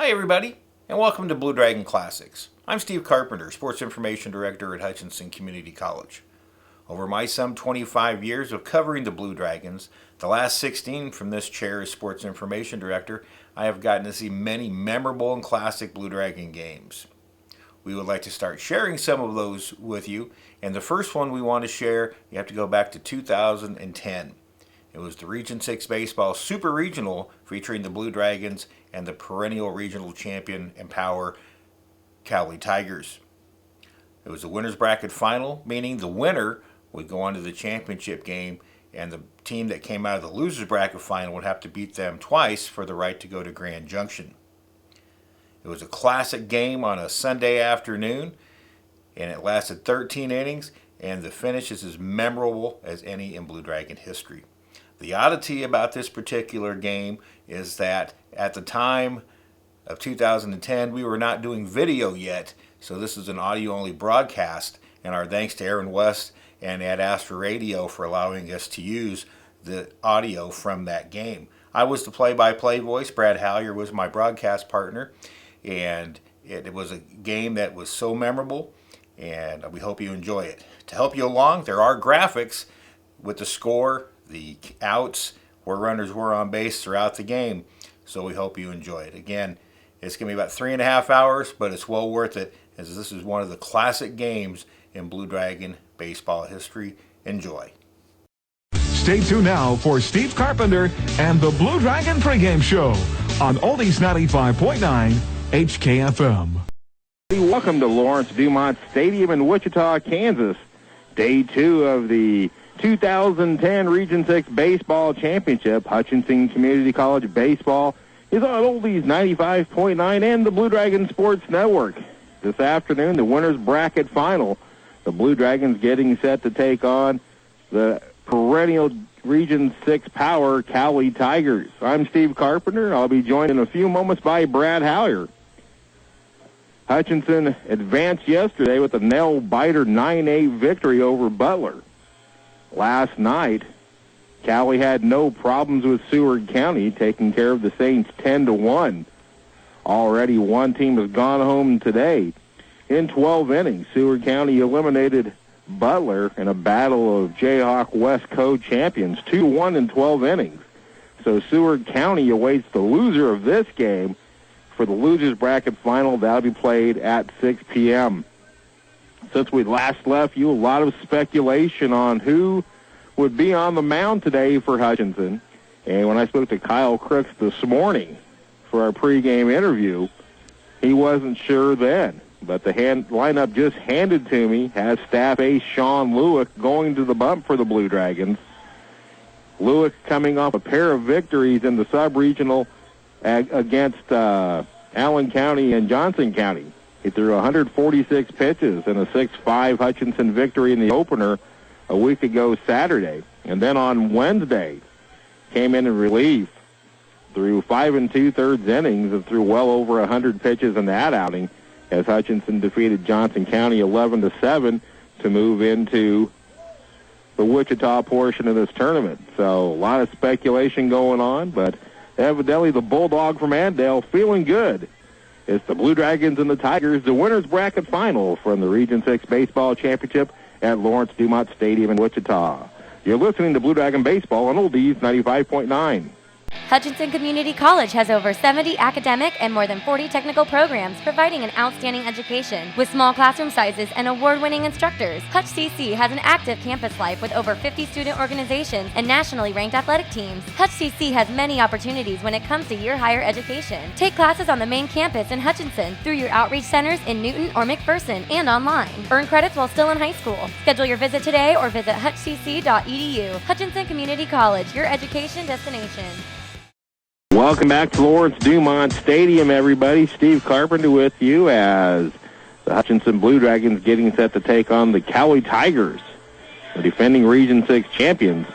Hi everybody, and welcome to Blue Dragon Classics. I'm Steve Carpenter, Sports Information Director at Hutchinson Community College. Over my some 25 years of covering the Blue Dragons, the last 16 from this chair as Sports Information Director, I have gotten to see many memorable and classic Blue Dragon games. We would like to start sharing some of those with you, and the first one we want to share, you have to go back to 2010. It was the Region 6 Baseball Super Regional featuring the Blue Dragons and the perennial regional champion and power Cowley Tigers. It was a winner's bracket final, meaning the winner would go on to the championship game, and the team that came out of the loser's bracket final would have to beat them twice for the right to go to Grand Junction. It was a classic game on a Sunday afternoon, and it lasted 13 innings, and the finish is as memorable as any in Blue Dragon history. The oddity about this particular game is that at the time of 2010, we were not doing video yet, so this is an audio-only broadcast, and our thanks to Aaron West and Ad Astra Radio for allowing us to use the audio from that game. I was the play-by-play voice. Brad Hallier was my broadcast partner, and it was a game that was so memorable, and we hope you enjoy it. To help you along, there are graphics with the score, the outs, where runners were on base throughout the game, so we hope you enjoy it. Again, it's going to be about 3.5 hours, but it's well worth it, as this is one of the classic games in Blue Dragon baseball history. Enjoy. Stay tuned now for Steve Carpenter and the Blue Dragon Pregame Show on Oldies 95.9 HKFM. Welcome to Lawrence-Dumont Stadium in Wichita, Kansas. Day 2 of the 2010 Region 6 Baseball Championship. Hutchinson Community College Baseball is on Oldies 95.9 and the Blue Dragon Sports Network. This afternoon, the winner's bracket final. The Blue Dragons getting set to take on the perennial Region 6 power Cowley Tigers. I'm Steve Carpenter. I'll be joined in a few moments by Brad Hallier. Hutchinson advanced yesterday with a nail-biter 9-8 victory over Butler. Last night, Cowley had no problems with Seward County, taking care of the Saints 10-1. Already one team has gone home today. In 12 innings, Seward County eliminated Butler in a battle of Jayhawk West co-champions, 2-1 in 12 innings. So Seward County awaits the loser of this game for the loser's bracket final. That'll be played at 6 p.m. Since we last left you, a lot of speculation on who would be on the mound today for Hutchinson. And when I spoke to Kyle Crooks this morning for our pregame interview, he wasn't sure then. But the lineup just handed to me has staff ace Sean Lewick going to the bump for the Blue Dragons. Lewick coming off a pair of victories in the sub-regional against Allen County and Johnson County. He threw 146 pitches in a 6-5 Hutchinson victory in the opener a week ago Saturday. And then on Wednesday, came in relief, threw 5 2/3 innings and threw well over 100 pitches in that outing as Hutchinson defeated Johnson County 11-7 to move into the Wichita portion of this tournament. So a lot of speculation going on, but evidently the Bulldog from Andale feeling good. It's the Blue Dragons and the Tigers, the winner's bracket final from the Region 6 Baseball Championship at Lawrence-Dumont Stadium in Wichita. You're listening to Blue Dragon Baseball on Oldies 95.9. Hutchinson Community College has over 70 academic and more than 40 technical programs providing an outstanding education. With small classroom sizes and award-winning instructors, Hutch CC has an active campus life with over 50 student organizations and nationally ranked athletic teams. Hutch CC has many opportunities when it comes to your higher education. Take classes on the main campus in Hutchinson through your outreach centers in Newton or McPherson and online. Earn credits while still in high school. Schedule your visit today or visit hutchcc.edu. Hutchinson Community College, your education destination. Welcome back to Lawrence-Dumont Stadium, everybody. Steve Carpenter with you as the Hutchinson Blue Dragons getting set to take on the Cowley Tigers, the defending Region 6 champions,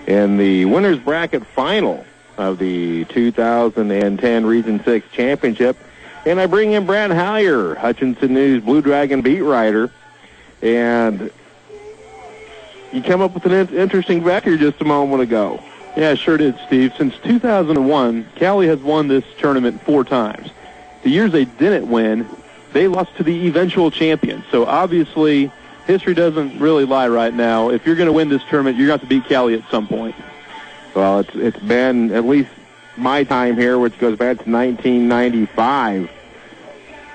in the winner's bracket final of the 2010 Region 6 Championship. And I bring in Brad Hallier, Hutchinson News Blue Dragon beat writer. And you come up with an interesting fact here just a moment ago. Yeah, sure did, Steve. Since 2001, Cowley has won this tournament 4 times. the years they didn't win, they lost to the eventual champion. So obviously, history doesn't really lie right now. If you're going to win this tournament, you're going to have to beat Cowley at some point. Well, it's been at least my time here, which goes back to 1995.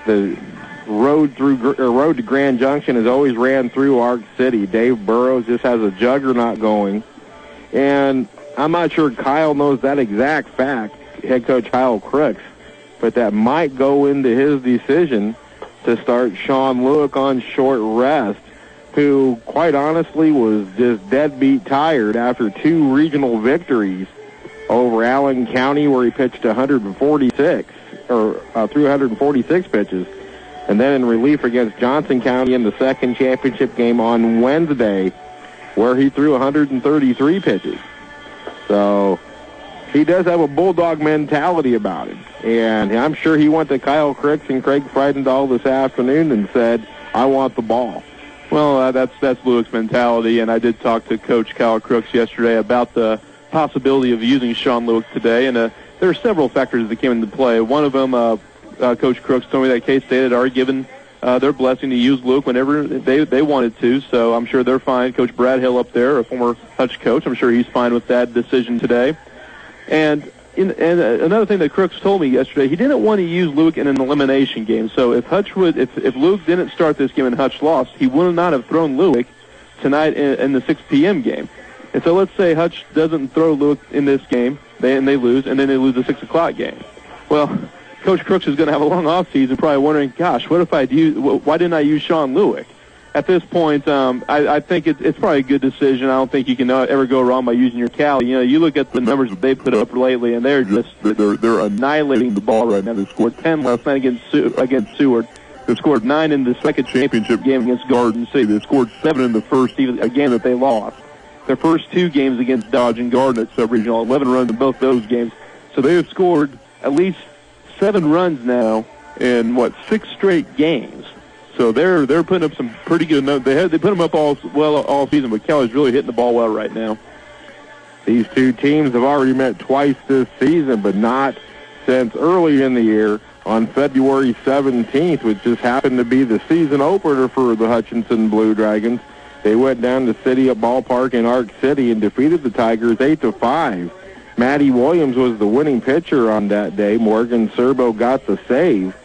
The road to Grand Junction has always ran through Arc City. Dave Burrows just has a juggernaut going. And I'm not sure Kyle knows that exact fact, head coach Kyle Crooks, but that might go into his decision to start Sean Lewick on short rest, who, quite honestly, was just deadbeat tired after 2 regional victories over Allen County, where he pitched 146, through 146 pitches. And then in relief against Johnson County in the second championship game on Wednesday, where he threw 133 pitches. So he does have a bulldog mentality about him. And I'm sure he went to Kyle Crooks and Craig Friedendahl this afternoon and said, I want the ball. Well, that's Lewick's mentality, and I did talk to Coach Kyle Crooks yesterday about the possibility of using Sean Lewick today, and there are several factors that came into play. One of them, Coach Crooks told me that K-State had already given their blessing to use Lewick whenever they wanted to, so I'm sure they're fine. Coach Brad Hill up there, a former Hutch coach, I'm sure he's fine with that decision today. And another thing that Crooks told me yesterday, he didn't want to use Lewick in an elimination game. So if Lewick didn't start this game and Hutch lost, he would not have thrown Lewick tonight in the 6 p.m. game. And so let's say Hutch doesn't throw Lewick in this game, and they lose, and then they lose the 6 o'clock game. Well, Coach Crooks is going to have a long offseason, probably wondering, gosh, why didn't I use Sean Lewick? At this point, I think it's probably a good decision. I don't think you can ever go wrong by using your Cowley. You know, you look at the numbers that they put up lately, and they're annihilating the ball right now. They scored 10 last night against Seward. They scored 9 in the second championship game against Garden City. They scored 7 in the first, a game that they lost. Their first 2 games against Dodge and Garden at sub-regional, 11 runs in both those games. So they have scored at least 7 runs now in 6 straight games. So they're putting up some pretty good numbers. They put them up all season, but Cowley's really hitting the ball well right now. These 2 teams have already met twice this season, but not since early in the year on February 17th, which just happened to be the season opener for the Hutchinson Blue Dragons. They went down to City Ballpark in Arc City and defeated the Tigers 8-5. Matty Williams was the winning pitcher on that day. Morgan Serbo got the save.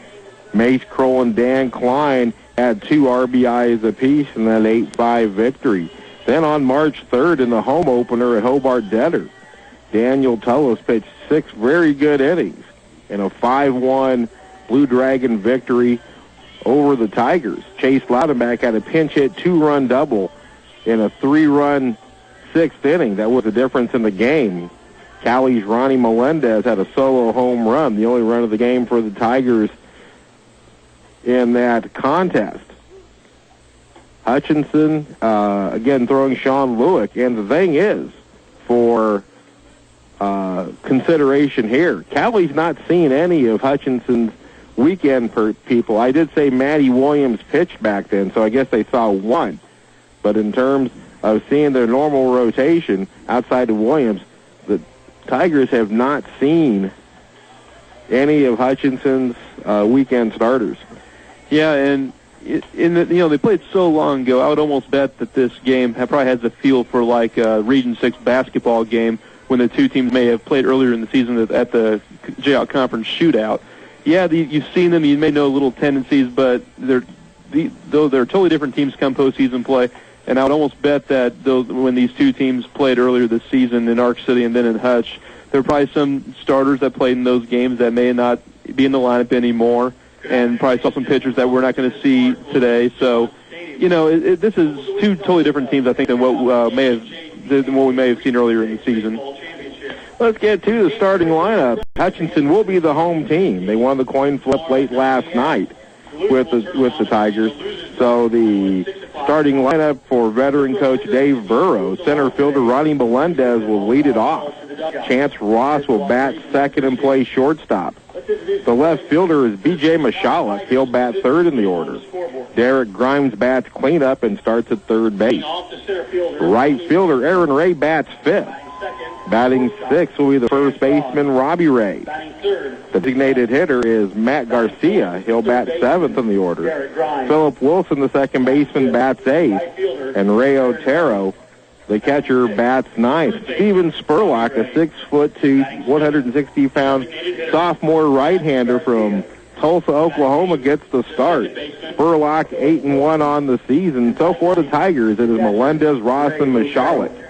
Mace Kroll and Dan Klein had 2 RBIs apiece in that 8-5 victory. Then on March 3rd in the home opener at Hobart Detter, Daniel Tullis pitched 6 very good innings in a 5-1 Blue Dragon victory over the Tigers. Chase Loudenback had a pinch hit 2-run double in a 3-run 6th inning. That was the difference in the game. Cowley's Ronnie Melendez had a solo home run, the only run of the game for the Tigers in that contest. Hutchinson, again, throwing Sean Lewick. And the thing is, for consideration here, Cowley's not seen any of Hutchinson's weekend people. I did say Matty Williams pitched back then, so I guess they saw 1. But in terms of seeing their normal rotation outside of Williams, the Tigers have not seen any of Hutchinson's weekend starters. Yeah, and they played so long ago. I would almost bet that this game probably has a feel for like a Region 6 basketball game when the 2 teams may have played earlier in the season at the J-Out Conference shootout. Yeah, you've seen them. You may know little tendencies, but they're totally different teams come postseason play. And I would almost bet that when these 2 teams played earlier this season in Arc City and then in Hutch, there are probably some starters that played in those games that may not be in the lineup anymore, and probably saw some pitchers that we're not going to see today. So, this is 2 totally different teams, I think, than what we may have seen earlier in the season. Let's get to the starting lineup. Hutchinson will be the home team. They won the coin flip late last night with the Tigers. So the starting lineup for veteran coach Dave Burrows. Center fielder Ronnie Melendez will lead it off. Chance Ross will bat second and play shortstop. The left fielder is B.J. Michalek. He'll bat third in the order. Derek Grimes bats cleanup and starts at third base. Right fielder Aaron Ray bats fifth. Batting sixth will be the first baseman, Robbie Ray. The designated hitter is Matt Garcia. He'll bat seventh in the order. Philip Wilson, the second baseman, bats eighth. And Ray Otero, the catcher, bats ninth. Steven Spurlock, a 6'2", 160-pound sophomore right-hander from Tulsa, Oklahoma, gets the start. Spurlock 8-1 on the season. So for the Tigers, it is Melendez, Ross, and Michalek.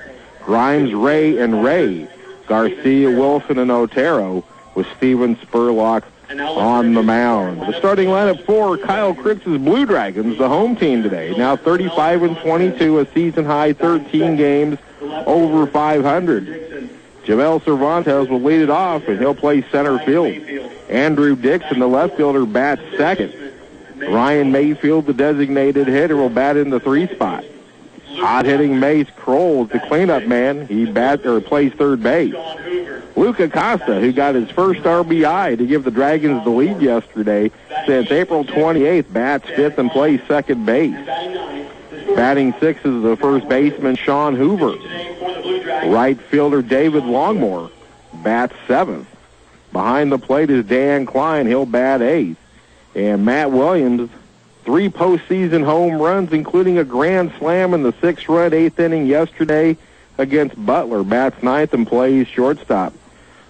Grimes, Ray, and Ray. Garcia, Wilson, and Otero, with Steven Spurlock on the mound. The starting lineup for Kyle Crick's Blue Dragons, the home team today. Now 35-22, a season-high 13 games, over 500. Jamel Cervantes will lead it off, and he'll play center field. Andrew Dixon, the left fielder, bats second. Ryan Mayfield, the designated hitter, will bat in the 3 spot. Hot-hitting Mace Kroll is the cleanup man. He plays third base. Luke Acosta, who got his first RBI to give the Dragons the lead yesterday since April 28th, bats fifth and plays second base. Batting sixth is the first baseman, Sean Hoover. Right fielder David Longmore bats seventh. Behind the plate is Dan Klein. He'll bat eighth. And Matt Williams, 3 postseason home runs, including a grand slam in the 6-run 8th inning yesterday against Butler, bats ninth and plays shortstop.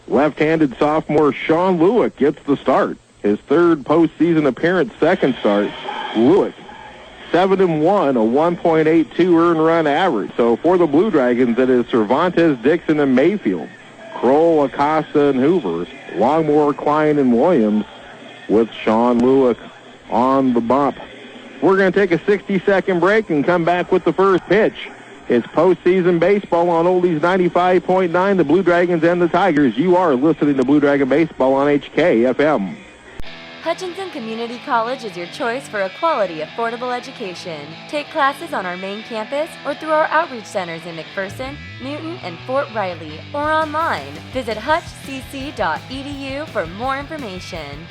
Left-handed sophomore Sean Lewick gets the start. His third postseason appearance, second start. Lewick, 7-1, a 1.82 earned run average. So for the Blue Dragons, it is Cervantes, Dixon, and Mayfield. Kroll, Acosta, and Hoover. Longmore, Klein, and Williams, with Sean Lewick on the bump. We're going to take a 60-second break and come back with the first pitch. It's postseason baseball on Oldies 95.9, the Blue Dragons and the Tigers. You are listening to Blue Dragon Baseball on HKFM. Hutchinson Community College is your choice for a quality, affordable education. Take classes on our main campus or through our outreach centers in McPherson, Newton, and Fort Riley, or online. Visit hutchcc.edu for more information.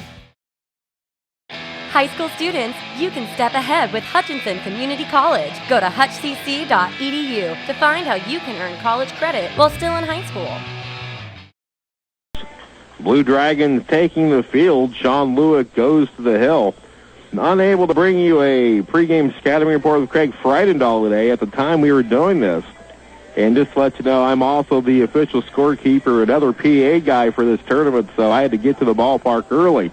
High school students, you can step ahead with Hutchinson Community College. Go to hutchcc.edu to find how you can earn college credit while still in high school. Blue Dragons taking the field. Sean Lewick goes to the hill. Unable to bring you a pregame scouting report with Craig Freidendahl today at the time we were doing this. And just to let you know, I'm also the official scorekeeper and other PA guy for this tournament, so I had to get to the ballpark early.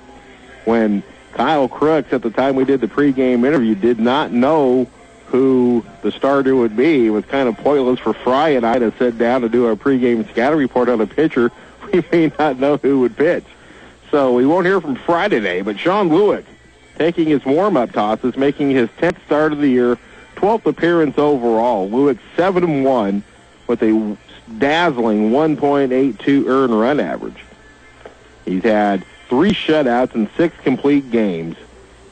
When Kyle Crooks, at the time we did the pregame interview, did not know who the starter would be. It was kind of pointless for Fry and I to sit down to do a pregame scouting report on a pitcher. We may not know who would pitch. So we won't hear from Fry today, but Sean Lewick taking his warm-up tosses, making his 10th start of the year, 12th appearance overall. Lewick 7-1 with a dazzling 1.82 earned run average. He's had 3 shutouts in 6 complete games,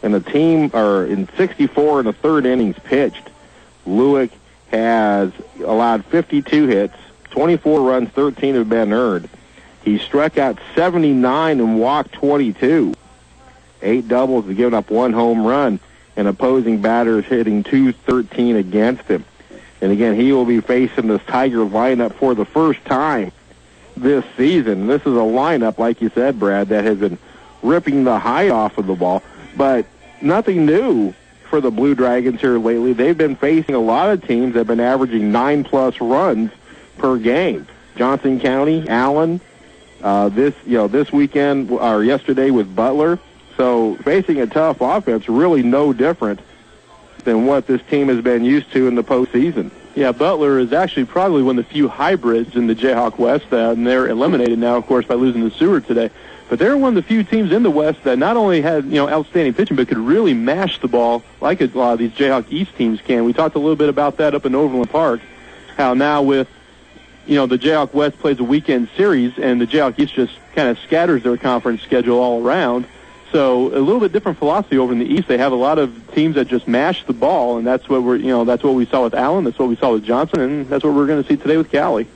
and the team are in 64 and a third innings pitched. Lewick has allowed 52 hits, 24 runs, 13 have been earned. He struck out 79 and walked 22. 8 doubles to give up 1 home run, and opposing batters hitting .213 against him. And again, he will be facing this Tiger lineup for the first time this season. This is a lineup, like you said, Brad, that has been ripping the hide off of the ball, but nothing new for the Blue Dragons here lately. They've been facing a lot of teams that have been averaging 9+ runs per game. Johnson County, Allen, this weekend or yesterday with Butler. So facing a tough offense, really no different than what this team has been used to in the postseason. Yeah, Butler is actually probably one of the few hybrids in the Jayhawk West, and they're eliminated now, of course, by losing to Seward today. But they're one of the few teams in the West that not only had outstanding pitching, but could really mash the ball like a lot of these Jayhawk East teams can. We talked a little bit about that up in Overland Park, how now with the Jayhawk West plays a weekend series, and the Jayhawk East just kind of scatters their conference schedule all around. So a little bit different philosophy over in the East. They have a lot of teams that just mash the ball, and that's what that's what we saw with Allen, that's what we saw with Johnson, and that's what we're going to see today with Cowley.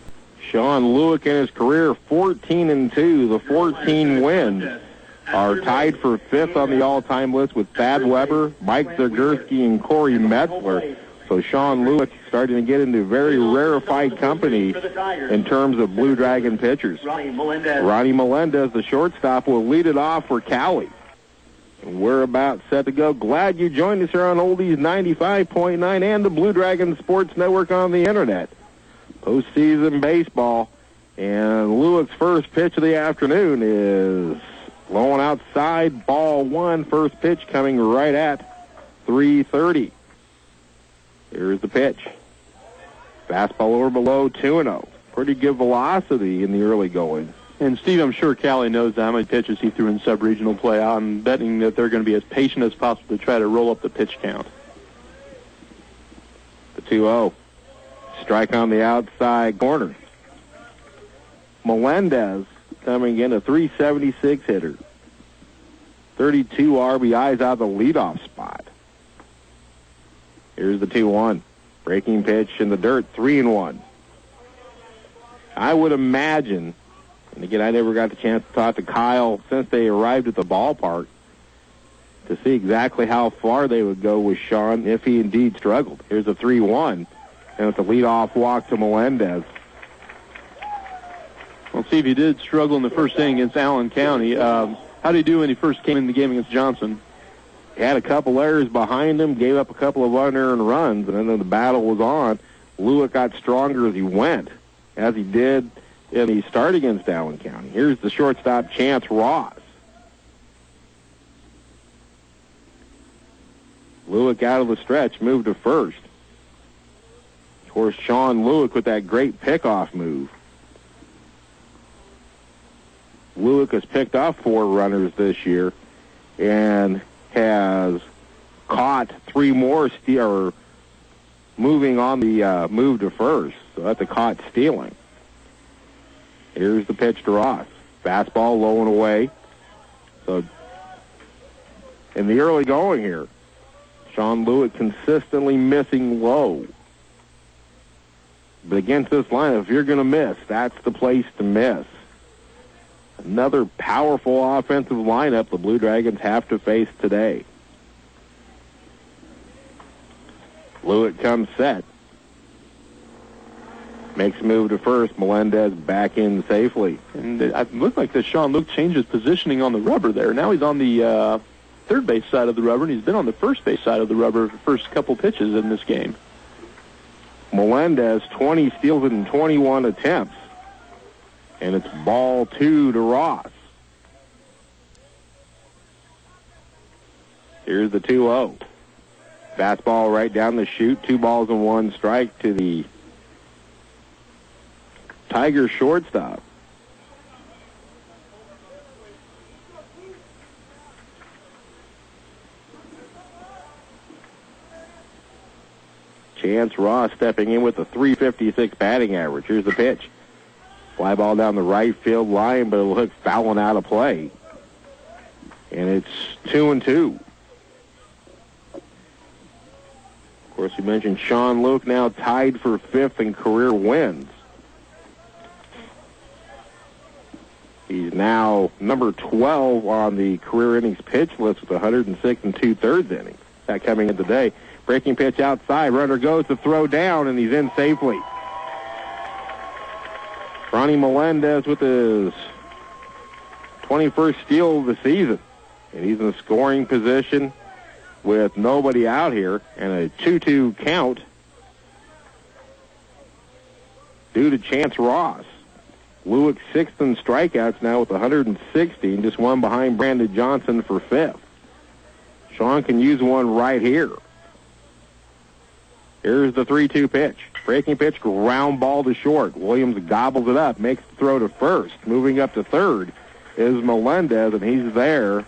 Sean Lewick in his career 14-2. The 14 wins are tied for 5th on the all-time list with Thad Weber, Mike Zagurski, and Corey Metzler. So Sean Lewis starting to get into very rarefied company in terms of Blue Dragon pitchers. Ronnie Melendez, the shortstop, will lead it off for Cowley. And we're about set to go. Glad you joined us here on Oldies 95.9 and the Blue Dragon Sports Network on the Internet. Postseason baseball. And Lewick's first pitch of the afternoon is blowing outside, ball one. First pitch coming right at 3:30. Here's the pitch. Fastball over below, 2-0. Pretty good velocity in the early going. And, Steve, I'm sure Cowley knows how many pitches he threw in sub-regional play. I'm betting that they're going to be as patient as possible to try to roll up the pitch count. The 2-0. Strike on the outside corner. Melendez coming in, a 376 hitter. 32 RBIs out of the leadoff spot. Here's the 2-1. Breaking pitch in the dirt, 3-1. I would imagine, and again, I never got the chance to talk to Kyle since they arrived at the ballpark to see exactly how far they would go with Sean if he indeed struggled. Here's a 3-1, and it's a leadoff walk to Melendez. Well, Steve, he did struggle in the first inning against Allen County. How did he do when he first came in the game against Johnson? He had a couple errors behind him, gave up a couple of unearned runs, and then the battle was on. Lewick got stronger as he went, as he did in the start against Allen County. Here's the shortstop, Chance Ross. Lewick out of the stretch, moved to first. Of course, Sean Lewick with that great pickoff move. Lewick has picked off 4 runners this year and has caught 3 more moving on the move to first. So that's a caught stealing. Here's the pitch to Ross. Fastball low and away. So in the early going here, Sean Lewick consistently missing low. But against this lineup, if you're going to miss, that's the place to miss. Another powerful offensive lineup the Blue Dragons have to face today. Lewick comes set. Makes a move to first. Melendez back in safely. And it looked like that Sean Lewick changed his positioning on the rubber there. Now he's on the third base side of the rubber, and he's been on the first base side of the rubber for the first couple pitches in this game. Melendez, 20 steals in 21 attempts. And it's ball 2 to Ross. Here's the 2-0. Fastball right down the chute. 2 balls and 1 strike to the Tigers shortstop. Chance Ross stepping in with a .356 batting average. Here's the pitch. Fly ball down the right field line, but it'll hook fouling out of play. And it's 2-2. Of course, you mentioned Sean Luke now tied for 5th in career wins. He's now number 12 on the career innings pitch list with 106 2/3 innings. That coming in today. Breaking pitch outside. Runner goes to throw down, and he's in safely. Ronnie Melendez with his 21st steal of the season. And he's in a scoring position with nobody out here and a 2-2 count due to Chance Ross. Lewick 6th in strikeouts now with 160, and just one behind Brandon Johnson for 5th. Sean can use one right here. Here's the 3-2 pitch. Breaking pitch, ground ball to short. Williams gobbles it up, makes the throw to first. Moving up to third is Melendez, and he's there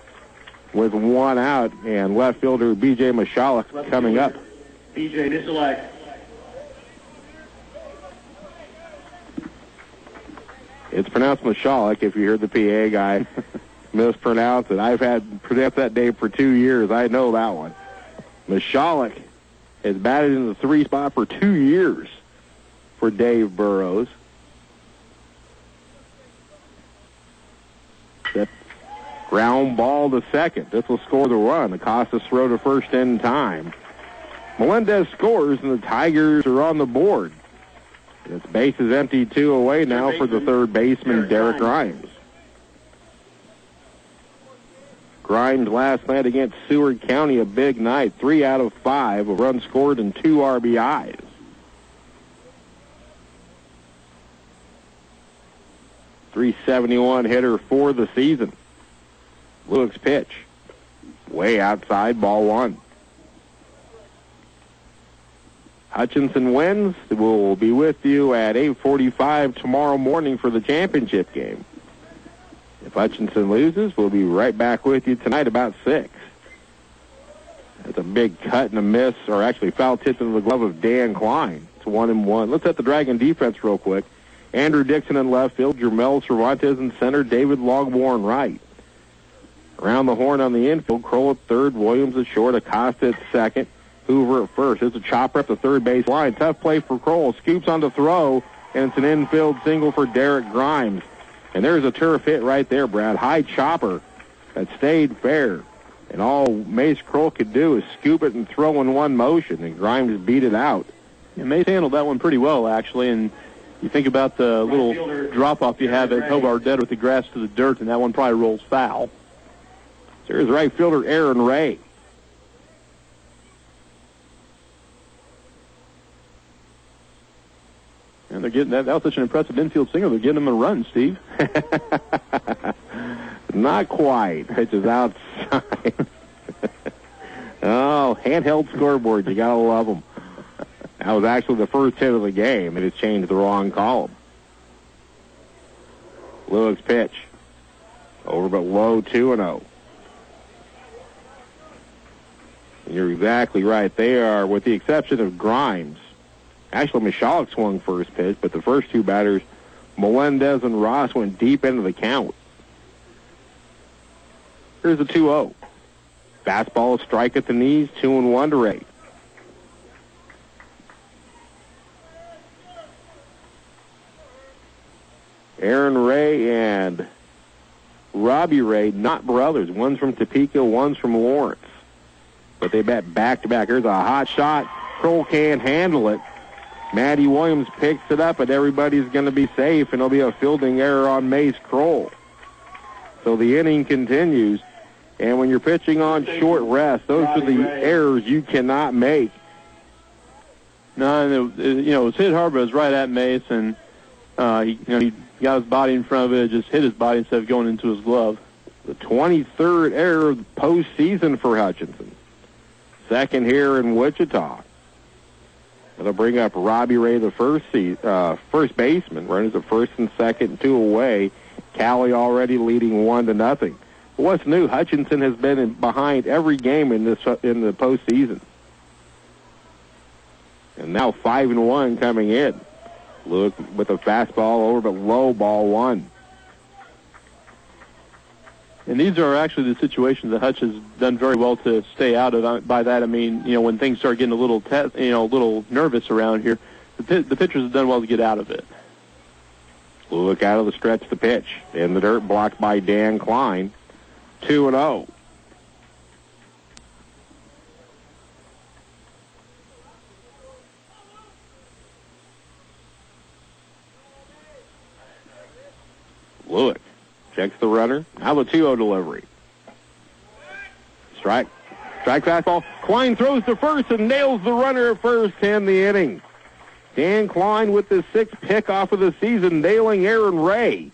with 1 out, and left fielder B.J. Michalek coming up. B.J. Michalek. It's pronounced Michalek if you heard the PA guy mispronounce it. I've had pronounced that name for 2 years. I know that one. Michalek has batted in the 3 spot for 2 years for Dave Burrows. That ground ball to second. This will score the run. Acosta's throw to first in time. Melendez scores, and the Tigers are on the board. And it's bases empty, 2 away now for the third baseman, Derek Grimes. Grimes last night against Seward County, a big night. 3 out of 5, a run scored and 2 RBIs. .371 hitter for the season. Lewick's pitch. Way outside, ball 1. Hutchinson wins. We'll be with you at 8:45 tomorrow morning for the championship game. If Hutchinson loses, we'll be right back with you tonight about 6. That's a big cut and a miss, or actually foul tip into the glove of Dan Klein. It's 1-1. Let's set the Dragon defense real quick. Andrew Dixon in left field, Jermel Cervantes in center, David Logborn right. Around the horn on the infield, Kroll at third, Williams at short, Acosta at second, Hoover at first. It's a chopper up the third base line. Tough play for Kroll. Scoops on the throw, and it's an infield single for Derek Grimes. And there's a turf hit right there, Brad. High chopper that stayed fair. And all Mace Kroll could do is scoop it and throw in one motion, and Grimes beat it out. Yeah, Mace handled that one pretty well, actually, and you think about the little drop-off you have at Hobart Dead with the grass to the dirt, and that one probably rolls foul. There's right fielder Aaron Ray. And they're getting that was such an impressive infield single. They're getting him a run, Steve. Not quite. Pitches outside. Oh, handheld scoreboards. You gotta love them. That was actually the first hit of the game. It has changed the wrong column. Lewick's pitch. Over but low, 2-0. You're exactly right. They are, with the exception of Grimes. Actually, Michalek swung first pitch, but the first two batters, Melendez and Ross, went deep into the count. Here's a 2-0. Fastball, strike at the knees, 2-1 to Ray. Aaron Ray and Robbie Ray, not brothers. One's from Topeka, one's from Lawrence. But they bat back-to-back. Here's a hot shot. Kroll can't handle it. Matty Williams picks it up, but everybody's going to be safe, and it'll be a fielding error on Mace Kroll. So the inning continues, and when you're pitching on short rest, those are the errors you cannot make. No, it was hit hard, but it was right at Mace, and he got his body in front of it, just hit his body instead of going into his glove. The 23rd error of the postseason for Hutchinson. Second here in Wichita. It'll bring up Robbie Ray, the first baseman. Runners at first and second, 2 away. Cowley already leading 1-0. What's new? Hutchinson has been behind every game in the postseason. And now 5-1 coming in. Look with a fastball over, but low, ball 1. And these are actually the situations that Hutch has done very well to stay out of. By that, I mean, when things start getting a little nervous around here, the pitchers have done well to get out of it. Look out of the stretch, the pitch. In the dirt, blocked by Dan Klein. 2-0. Lewick checks the runner. Now the 2-0 delivery. Strike fastball. Klein throws to first and nails the runner at first in the inning. Dan Klein with the 6th pick off of the season, nailing Aaron Ray.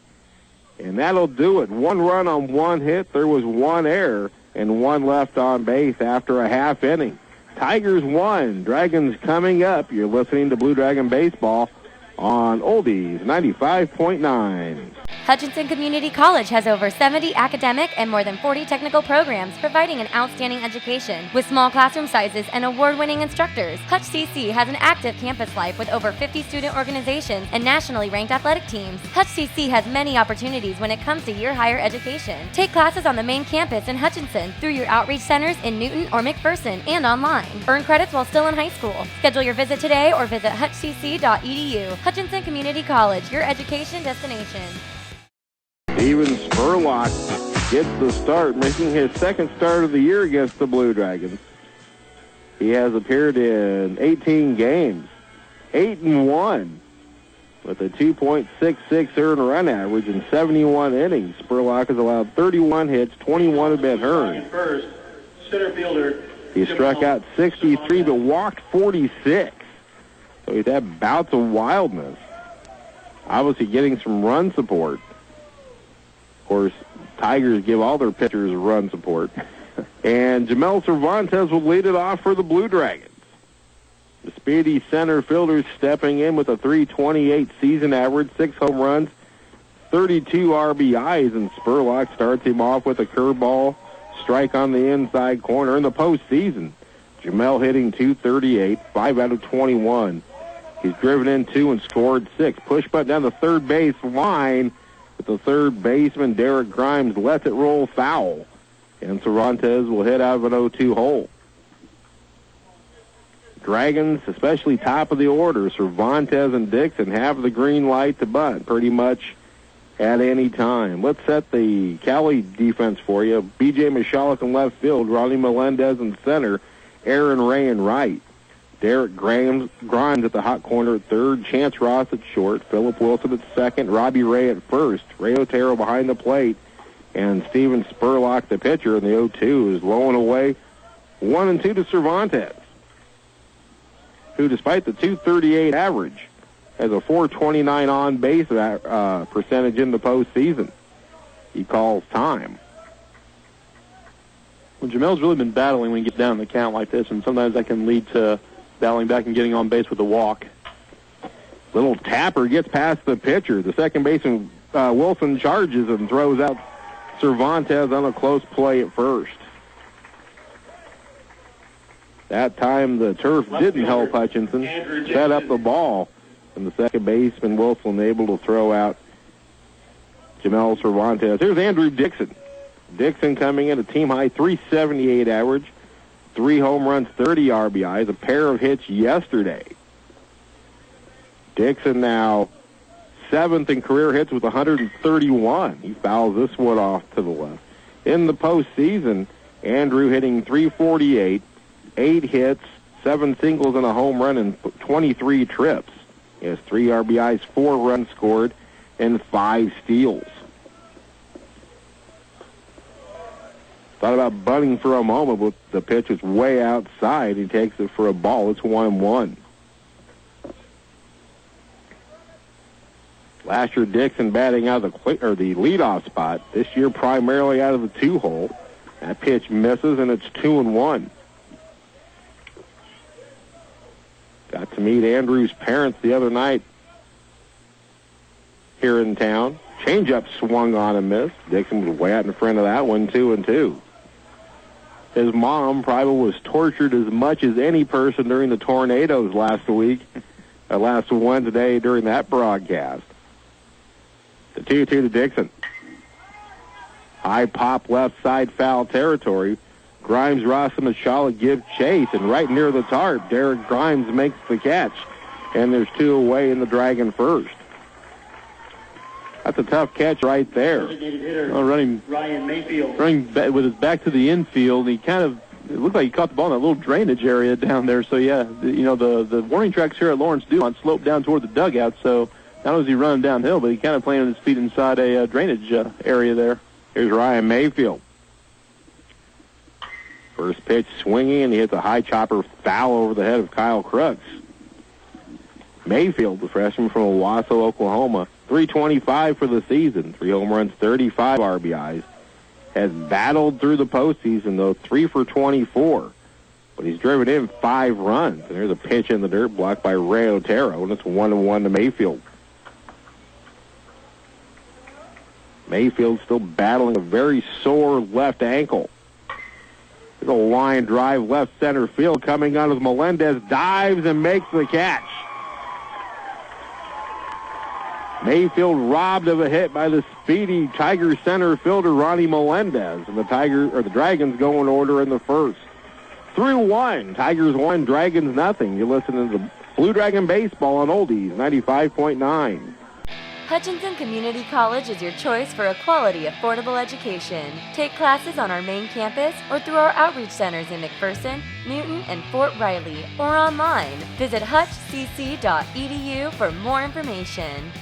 And that'll do it. 1 run on 1 hit. There was 1 error and 1 left on base after a half inning. Tigers 1. Dragons coming up. You're listening to Blue Dragon Baseball on Oldies 95.9. Hutchinson Community College has over 70 academic and more than 40 technical programs providing an outstanding education. With small classroom sizes and award-winning instructors, Hutch CC has an active campus life with over 50 student organizations and nationally ranked athletic teams. Hutch CC has many opportunities when it comes to your higher education. Take classes on the main campus in Hutchinson through your outreach centers in Newton or McPherson and online. Earn credits while still in high school. Schedule your visit today or visit hutchcc.edu. Hutchinson Community College, your education destination. Steven Spurlock gets the start, making his 2nd start of the year against the Blue Dragons. He has appeared in 18 games, 8-1, with a 2.66 earned run average in 71 innings. Spurlock has allowed 31 hits, 21 have been earned. First, center fielder. He struck out 63 but walked 46. So he's had bouts of wildness. Obviously getting some run support. Of course, Tigers give all their pitchers run support. And Jamel Cervantes will lead it off for the Blue Dragons. The speedy center fielder stepping in with a .328 season average, 6 home runs, 32 RBIs, and Spurlock starts him off with a curveball strike on the inside corner. In the postseason, Jamel hitting .238, 5 out of 21. He's driven in 2 and scored 6. Push button down the third base line, but the third baseman, Derek Grimes, lets it roll foul. And Cervantes will hit out of an 0-2 hole. Dragons, especially top of the order, Cervantes and Dixon have the green light to bunt pretty much at any time. Let's set the Cowley defense for you. B.J. Michalek in left field, Ronnie Melendez in center, Aaron Ray in right. Derek Grimes at the hot corner at third, Chance Ross at short, Philip Wilson at second, Robbie Ray at first, Ray Otero behind the plate, and Steven Spurlock, the pitcher, in the 0-2, is low and away 1-2 to Cervantes, who, despite the .238 average, has a .429 on-base percentage in the postseason. He calls time. Well, Jamel's really been battling when he gets down in the count like this, and sometimes that can lead to battling back and getting on base with a walk. Little tapper gets past the pitcher. The second baseman, Wilson, charges and throws out Cervantes on a close play at first. That time the turf didn't help Hutchinson. Set up the ball, and the second baseman, Wilson, able to throw out Jamel Cervantes. Here's Andrew Dixon. Dixon coming in a team-high .378 average, 3 home runs, 30 RBIs, a pair of hits yesterday. Dixon now 7th in career hits with 131. He fouls this one off to the left. In the postseason, Andrew hitting .348, 8 hits, 7 singles and a home run, and 23 trips. He has 3 RBIs, 4 runs scored, and 5 steals. Thought about bunting for a moment, but the pitch was way outside. He takes it for a ball. It's 1-1. Last year, Dixon batting out of the leadoff spot. This year, primarily out of the 2-hole. That pitch misses, and it's 2-1. Got to meet Andrew's parents the other night here in town. Changeup swung on and missed. Dixon was way out in front of that one, 2-2. His mom probably was tortured as much as any person during the tornadoes last Wednesday during that broadcast. The 2-2 to Dixon. High pop left side foul territory. Grimes, Ross, and Michalek give chase, and right near the tarp, Derek Grimes makes the catch, and there's 2 away in the Dragon first. That's a tough catch right there. Running with his back to the infield, it looked like he caught the ball in that little drainage area down there. So yeah, the warning tracks here at Lawrence-Dumont slope down toward the dugout. So not only is he running downhill, but he kind of planted his feet inside a drainage area there. Here's Ryan Mayfield. First pitch swinging, and he hits a high chopper foul over the head of Kyle Crooks. Mayfield, the freshman from Owasso, Oklahoma, .325 for the season, 3 home runs, 35 RBIs. Has battled through the postseason, though, 3 for 24. But he's driven in 5 runs. And there's a pitch in the dirt blocked by Ray Otero, and it's 1-1 to Mayfield. Mayfield still battling a very sore left ankle. There's a line drive left center field coming on as Melendez dives and makes the catch. Mayfield robbed of a hit by the speedy Tiger center fielder Ronnie Melendez, and the Dragons go in order in the first. 3-1, Tigers 1, Dragons nothing. You're listening to Blue Dragon Baseball on Oldies 95.9. Hutchinson Community College is your choice for a quality, affordable education. Take classes on our main campus or through our outreach centers in McPherson, Newton, and Fort Riley, or online. Visit hutchcc.edu for more information.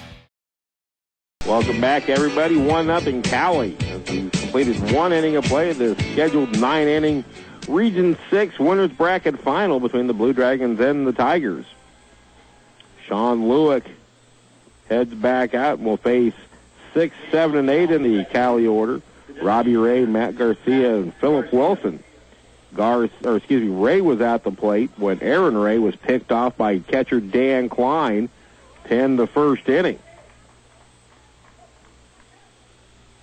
Welcome back, everybody. 1-0 Cowley. As we completed one inning of play, the scheduled 9-inning Region 6 winners bracket final between the Blue Dragons and the Tigers. Sean Lewick heads back out and will face 6, 7, and 8 in the Cowley order. Robbie Ray, Matt Garcia, and Philip Wilson. Ray was at the plate when Aaron Ray was picked off by catcher Dan Klein to end the first inning.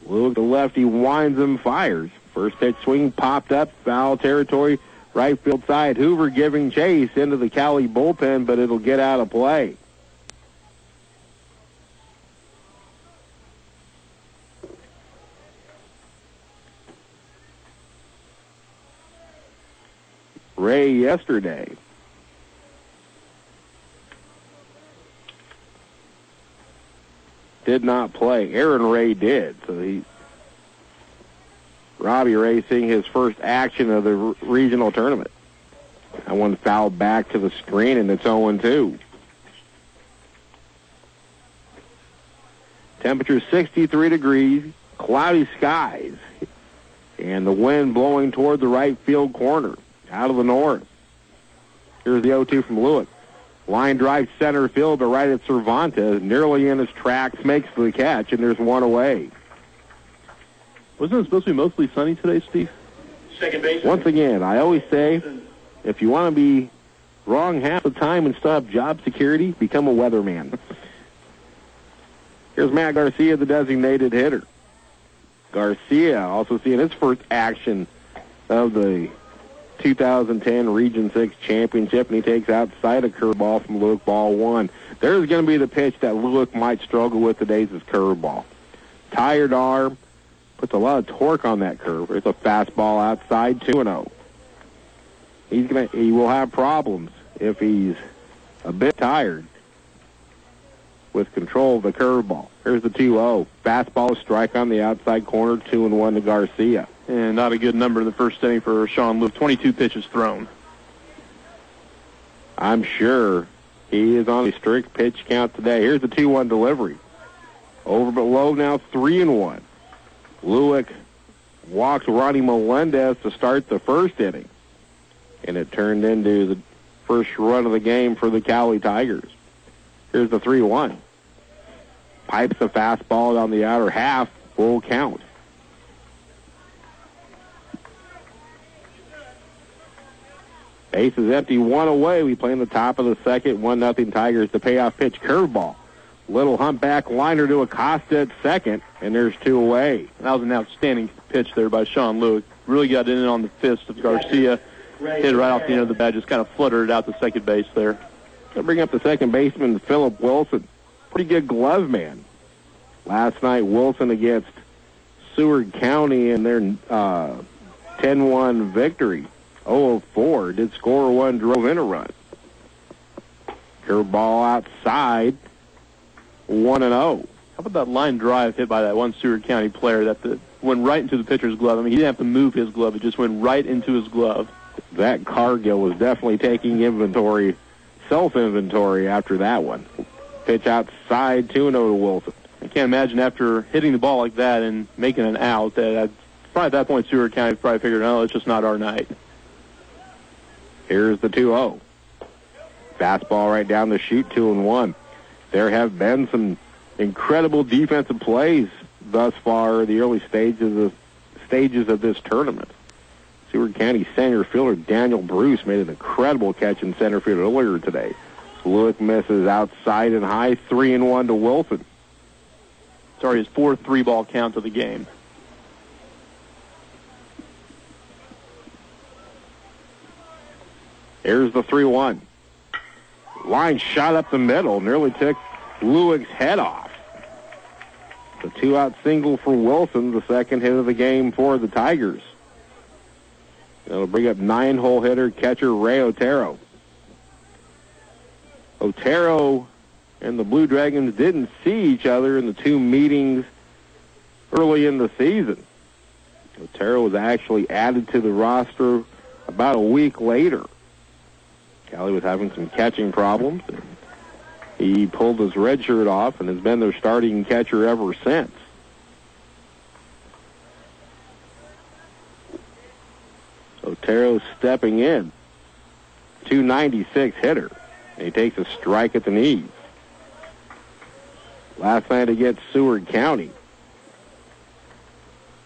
Lewick, the lefty, winds and fires. First pitch swing popped up, foul territory, right field side. Hoover giving chase into the Cowley bullpen, but it'll get out of play. Ray yesterday did not play. Aaron Ray did, so Robbie Ray seeing his first action of the regional tournament. That one fouled back to the screen, and it's 0-2. Temperature 63 degrees, cloudy skies, and the wind blowing toward the right field corner, out of the north. Here's the 0-2 from Lewick. Line drive center field, but right at Cervantes, nearly in his tracks, makes the catch, and there's one away. Wasn't it supposed to be mostly sunny today, Steve? Second base. Once again, I always say, if you want to be wrong half the time and still have job security, become a weatherman. Here's Matt Garcia, the designated hitter. Garcia also seeing his first action of the 2010 Region 6 Championship, and he takes outside a curveball from Lewick, ball 1. There's going to be the pitch that Lewick might struggle with today, is his curveball. Tired arm, puts a lot of torque on that curve. It's a fastball outside, 2-0. He will have problems if he's a bit tired with control of the curveball. Here's the 2-0. Fastball strike on the outside corner, 2-1 to Garcia. And not a good number in the first inning for Sean Lewick. 22 pitches thrown. I'm sure he is on a strict pitch count today. Here's the 2-1 delivery. Over but low now, 3-1. Lewick walks Ronnie Melendez to start the first inning. And it turned into the first run of the game for the Cowley Tigers. Here's the 3-1. Pipes the fastball down the outer half, full count. Base is empty, one away. We play in the top of the second, 1-0 Tigers. The payoff pitch, curveball. Little humpback liner to Acosta at second, and there's 2 away. That was an outstanding pitch there by Sean Lewick. Really got in on the fist of Garcia. Hit it right off the end of the bat, just kind of fluttered it out to second base there. Going to bring up the second baseman, Philip Wilson. Pretty good glove man. Last night, Wilson against Seward County in their 10-1 victory. 0-4, did score one, drove in a run. Curveball outside, 1-0. How about that line drive hit by that one Seward County player that went right into the pitcher's glove? I mean, he didn't have to move his glove. It just went right into his glove. That Cargill was definitely taking self-inventory after that one. Pitch outside, 2-0 to Wilson. I can't imagine after hitting the ball like that and making an out that probably at that point Seward County probably figured, no, it's just not our night. Here's the 2-0. Fastball right down the chute, 2-1. There have been some incredible defensive plays thus far in the early stages of this tournament. Seward County center fielder Daniel Bruce made an incredible catch in center field earlier today. Lewick misses outside and high, 3-1 to Wilson. Sorry, his 4th 3-ball count of the game. Here's the 3-1. Line shot up the middle, nearly took Lewick's head off. The 2-out single for Wilson, the second hit of the game for the Tigers. That'll bring up 9-hole hitter catcher Ray Otero. Otero and the Blue Dragons didn't see each other in the two meetings early in the season. Otero was actually added to the roster about a week later. Cowley was having some catching problems. And he pulled his red shirt off and has been their starting catcher ever since. Otero stepping in. 296 hitter. And he takes a strike at the knees. Last night against Seward County.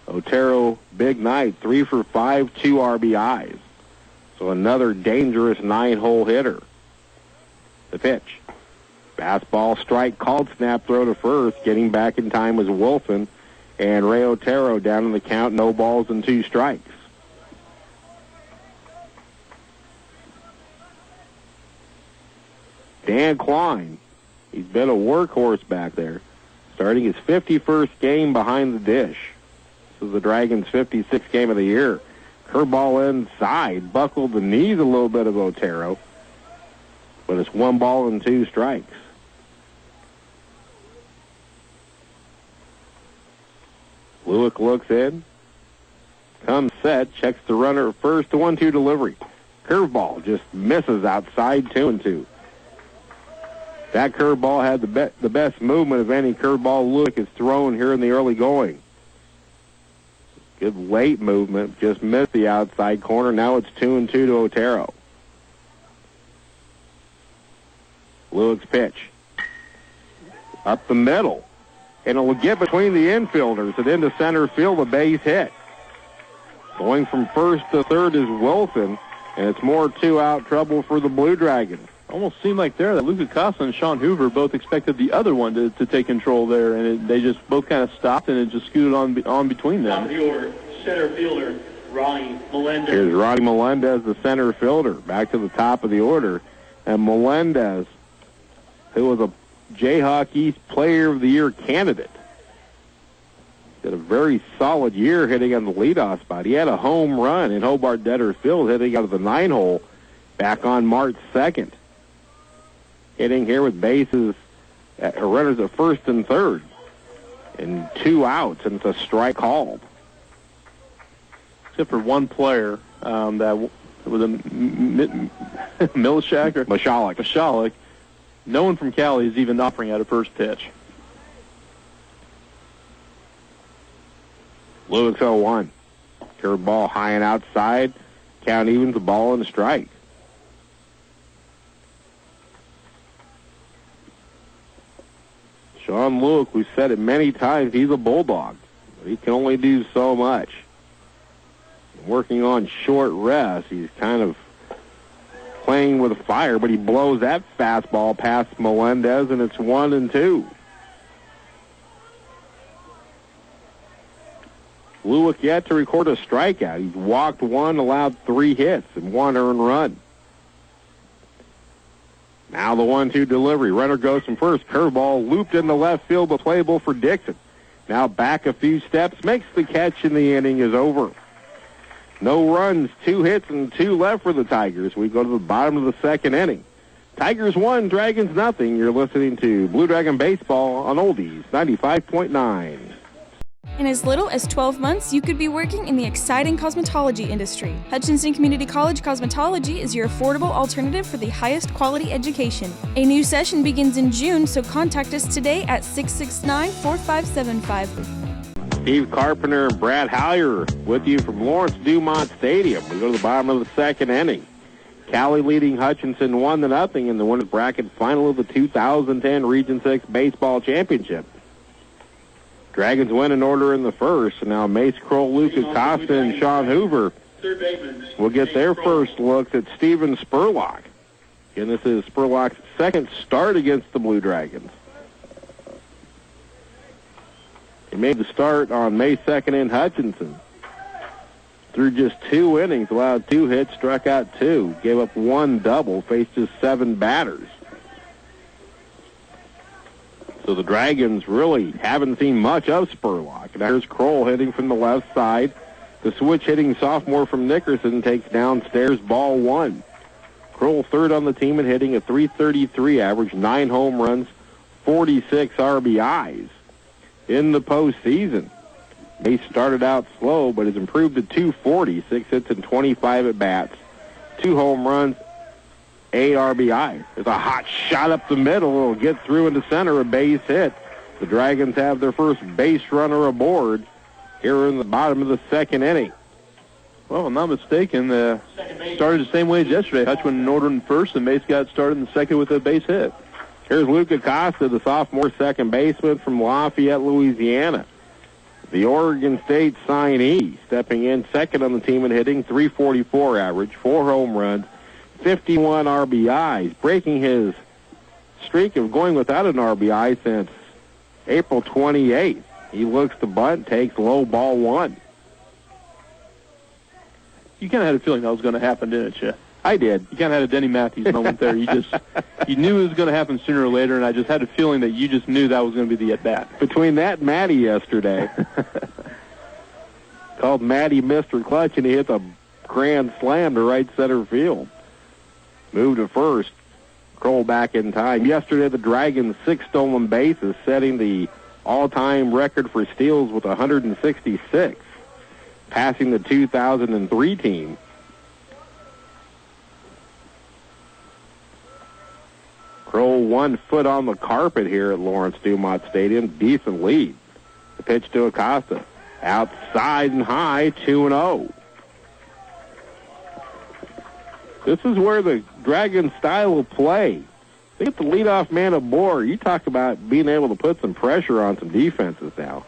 Otero, big night, 3 for 5, 2 RBIs. So another dangerous 9-hole hitter. The pitch. Fastball strike called, snap throw to first. Getting back in time was Wilson. And Ray Otero down in the count, no balls and 2 strikes. Dan Klein, he's been a workhorse back there, starting his 51st game behind the dish. This is the Dragons' 56th game of the year. Curveball inside, buckled the knees a little bit of Otero, but it's 1 ball and 2 strikes. Lewick looks in, comes set, checks the runner at first, the 1-2 delivery. Curveball just misses outside, 2-2. That curveball had the best movement of any curveball Lewick has thrown here in the early going. Good late movement, just missed the outside corner. Now it's 2-2 to Otero. Lewick's pitch. Up the middle. And it'll get between the infielders and into center field, a base hit. Going from first to third is Wilson, and it's more 2-out trouble for the Blue Dragons. Almost seemed like there that Luke Acosta and Sean Hoover both expected the other one to take control there, and they just both kind of stopped, and it just scooted on between them. Top of the order, center fielder, Ronnie Melendez. Here's Ronnie Melendez, the center fielder, back to the top of the order. And Melendez, who was a Jayhawk East Player of the Year candidate, got a very solid year hitting on the leadoff spot. He had a home run in Hobart Debtors Field hitting out of the 9-hole back on March 2nd. Hitting here with bases, runners at first and third, and 2 outs, and it's a strike called. Except for one player that was a Milishak or Mashalik. No one from Cowley is even offering at a first pitch. Lewis 0-1. Curveball high and outside. Count evens, a ball and a strike. Sean Lewick, we've said it many times, he's a bulldog. But he can only do so much. Working on short rest, he's kind of playing with fire, but he blows that fastball past Melendez, and it's 1-2. Lewick yet to record a strikeout. He's walked 1, allowed 3 hits, and 1 earned run. Now the 1-2 delivery. Runner goes from first. Curveball looped in the left field, but playable for Dixon. Now back a few steps, makes the catch, and the inning is over. No runs, 2 hits, and 2 left for the Tigers. We go to the bottom of the second inning. Tigers 1, Dragons nothing. You're listening to Blue Dragon Baseball on Oldies 95.9. In as little as 12 months, you could be working in the exciting cosmetology industry. Hutchinson Community College Cosmetology is your affordable alternative for the highest quality education. A new session begins in June, so contact us today at 669-4575. Steve Carpenter and Brad Howyer with you from Lawrence-Dumont Stadium. We go to the bottom of the second inning. Cowley leading Hutchinson 1-0 in the winners bracket final of the 2010 Region 6 Baseball Championship. Dragons win in order in the first, and now Mace Kroll, Luke Acosta, and Sean Hoover will get their first looks at Steven Spurlock. And this is Spurlock's second start against the Blue Dragons. He made the start on May 2nd in Hutchinson. Through just 2 innings, allowed 2 hits, struck out 2, gave up 1 double, faced just 7 batters. So the Dragons really haven't seen much of Spurlock. Now here's Kroll hitting from the left side. The switch hitting sophomore from Nickerson takes downstairs, ball 1. Kroll third on the team and hitting a .333 average, 9 home runs, 46 RBIs in the postseason. He started out slow, but has improved to 240, 6 hits and 25 at-bats, 2 home runs, 8 RBI. There's a hot shot up the middle. It'll get through into center, a base hit. The Dragons have their first base runner aboard here in the bottom of the second inning. Well, if I'm not mistaken, started the same way as yesterday. Hutch went in order in first, and Mace got started in the second with a base hit. Here's Luke Acosta, the sophomore second baseman from Lafayette, Louisiana. The Oregon State signee, stepping in second on the team and hitting, .344 average, 4 home runs, 51 RBIs, breaking his streak of going without an RBI since April 28th. He looks to bunt, takes low, ball 1. You kind of had a feeling that was going to happen, didn't you? I did. You kind of had a Denny Matthews moment there. You knew it was going to happen sooner or later, and I just had a feeling that you just knew that was going to be the at-bat. Between that and Matty yesterday, called Matty Mr. Clutch, and he hit a grand slam to right center field. Moved to first. Kroll back in time. Yesterday, the Dragons' 6 stolen bases, setting the all-time record for steals with 166, passing the 2003 team. Kroll 1 foot on the carpet here at Lawrence-Dumont Stadium. Decent lead. The pitch to Acosta. Outside and high, 2-0. This is where the Dragon style of play. They get the leadoff man aboard. You talk about being able to put some pressure on some defenses now.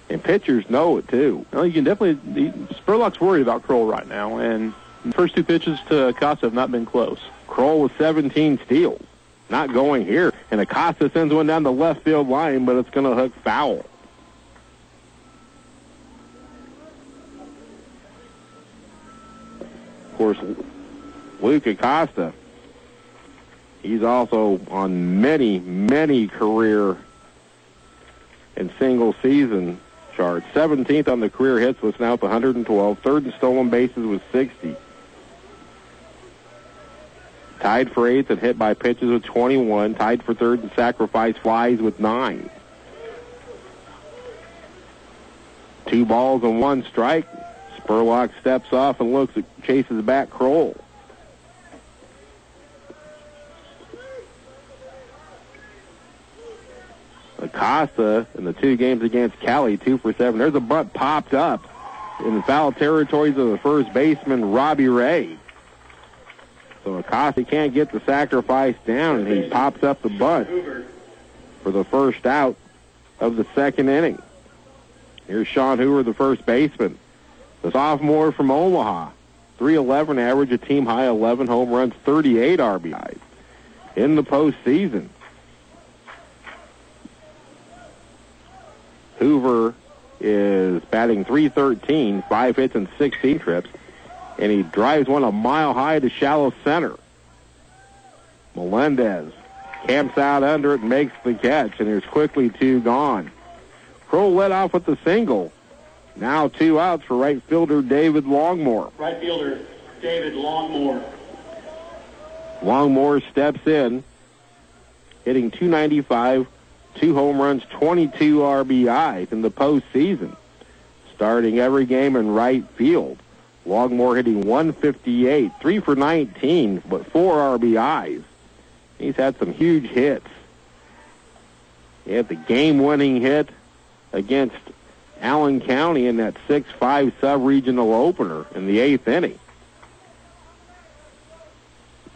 And pitchers know it, too. Well, you can definitely... Spurlock's worried about Kroll right now, and the first 2 pitches to Acosta have not been close. Kroll with 17 steals. Not going here. And Acosta sends one down the left field line, but it's going to hook foul. Of course, Luke Acosta, he's also on many, many career and single season charts. 17th on the career hits was now with 112. Third in stolen bases was 60. Tied for 8th and hit by pitches with 21. Tied for 3rd in sacrifice flies with 9. 2 balls and 1 strike. Spurlock steps off and chases back Kroll. Acosta in the 2 games against Cowley, 2 for 7. There's a bunt popped up in the foul territories of the first baseman, Robbie Ray. So Acosta can't get the sacrifice down, and he pops up the bunt for the first out of the second inning. Here's Sean Hoover, the first baseman. The sophomore from Omaha, .311 average, a team-high 11 home runs, 38 RBIs in the postseason. Hoover is batting .313, 5 hits and 16 trips, and he drives one a mile high to shallow center. Melendez camps out under it and makes the catch, and there's quickly 2 gone. Kroll led off with the single. Now 2 outs for right fielder David Longmore. Right fielder David Longmore. Longmore steps in, hitting .295, 2 home runs, 22 RBIs in the postseason. Starting every game in right field. Longmore hitting .158, 3 for 19, but 4 RBIs. He's had some huge hits. He had the game-winning hit against Allen County in that 6-5 sub-regional opener in the 8th inning.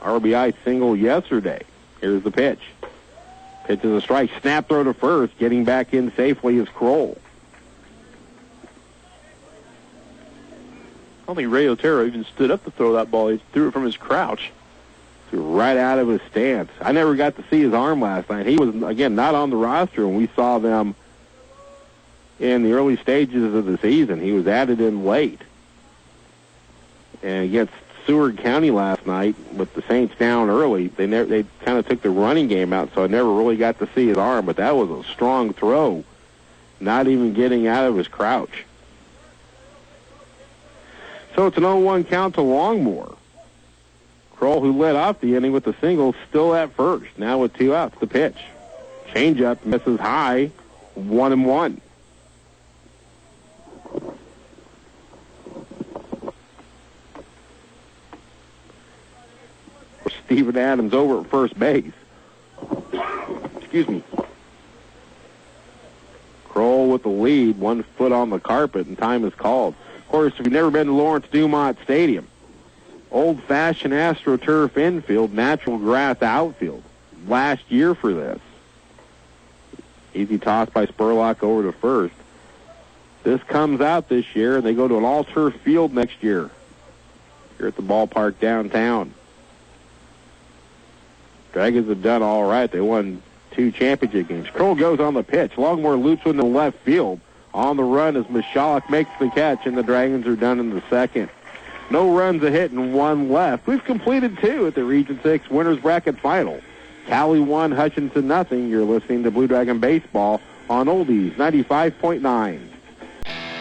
RBI single yesterday. Here's the pitch. Pitch is a strike. Snap throw to first. Getting back in safely is Kroll. I don't think Ray Otero even stood up to throw that ball. He threw it from his crouch. Threw right out of his stance. I never got to see his arm last night. He was, again, not on the roster when we saw them in the early stages of the season. He was added in late. And against Seward County last night, with the Saints down early, they kind of took the running game out, so I never really got to see his arm, but that was a strong throw, not even getting out of his crouch. So it's an 0-1 count to Longmore. Kroll, who led off the inning with the single, still at first. Now with 2 outs, the pitch. Changeup misses high, 1-1. Steven Adams over at first base. Excuse me. Kroll with the lead, 1 foot on the carpet, and time is called. Of course, if you've never been to Lawrence-Dumont Stadium, old-fashioned AstroTurf infield, natural grass outfield. Last year for this. Easy toss by Spurlock over to first. This comes out this year, and they go to an all-turf field next year here at the ballpark downtown. Dragons have done all right. They won 2 championship games. Kroll goes on the pitch. Longmore loops in the left field. On the run as Michalek makes the catch, and the Dragons are done in the second. No runs a hit and 1 left. We've completed 2 at the Region 6 Winners Bracket Final. Cowley 1, Hutchinson nothing. You're listening to Blue Dragon Baseball on Oldies 95.9.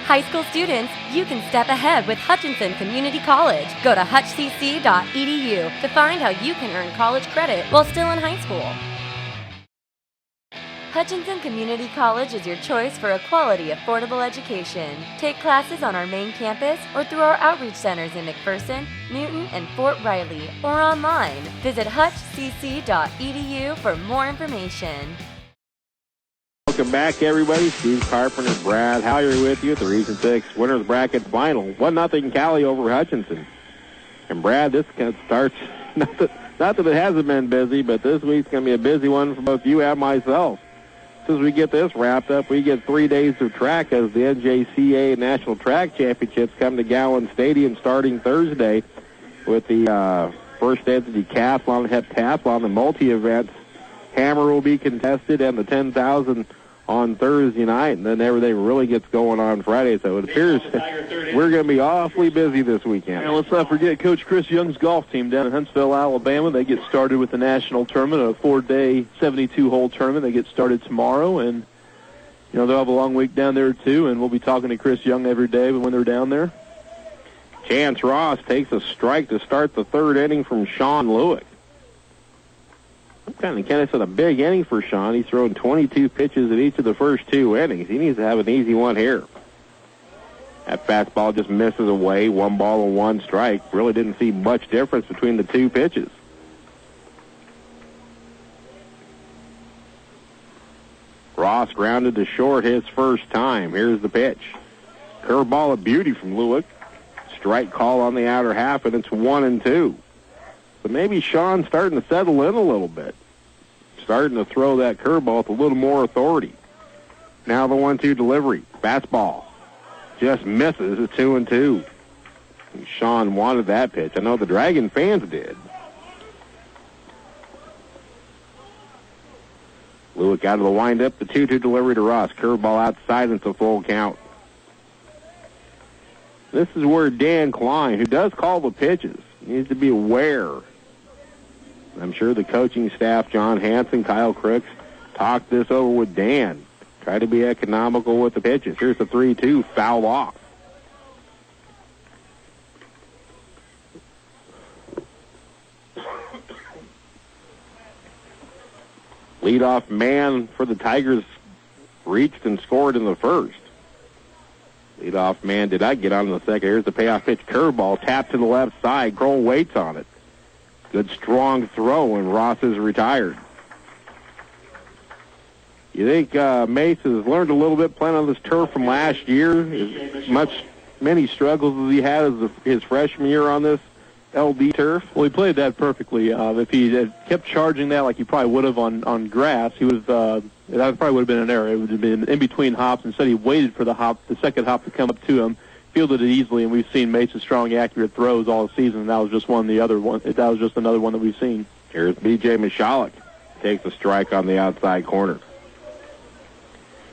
High school students, you can step ahead with Hutchinson Community College. Go to hutchcc.edu to find how you can earn college credit while still in high school. Hutchinson Community College is your choice for a quality, affordable education. Take classes on our main campus or through our outreach centers in McPherson, Newton, and Fort Riley, or online. Visit hutchcc.edu for more information. Welcome back, everybody. Steve Carpenter, Brad Howry with you at the Region 6 Winners Bracket Final. 1-0 Cowley over Hutchinson. And Brad, this kind of starts, not that it hasn't been busy, but this week's going to be a busy one for both you and myself. As soon as we get this wrapped up, we get 3 days of track as the NJCA National Track Championships come to Gowan Stadium starting Thursday with the first day of the decathlon, heptathlon, the multi-events. Hammer will be contested and the 10,000 on Thursday night, and then everything really gets going on Friday. So it appears we're going to be awfully busy this weekend. And let's not forget Coach Chris Young's golf team down in Huntsville, Alabama. They get started with the national tournament, a 4-day, 72-hole tournament. They get started tomorrow, and they'll have a long week down there too. And we'll be talking to Chris Young every day when they're down there. Chance Ross takes a strike to start the 3rd inning from Sean Lewick. Kind of said a big inning for Sean. He's thrown 22 pitches in each of the first 2 innings. He needs to have an easy one here. That fastball just misses away. 1 ball and 1 strike. Really didn't see much difference between the 2 pitches. Ross grounded to short his first time. Here's the pitch. Curveball of beauty from Lewick. Strike call on the outer half, and it's 1-2. So maybe Sean's starting to settle in a little bit. Starting to throw that curveball with a little more authority. Now the 1-2 delivery. Fastball. Just misses. It's 2-2. And Sean wanted that pitch. I know the Dragon fans did. Lewick out of the windup. The 2-2 delivery to Ross. Curveball outside. It's a full count. This is where Dan Klein, who does call the pitches, needs to be aware. I'm sure the coaching staff, John Hanson, Kyle Crooks, talked this over with Dan. Try to be economical with the pitches. Here's the 3-2, foul off. Leadoff man for the Tigers reached and scored in the first. Leadoff man did not get on in the second. Here's the payoff pitch, curveball, tapped to the left side. Kroll waits on it. Good strong throw, and Ross is retired. You think Mace has learned a little bit playing on this turf from last year? Many struggles as he had as his freshman year on this LD turf? Well, he played that perfectly. If he had kept charging that like he probably would have on grass, he would have, that probably would have been an error. It would have been in between hops. Instead, he waited for the second hop to come up to him, fielded it easily, and we've seen Mace's strong, accurate throws all season. And that was just that was just another one that we've seen. Here's B.J. Michalek. Takes a strike on the outside corner.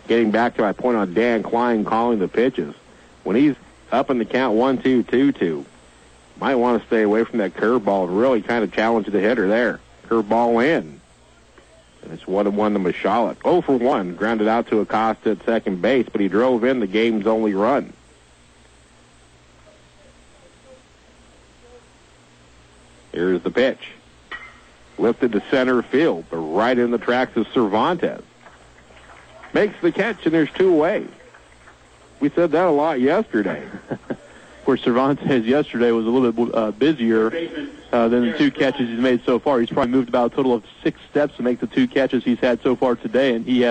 Getting back to my point on Dan Klein calling the pitches. When he's up in the count 1-2, 2-2, might want to stay away from that curveball and really kind of challenge the hitter there. Curveball in. And it's 1-1 to Michalek. 0 for 1. Grounded out to Acosta at second base, but he drove in the game's only run. Here's the pitch. Lifted to center field, but right in the tracks of Cervantes. Makes the catch, and there's two away. We said that a lot yesterday. Of course, Cervantes yesterday was a little bit busier than the two catches he's made so far. He's probably moved about a total of 6 steps to make the 2 catches he's had so far today, and he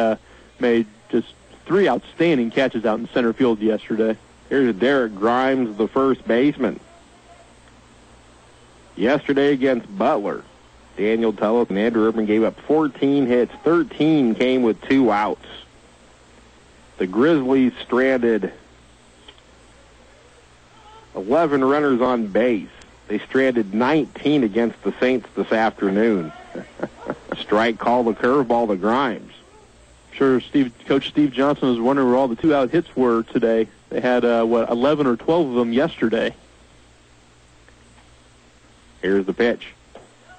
made just 3 outstanding catches out in center field yesterday. Here's Derek Grimes, the first baseman. Yesterday against Butler, Daniel Tullis and Andrew Urban gave up 14 hits. 13 came with 2 outs. The Grizzlies stranded 11 runners on base. They stranded 19 against the Saints this afternoon. Strike called the curveball to Grimes. Sure, Coach Steve Johnson was wondering where all the 2-out hits were today. They had, 11 or 12 of them yesterday. Here's the pitch.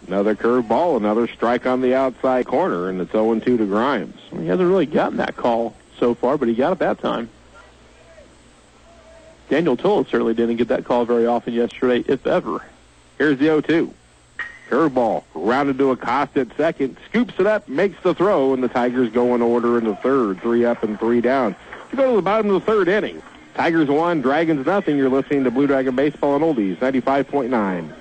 Another curveball, another strike on the outside corner, and it's 0-2 to Grimes. He hasn't really gotten that call so far, but he got it that time. Daniel Tullis certainly didn't get that call very often yesterday, if ever. Here's the 0-2. Curveball, rounded to Acosta at second, scoops it up, makes the throw, and the Tigers go in order in the third. 3 up and 3 down. We go to the bottom of the third inning. Tigers 1, Dragons nothing. You're listening to Blue Dragon Baseball on Oldies 95.9.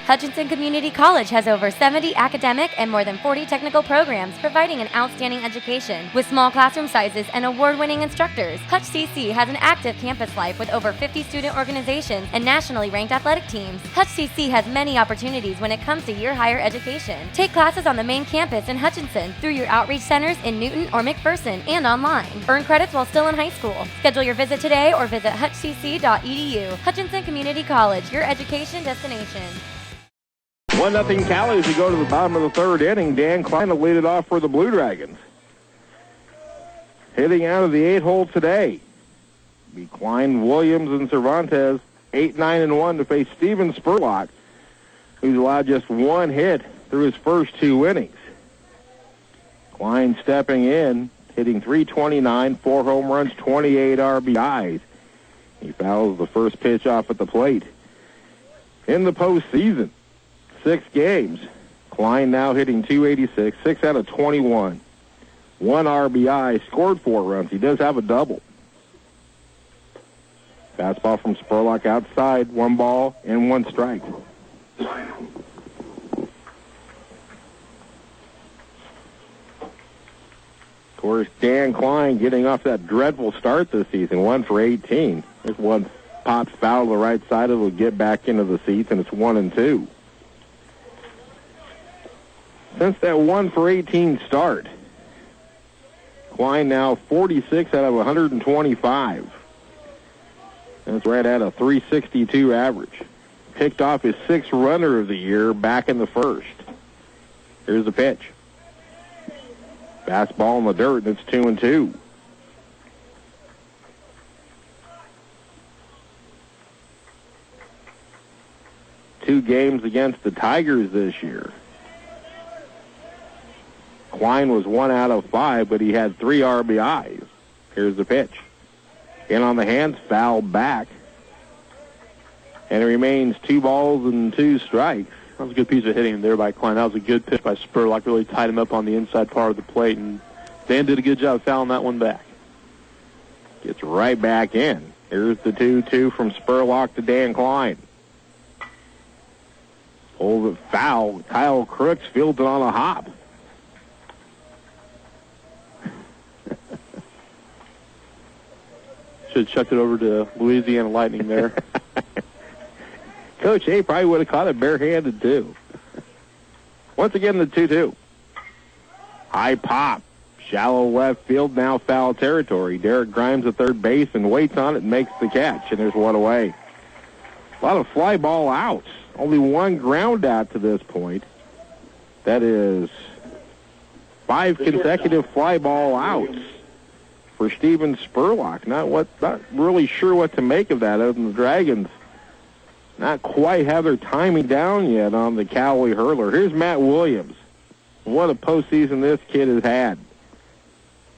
Hutchinson Community College has over 70 academic and more than 40 technical programs providing an outstanding education. With small classroom sizes and award-winning instructors, Hutch CC has an active campus life with over 50 student organizations and nationally ranked athletic teams. Hutch CC has many opportunities when it comes to your higher education. Take classes on the main campus in Hutchinson through your outreach centers in Newton or McPherson and online. Earn credits while still in high school. Schedule your visit today or visit hutchcc.edu. Hutchinson Community College, your education destination. 1-0 Cowley as we go to the bottom of the third inning. Dan Klein will lead it off for the Blue Dragons. Hitting out of the 8-hole today be Klein, Williams, and Cervantes. 8-9-1 to face Steven Spurlock, who's allowed just 1 hit through his first 2 innings. Klein stepping in, hitting .329, 4 home runs, 28 RBIs. He fouls the first pitch off at the plate. In the postseason, 6 games. Klein now hitting .286, 6 out of 21. 1 RBI, scored 4 runs. He does have a double. Fastball from Spurlock outside, 1 ball and 1 strike. Of course, Dan Klein getting off that dreadful start this season, 1 for 18. There's 1 pops foul to the right side. It'll get back into the seats, and it's 1-2. Since that 1 for 18 start, Klein now 46 out of 125. That's right at a .362 average. Picked off his 6th runner of the year back in the first. Here's the pitch. Fastball in the dirt, and it's 2-2. Two games against the Tigers this year. Klein was 1 out of 5, but he had 3 RBIs. Here's the pitch. In on the hands, foul back. And it remains 2 balls and 2 strikes. That was a good piece of hitting there by Klein. That was a good pitch by Spurlock. Really tied him up on the inside part of the plate, and Dan did a good job fouling that one back. Gets right back in. Here's the 2-2 from Spurlock to Dan Klein. Pulls it foul. Kyle Crooks fields it on a hop. Should have chucked it over to Louisiana Lightning there. Coach A probably would have caught it barehanded, too. Once again, the 2-2. High pop. Shallow left field, now foul territory. Derek Grimes at third base and waits on it and makes the catch, and there's 1 away. A lot of fly ball outs. Only 1 ground out to this point. That is 5 consecutive fly ball outs for Steven Spurlock. Not really sure what to make of that, other than the Dragons not quite have their timing down yet on the Cowley hurler. Here's Matt Williams. What a postseason this kid has had.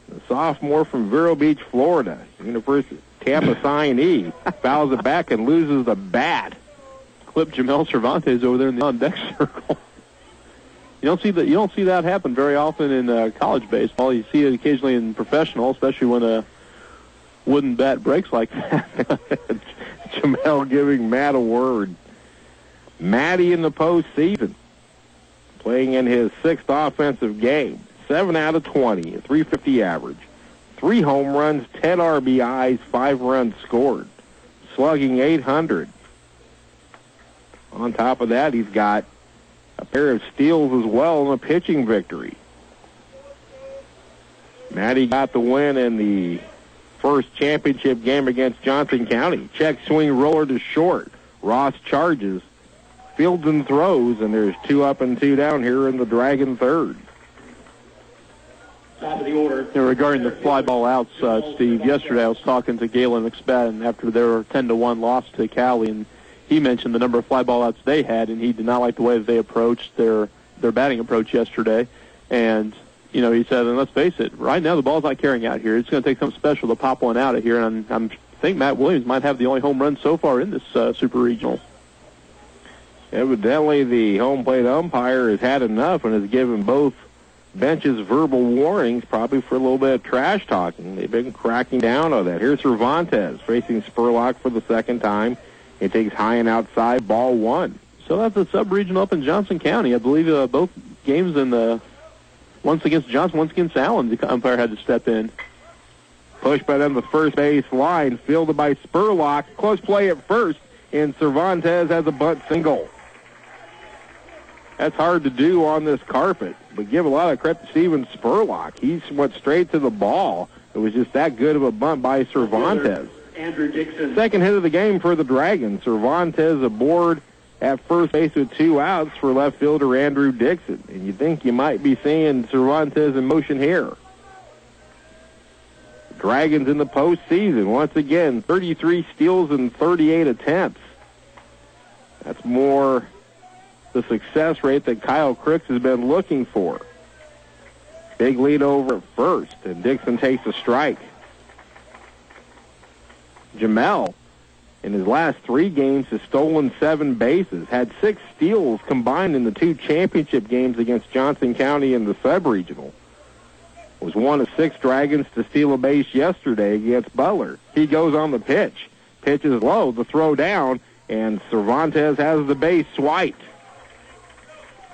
The sophomore from Vero Beach, Florida, University Tampa signee, fouls it back and loses the bat. Clip Jamel Cervantes over there in the on-deck circle. You don't see that happen very often in college baseball. You see it occasionally in professional, especially when a wooden bat breaks like that. Jamel giving Matt a word. Matty in the postseason, playing in his 6th offensive game. 7 out of 20, a .350 average. 3 home runs, 10 RBIs, 5 runs scored. Slugging .800. On top of that, he's got a pair of steals as well in a pitching victory. Matty got the win in the first championship game against Johnson County. Check swing roller to short. Ross charges, fields and throws, and there's 2 up and 2 down here in the Dragon third. Top of the order. Regarding the fly ball outs, Steve, yesterday I was talking to Galen McSpadden after their 10-1 loss to Cowley, and he mentioned the number of fly ball outs they had, and he did not like the way that they approached their batting approach yesterday. And, he said, and let's face it, right now the ball's not carrying out here. It's going to take something special to pop one out of here, and I think Matt Williams might have the only home run so far in this Super Regional. Evidently, the home plate umpire has had enough and has given both benches verbal warnings, probably for a little bit of trash talking. They've been cracking down on that. Here's Cervantes facing Spurlock for the second time. He takes high and outside, ball 1. So that's a sub-regional up in Johnson County. I believe both games once against Johnson, once against Allen, the umpire had to step in. Pushed by them the first base line, fielded by Spurlock. Close play at first, and Cervantes has a bunt single. That's hard to do on this carpet, but give a lot of credit to Steven Spurlock. He went straight to the ball. It was just that good of a bunt by Cervantes. Andrew Dixon. Second hit of the game for the Dragons. Cervantes aboard at first base with 2 outs for left fielder Andrew Dixon. And you think you might be seeing Cervantes in motion here. Dragons in the postseason. Once again, 33 steals and 38 attempts. That's more the success rate that Kyle Crooks has been looking for. Big lead over at first, and Dixon takes a strike. Jamel, in his last 3 games, has stolen 7 bases, had 6 steals combined in the 2 championship games against Johnson County in the sub-regional. Was one of 6 Dragons to steal a base yesterday against Butler. He goes on the pitch. Pitch is low, the throw down, and Cervantes has the base swiped.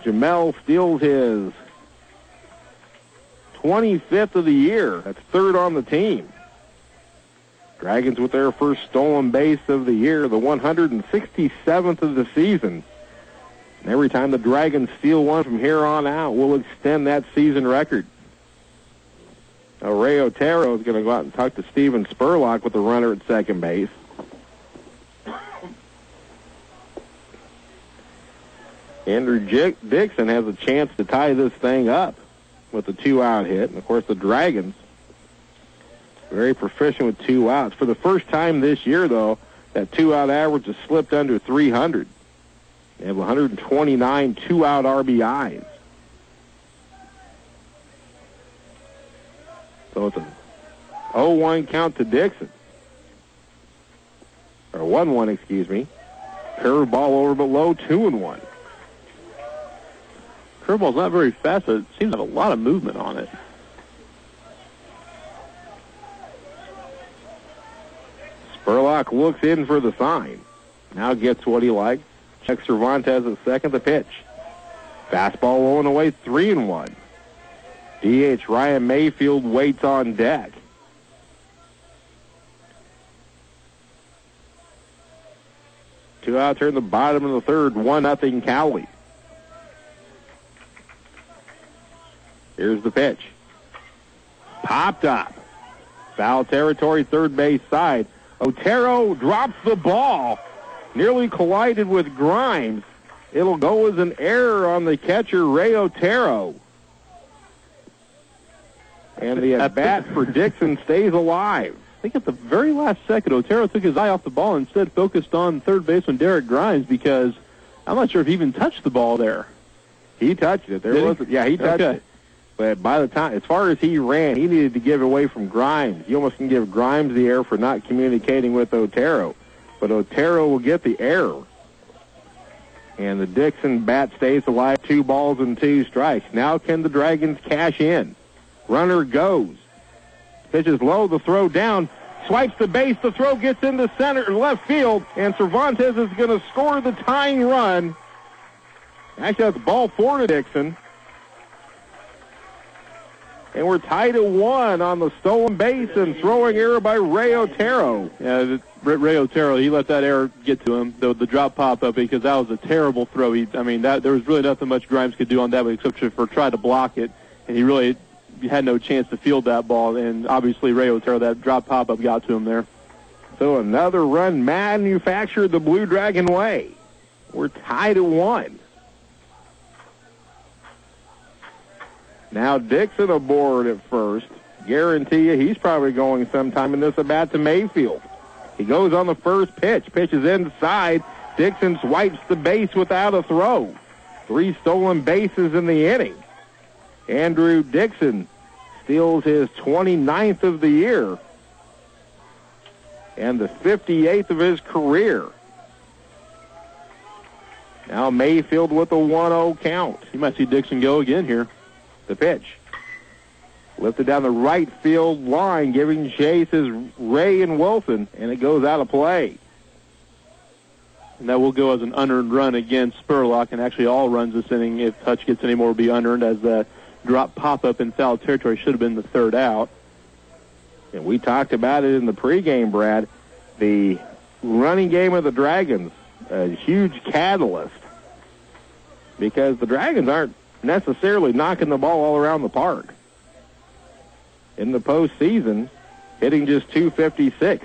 Jamel steals his 25th of the year. That's 3rd on the team. Dragons with their first stolen base of the year, the 167th of the season. And every time the Dragons steal one from here on out, we'll extend that season record. Now, Ray Otero is going to go out and talk to Steven Spurlock with the runner at second base. Andrew Dixon has a chance to tie this thing up with a 2-out hit. And, of course, the Dragons, very proficient with 2 outs. For the first time this year, though, that 2-out average has slipped under 300. They have 129 2-out RBIs. So it's a 0-1 count to Dixon. Or 1-1, excuse me. Curve ball over but low, 2-1. Curveball's not very fast, but it seems to have a lot of movement on it. Spurlock looks in for the sign. Now gets what he likes. Checks Cervantes at second, the pitch. Fastball low and away, 3-1. DH Ryan Mayfield waits on deck. Two outs here in the bottom of the third, 1-0 Cowley. Here's the pitch. Popped up. Foul territory, third base side. Otero drops the ball. Nearly collided with Grimes. It'll go as an error on the catcher, Ray Otero. And the at-bat for Dixon stays alive. I think at the very last second, Otero took his eye off the ball and instead focused on third baseman Derek Grimes because I'm not sure if he even touched the ball there. He touched it. He touched it. But by the time, as far as he ran, he needed to give away from Grimes. You almost can give Grimes the error for not communicating with Otero. But Otero will get the error. And the Dixon bat stays alive, 2 balls and 2 strikes. Now can the Dragons cash in? Runner goes. Pitches low, the throw down. Swipes the base, the throw gets into left field, and Cervantes is going to score the tying run. Actually, that's ball 4 to Dixon. And we're tied at 1 on the stolen base and throwing error by Ray Otero. Yeah, Ray Otero, he let that error get to him, the drop pop-up, because that was a terrible throw. There was really nothing much Grimes could do on that except for try to block it, and he really had no chance to field that ball, and obviously Ray Otero, that drop pop-up got to him there. So another run manufactured the Blue Dragon way. We're tied at 1. Now Dixon aboard at first. Guarantee you he's probably going sometime in this at-bat to Mayfield. He goes on the first pitch. Pitches inside. Dixon swipes the base without a throw. 3 stolen bases in the inning. Andrew Dixon steals his 29th of the year and the 58th of his career. Now Mayfield with a 1-0 count. You might see Dixon go again here. The pitch. Lifted down the right field line, giving chase is Ray and Wilson, and it goes out of play. And that will go as an unearned run against Spurlock, and actually all runs this inning, if Hutch gets any more, will be unearned, as the drop pop-up in foul territory should have been the 3rd out. And we talked about it in the pregame, Brad. The running game of the Dragons, a huge catalyst, because the Dragons aren't necessarily knocking the ball all around the park. In the postseason, hitting just .256.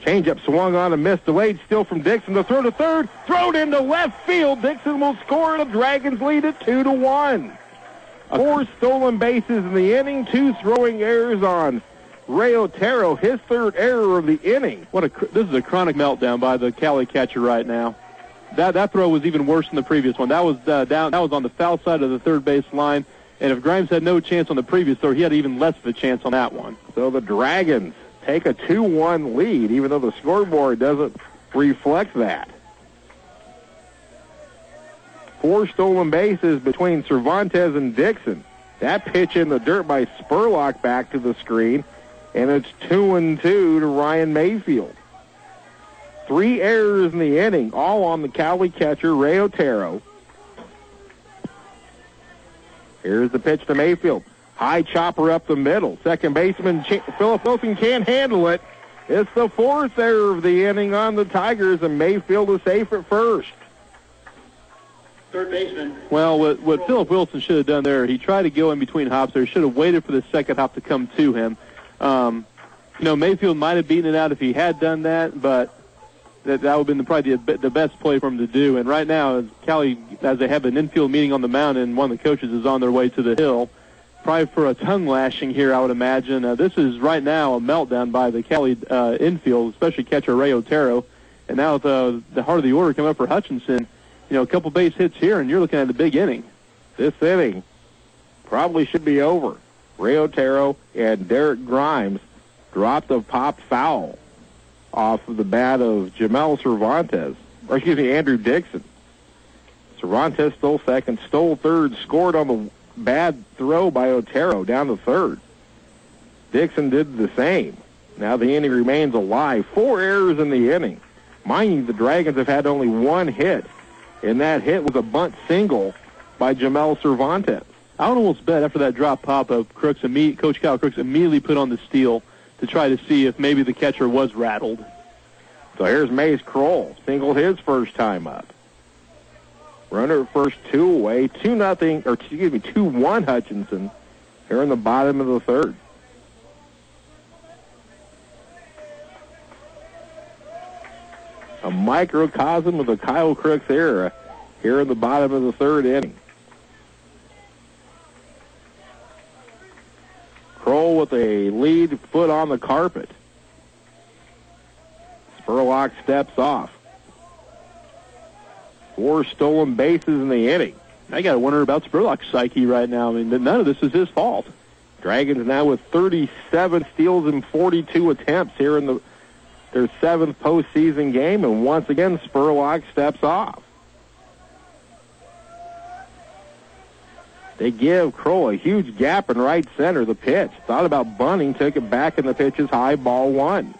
Changeup swung on and missed, delayed still from Dixon. The throw to third, thrown into left field. Dixon will score, and the Dragons lead it 2-1. 4 stolen bases in the inning, 2 throwing errors on Ray Otero, his 3rd error of the inning. This is a chronic meltdown by the Cowley catcher right now. That throw was even worse than the previous one. That was down. That was on the foul side of the third base line. And if Grimes had no chance on the previous throw, he had even less of a chance on that one. So the Dragons take a 2-1 lead, even though the scoreboard doesn't reflect that. 4 stolen bases between Cervantes and Dixon. That pitch in the dirt by Spurlock back to the screen, and it's 2-2 to Ryan Mayfield. 3 errors in the inning, all on the Cowley catcher, Ray Otero. Here's the pitch to Mayfield. High chopper up the middle. Second baseman Philip Wilson can't handle it. It's the 4th error of the inning on the Tigers, and Mayfield is safe at first. Third baseman. Well, what Philip Wilson should have done there, he tried to go in between hops there. He should have waited for the second hop to come to him. Mayfield might have beaten it out if he had done that, but that would have been probably the best play for him to do. And right now, as Cowley, as they have an infield meeting on the mound, and one of the coaches is on their way to the hill, probably for a tongue lashing here, I would imagine. This is right now a meltdown by the Cowley infield, especially catcher Ray Otero. And now the heart of the order coming up for Hutchinson. A couple base hits here, and you're looking at a big inning. This inning probably should be over. Ray Otero and Derek Grimes dropped a pop foul off of the bat of Andrew Dixon. Cervantes stole second, stole third, scored on the bad throw by Otero down to third. Dixon did the same. Now the inning remains alive. 4 errors in the inning. Mind you, the Dragons have had only 1 hit, and that hit was a bunt single by Jamel Cervantes. I would almost bet after that drop pop-up, Coach Kyle Crooks immediately put on the steal to try to see if maybe the catcher was rattled. So here's Mace Kroll, singled his first time up. Runner at first, 2 away, 2-1 Hutchinson here in the bottom of the 3rd. A microcosm of the Kyle Crooks era here in the bottom of the 3rd inning. Kroll with a lead foot on the carpet. Spurlock steps off. 4 stolen bases in the inning. I got to wonder about Spurlock's psyche right now. None of this is his fault. Dragons now with 37 steals and 42 attempts here in their 7th postseason game, and once again Spurlock steps off. They give Kroll a huge gap in right center. The pitch. Thought about bunting, took it back, and the pitch is high, ball one.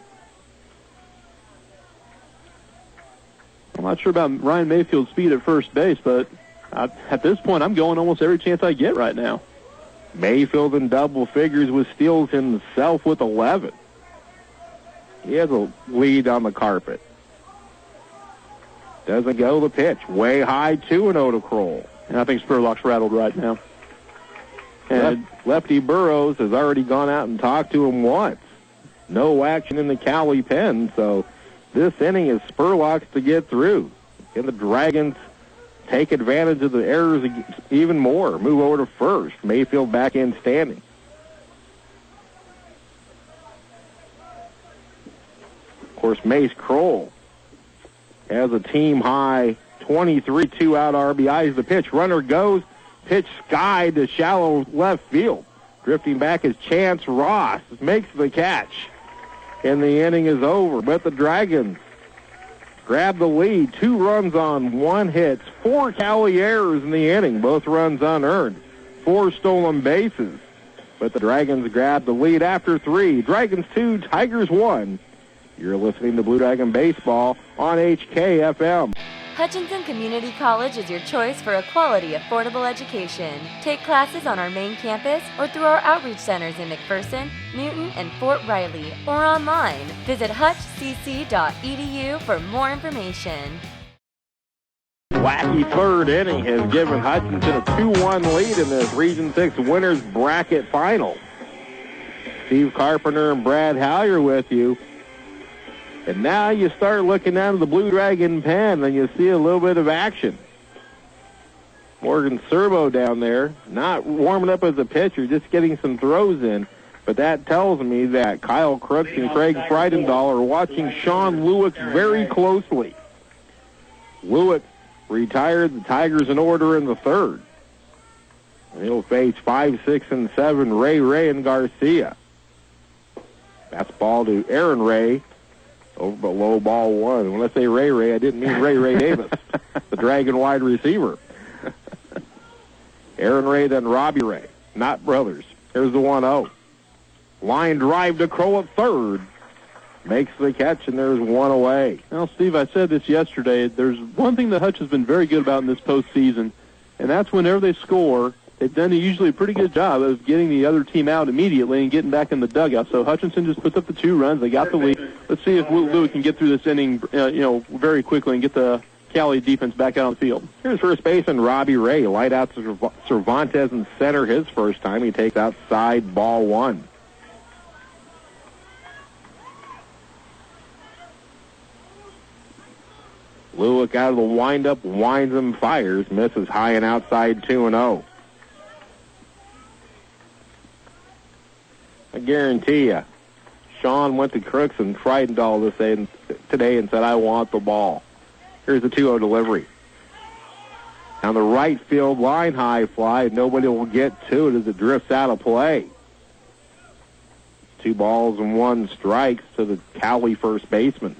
I'm not sure about Ryan Mayfield's speed at first base, but at this point, I'm going almost every chance I get right now. Mayfield in double figures with steals himself with 11. He has a lead on the carpet. Doesn't go the pitch. Way high, 2-0 to Kroll. And I think Spurlock's rattled right now. And Lefty Burrows has already gone out and talked to him once. No action in the Cowley pen, so this inning is Spurlock's to get through. Can the Dragons take advantage of the errors even more? Move over to first. Mayfield back in standing. Of course, Mace Kroll has a team-high 23 two-out RBIs. The pitch, runner goes, pitch sky to shallow left field. Drifting back is Chance Ross. Makes the catch. And the inning is over. But the Dragons grab the lead. 2 runs on 1 hit. 4 Cowley errors in the inning. Both runs unearned. 4 stolen bases. But the Dragons grab the lead after 3. Dragons 2, Tigers 1. You're listening to Blue Dragon Baseball on HKFM. Hutchinson Community College is your choice for a quality, affordable education. Take classes on our main campus or through our outreach centers in McPherson, Newton, and Fort Riley, or online. Visit hutchcc.edu for more information. Wacky third inning has given Hutchinson a 2-1 lead in this Region 6 winners bracket final. Steve Carpenter and Brad Hallier with you. And now you start looking down to the Blue Dragon pen and you see a little bit of action. Morgan Serbo down there, not warming up as a pitcher, just getting some throws in. But that tells me that Kyle Crooks and Craig Freidendahl are watching Sean Lewick very closely. Lewick retired the Tigers in order in the third. And he'll face 5, 6, and 7 Ray, and Garcia. That's ball to Aaron Ray. Over below ball one. When I say Ray, I didn't mean Ray Davis, the Dragon wide receiver. Aaron Ray, then Robbie Ray. Not brothers. Here's the 1-0. Line drive to Kroll at third. Makes the catch, and there's 1 away. Well, Steve, I said this yesterday. There's one thing that Hutch has been very good about in this postseason, and that's whenever they score, they've done usually a pretty good job of getting the other team out immediately and getting back in the dugout. So Hutchinson just puts up the 2 runs. They got the lead. Let's see if Lewick can get through this inning, very quickly and get the Cowley defense back out on the field. Here's first baseman Robbie Ray. Light out to Cervantes in center his first time. He takes outside ball 1. Lewick out of the windup, winds and fires. Misses high and outside 2-0. I guarantee you, Sean went to Crooks and Freidendahl today and said, I want the ball. Here's the 2-0 delivery. On the right field line, high fly. Nobody will get to it as it drifts out of play. 2 balls and 1 strikes to the Cowley first baseman.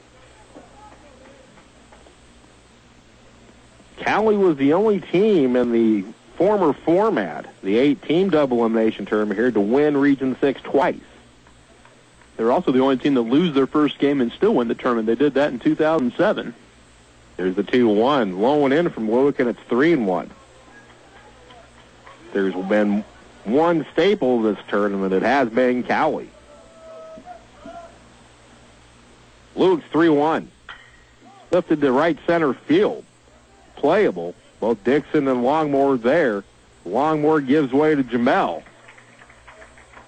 Cowley was the only team in the former format, the 8-team double elimination tournament here, to win Region 6 twice. They're also the only team to lose their first game and still win the tournament. They did that in 2007. There's the 2-1. Low one in from Lewick, and it's 3-1. There's been one staple of this tournament. It has been Cowley. Lewick's 3-1. Lifted to right center field. Playable. Both Dixon and Longmore there. Longmore gives way to Jamel.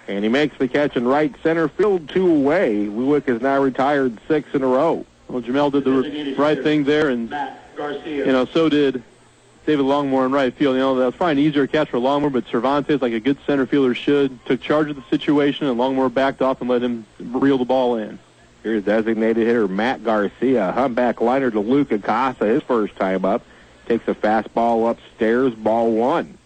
And he makes the catch in right center field, 2 away. Lewick has now retired 6 in a row. Well, Jamel did the right thing there, and so did David Longmore in right field. That was probably an easier catch for Longmore, but Cervantes, like a good center fielder should, took charge of the situation, and Longmore backed off and let him reel the ball in. Here's designated hitter Matt Garcia. Humpback liner to Luke Acosta, his first time up. Takes a fastball upstairs, ball 1.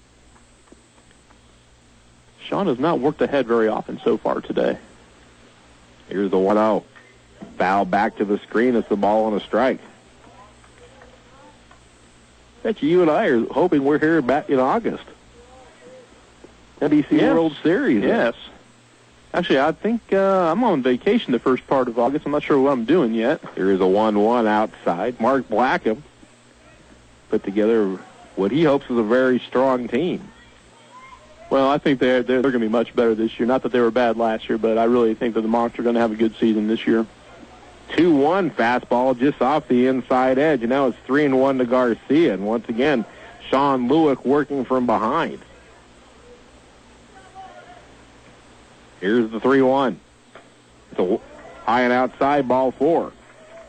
Sean has not worked ahead very often so far today. Here's the 1-0. Foul back to the screen. It's the ball on a strike. Bet you and I are hoping we're here back in August. NBC World Series. Yes. Actually, I think I'm on vacation the first part of August. I'm not sure what I'm doing yet. Here is a 1-1 outside. Mark Blackham put together what he hopes is a very strong team. Well, I think they're going to be much better this year. Not that they were bad last year, but I really think that the Monks are going to have a good season this year. 2-1 fastball just off the inside edge, and now it's 3-1 to Garcia. And once again, Sean Lewick working from behind. Here's the 3-1. It's a high and outside, ball 4.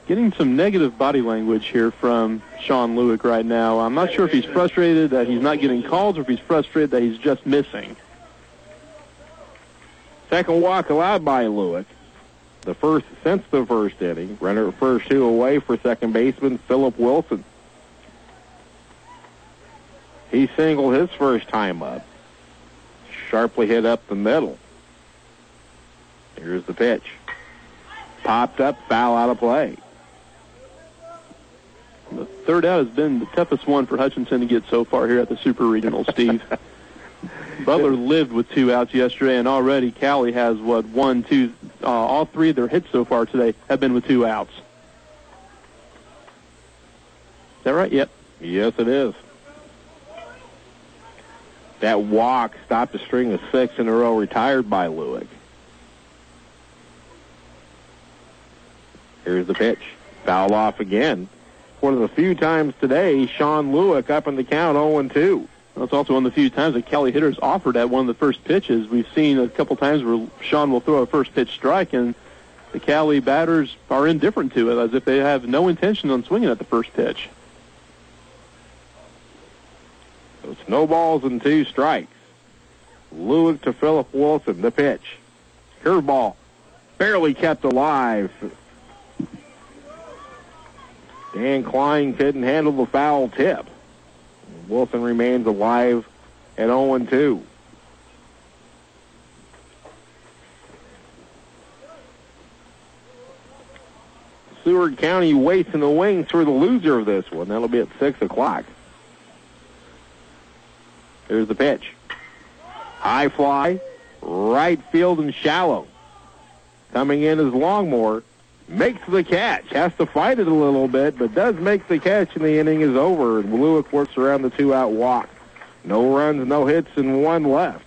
Getting some negative body language here from Sean Lewick right now. I'm not sure if he's frustrated that he's not getting calls or if he's frustrated that he's just missing. Second walk allowed by Lewick. The first since the first inning. Runner at first, 2 away for second baseman Philip Wilson. He singled his first time up. Sharply hit up the middle. Here's the pitch. Popped up, foul out of play. The third out has been the toughest one for Hutchinson to get so far here at the Super Regional, Steve. Butler lived with 2 outs yesterday, and already Cowley has, 1, 2, all 3 of their hits so far today have been with 2 outs. Is that right? Yep. Yes, it is. That walk stopped a string of 6 in a row retired by Lewick. Here's the pitch. Foul off again. One of the few times today, Sean Lewick up in the count 0-2. Well, it's also one of the few times that Cowley hitters offered at one of the first pitches. We've seen a couple times where Sean will throw a first pitch strike, and the Cowley batters are indifferent to it, as if they have no intention on swinging at the first pitch. So it's no balls and 2 strikes. Lewick to Philip Wilson, the pitch. Curveball, barely kept alive. Dan Klein couldn't handle the foul tip. Wilson remains alive at 0-2. Seward County waits in the wings for the loser of this one. That'll be at 6 o'clock. Here's the pitch. High fly, right field and shallow. Coming in is Longmore. Makes the catch. Has to fight it a little bit, but does make the catch, and the inning is over. And Lewick works around the 2-out walk. No runs, no hits, and 1 left.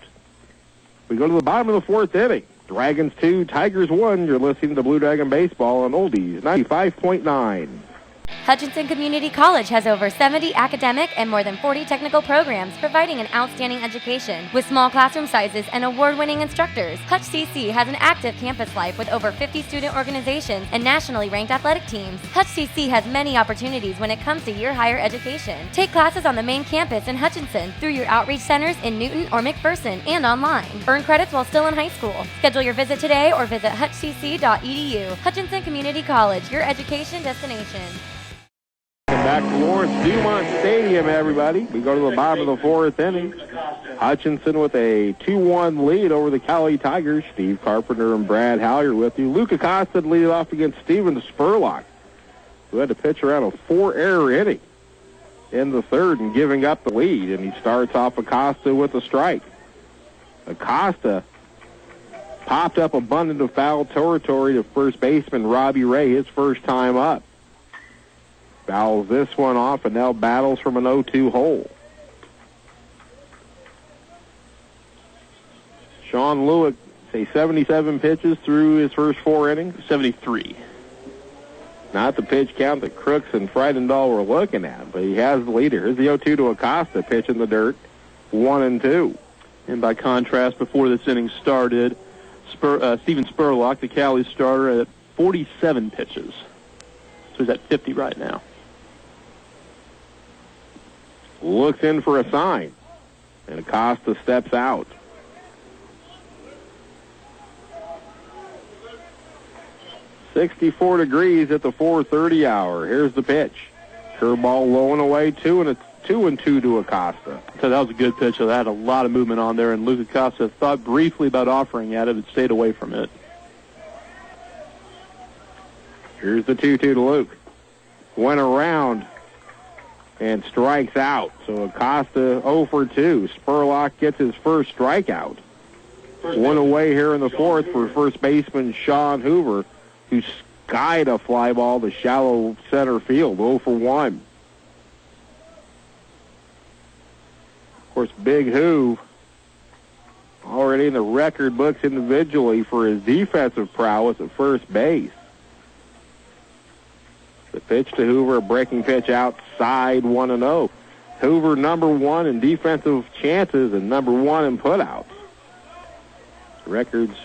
We go to the bottom of the 4th inning. Dragons 2, Tigers 1. You're listening to Blue Dragon Baseball on Oldies 95.9. Hutchinson Community College has over 70 academic and more than 40 technical programs providing an outstanding education. With small classroom sizes and award-winning instructors, Hutch CC has an active campus life with over 50 student organizations and nationally ranked athletic teams. Hutch CC has many opportunities when it comes to your higher education. Take classes on the main campus in Hutchinson through your outreach centers in Newton or McPherson and online. Earn credits while still in high school. Schedule your visit today or visit hutchcc.edu. Hutchinson Community College, your education destination. Back to Lawrence-Dumont Stadium, everybody. We go to the bottom of the 4th inning. Hutchinson with a 2-1 lead over the Cowley Tigers. Steve Carpenter and Brad Halyard with you. Luke Acosta lead off against Steven Spurlock, who had to pitch around a 4-error inning in the 3rd and giving up the lead. And he starts off Acosta with a strike. Acosta popped up abundant of foul territory to first baseman Robbie Ray, his first time up. Fouls this one off and now battles from an 0-2 hole. Sean Lewick, say 77 pitches through his first 4 innings. 73. Not the pitch count that Crooks and Freidendahl were looking at, but he has the leader. Here's the 0-2 to Acosta, pitch in the dirt, 1-2. And by contrast, before this inning started, Steven Spurlock, the Cowley starter, at 47 pitches. So he's at 50 right now. Looks in for a sign, and Acosta steps out. "64 degrees at the 4:30 hour. Here's the pitch. Curveball low and away, 2-2 to Acosta. So that was a good pitch. So that had a lot of movement on there, and Luke Acosta thought briefly about offering at it, but stayed away from it. Here's the 2-2 to Luke. Went around and strikes out. So Acosta 0 for 2. Spurlock gets his first strikeout. One away here in the fourth for first baseman Sean Hoover, who skied a fly ball to shallow center field, 0 for 1. Of course, Big Hoove already in the record books individually for his defensive prowess at first base. The pitch to Hoover, a breaking pitch outside, 1-0. Hoover number 1 in defensive chances and number 1 in putouts. Records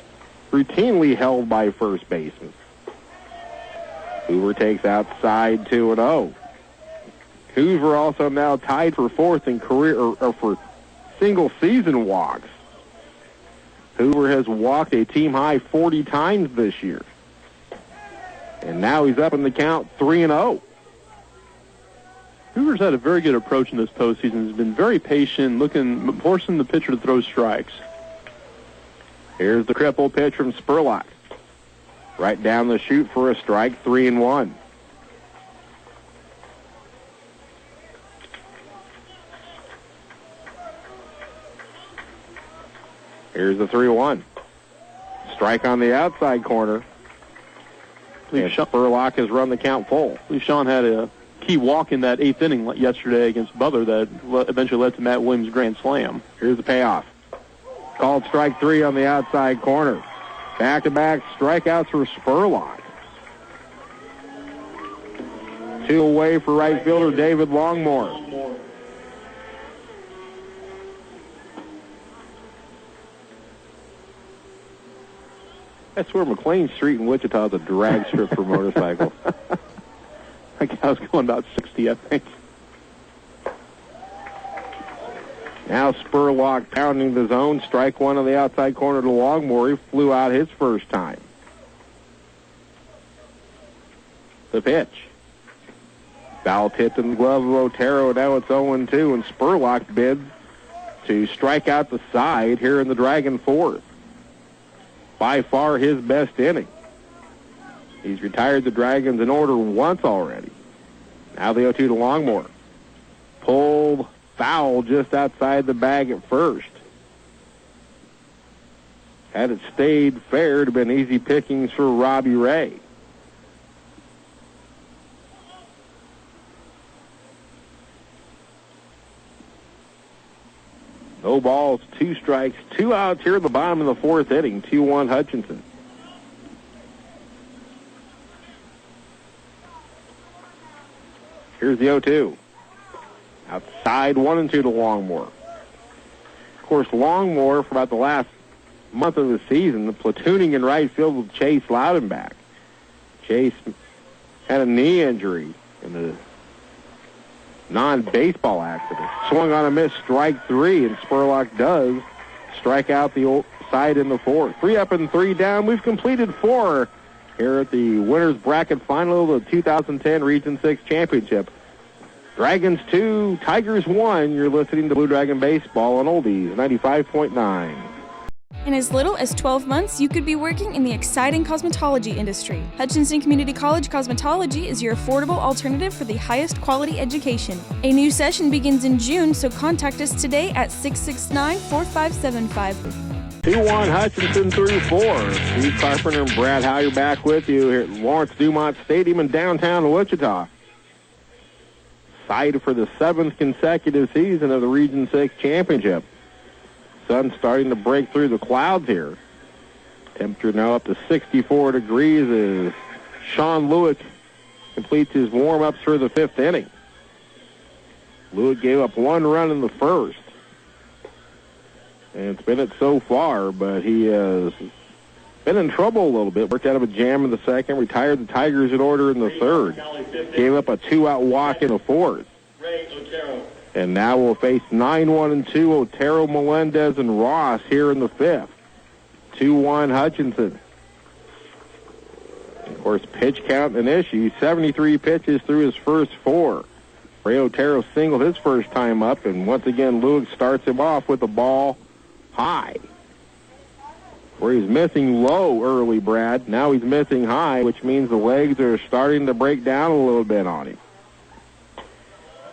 routinely held by first baseman. Hoover takes outside, 2-0. Hoover also now tied for fourth in career or for single season walks. Hoover has walked a team high 40 times this year. And now he's up in the count 3-0. Hoover's had a very good approach in this postseason. He's been very patient, forcing the pitcher to throw strikes. Here's the triple pitch from Spurlock. Right down the chute for a strike, 3-1. Here's the 3-1. Strike on the outside corner. And Spurlock has run the count full. I believe Sean had a key walk in that 8th inning yesterday against Butler that eventually led to Matt Williams' grand slam. Here's the payoff. Called strike 3 on the outside corner. Back-to-back strikeouts for Spurlock. 2 away for right fielder David Longmore. I swear McLean Street in Wichita is a drag strip for motorcycles. I was going about 60, I think. Now Spurlock pounding the zone. Strike 1 on the outside corner to Longmore. He flew out his first time. The pitch. Foul tipped in the glove of Otero. Now it's 0-2, and Spurlock bids to strike out the side here in the Dragon fourth. By far his best inning. He's retired the Dragons in order once already. Now the 0-2 to Longmore. Pulled foul just outside the bag at first. Had it stayed fair, it would have been easy pickings for Robbie Ray. No balls, 2 strikes, 2 outs here at the bottom of the fourth inning. 2-1 Hutchinson. Here's the 0-2. Outside, 1-2 to Longmore. Of course, Longmore, for about the last month of the season, the platooning in right field with Chase Loudenback. Chase had a knee injury in the non-baseball accident. Swung on a miss, strike 3, and Spurlock does strike out the side in the fourth. 3 up and 3 down. We've completed 4 here at the winner's bracket final of the 2010 Region 6 Championship. Dragons 2, Tigers 1. You're listening to Blue Dragon Baseball on Oldies 95.9. In as little as 12 months, you could be working in the exciting cosmetology industry. Hutchinson Community College Cosmetology is your affordable alternative for the highest quality education. A new session begins in June, so contact us today at 669-4575. 2-1 Hutchinson through 4. Steve Carpenter and Brad Howyer back with you here at Lawrence-Dumont Stadium in downtown Wichita. Side for the 7th consecutive season of the Region 6 Championship. Sun starting to break through the clouds here. Temperature now up to 64 degrees as Sean Lewick completes his warm-ups for the 5th inning. Lewick gave up 1 run in the first. And it's been it so far, but he has been in trouble a little bit. Worked out of a jam in the second, retired the Tigers in order in the third. Gave up a 2-out walk in the fourth. And now we'll face 9-1-2 Otero, Melendez, and Ross here in the 5th. 2-1 Hutchinson. Of course, pitch count an issue. 73 pitches through his first 4. Ray Otero singled his first time up, and once again, Lewick starts him off with the ball high. Where he's missing low early, Brad. Now he's missing high, which means the legs are starting to break down a little bit on him.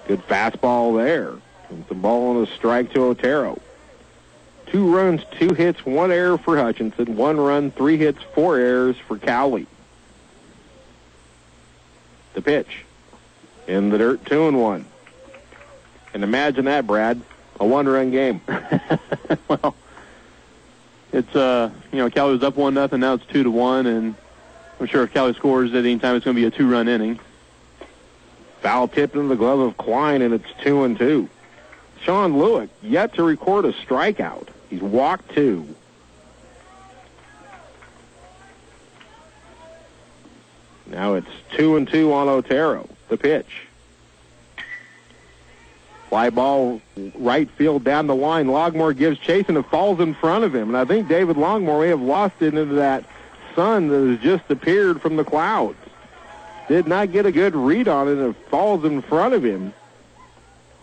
Good fastball there. It's a ball on a strike to Otero. 2 runs, 2 hits, 1 error for Hutchinson. 1 run, 3 hits, 4 errors for Cowley. The pitch. In the dirt, 2-1. And imagine that, Brad. A 1-run game. Well, it's, Cowley was up 1-0. Now it's 2-1. And I'm sure if Cowley scores at any time, it's going to be a 2-run inning. Foul tip into the glove of Klein, and it's 2-2. Sean Lewick yet to record a strikeout. He's walked 2. Now it's 2-2 on Otero. The pitch. Fly ball right field down the line. Longmore gives chase, and it falls in front of him. And I think David Longmore may have lost it into that sun that has just appeared from the clouds. Did not get a good read on it, and it falls in front of him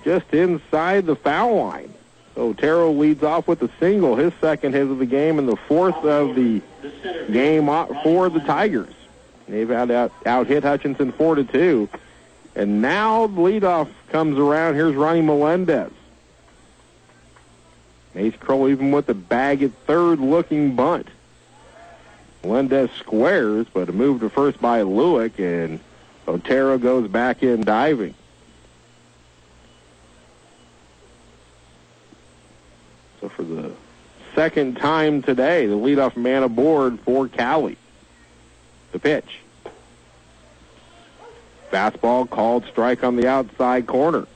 just inside the foul line. So Otero leads off with a single, his second hit of the game, and the 4th of the game for the Tigers. They've out-hit Hutchinson 4-2. And now the leadoff comes around. Here's Ronnie Melendez. Mace Kroll even with the bag at third looking bunt. Melendez squares, but a move to first by Lewick, and Otero goes back in diving. So for the second time today, the leadoff man aboard for Cowley. The pitch. Fastball called strike on the outside corner.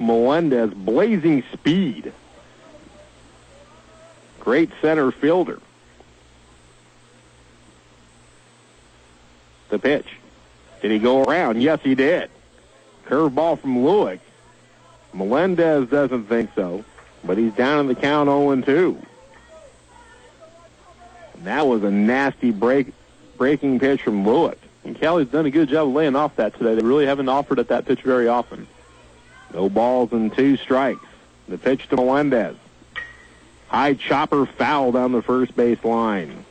Melendez, blazing speed. Great center fielder. The pitch. Did he go around? Yes, he did. Curveball from Lewick. Melendez doesn't think so, but he's down in the count 0-2. And that was a nasty breaking pitch from Lewick. And Cowley's done a good job of laying off that today. They really haven't offered at that pitch very often. No balls and 2 strikes. The pitch to Melendez. High chopper foul down the first base line.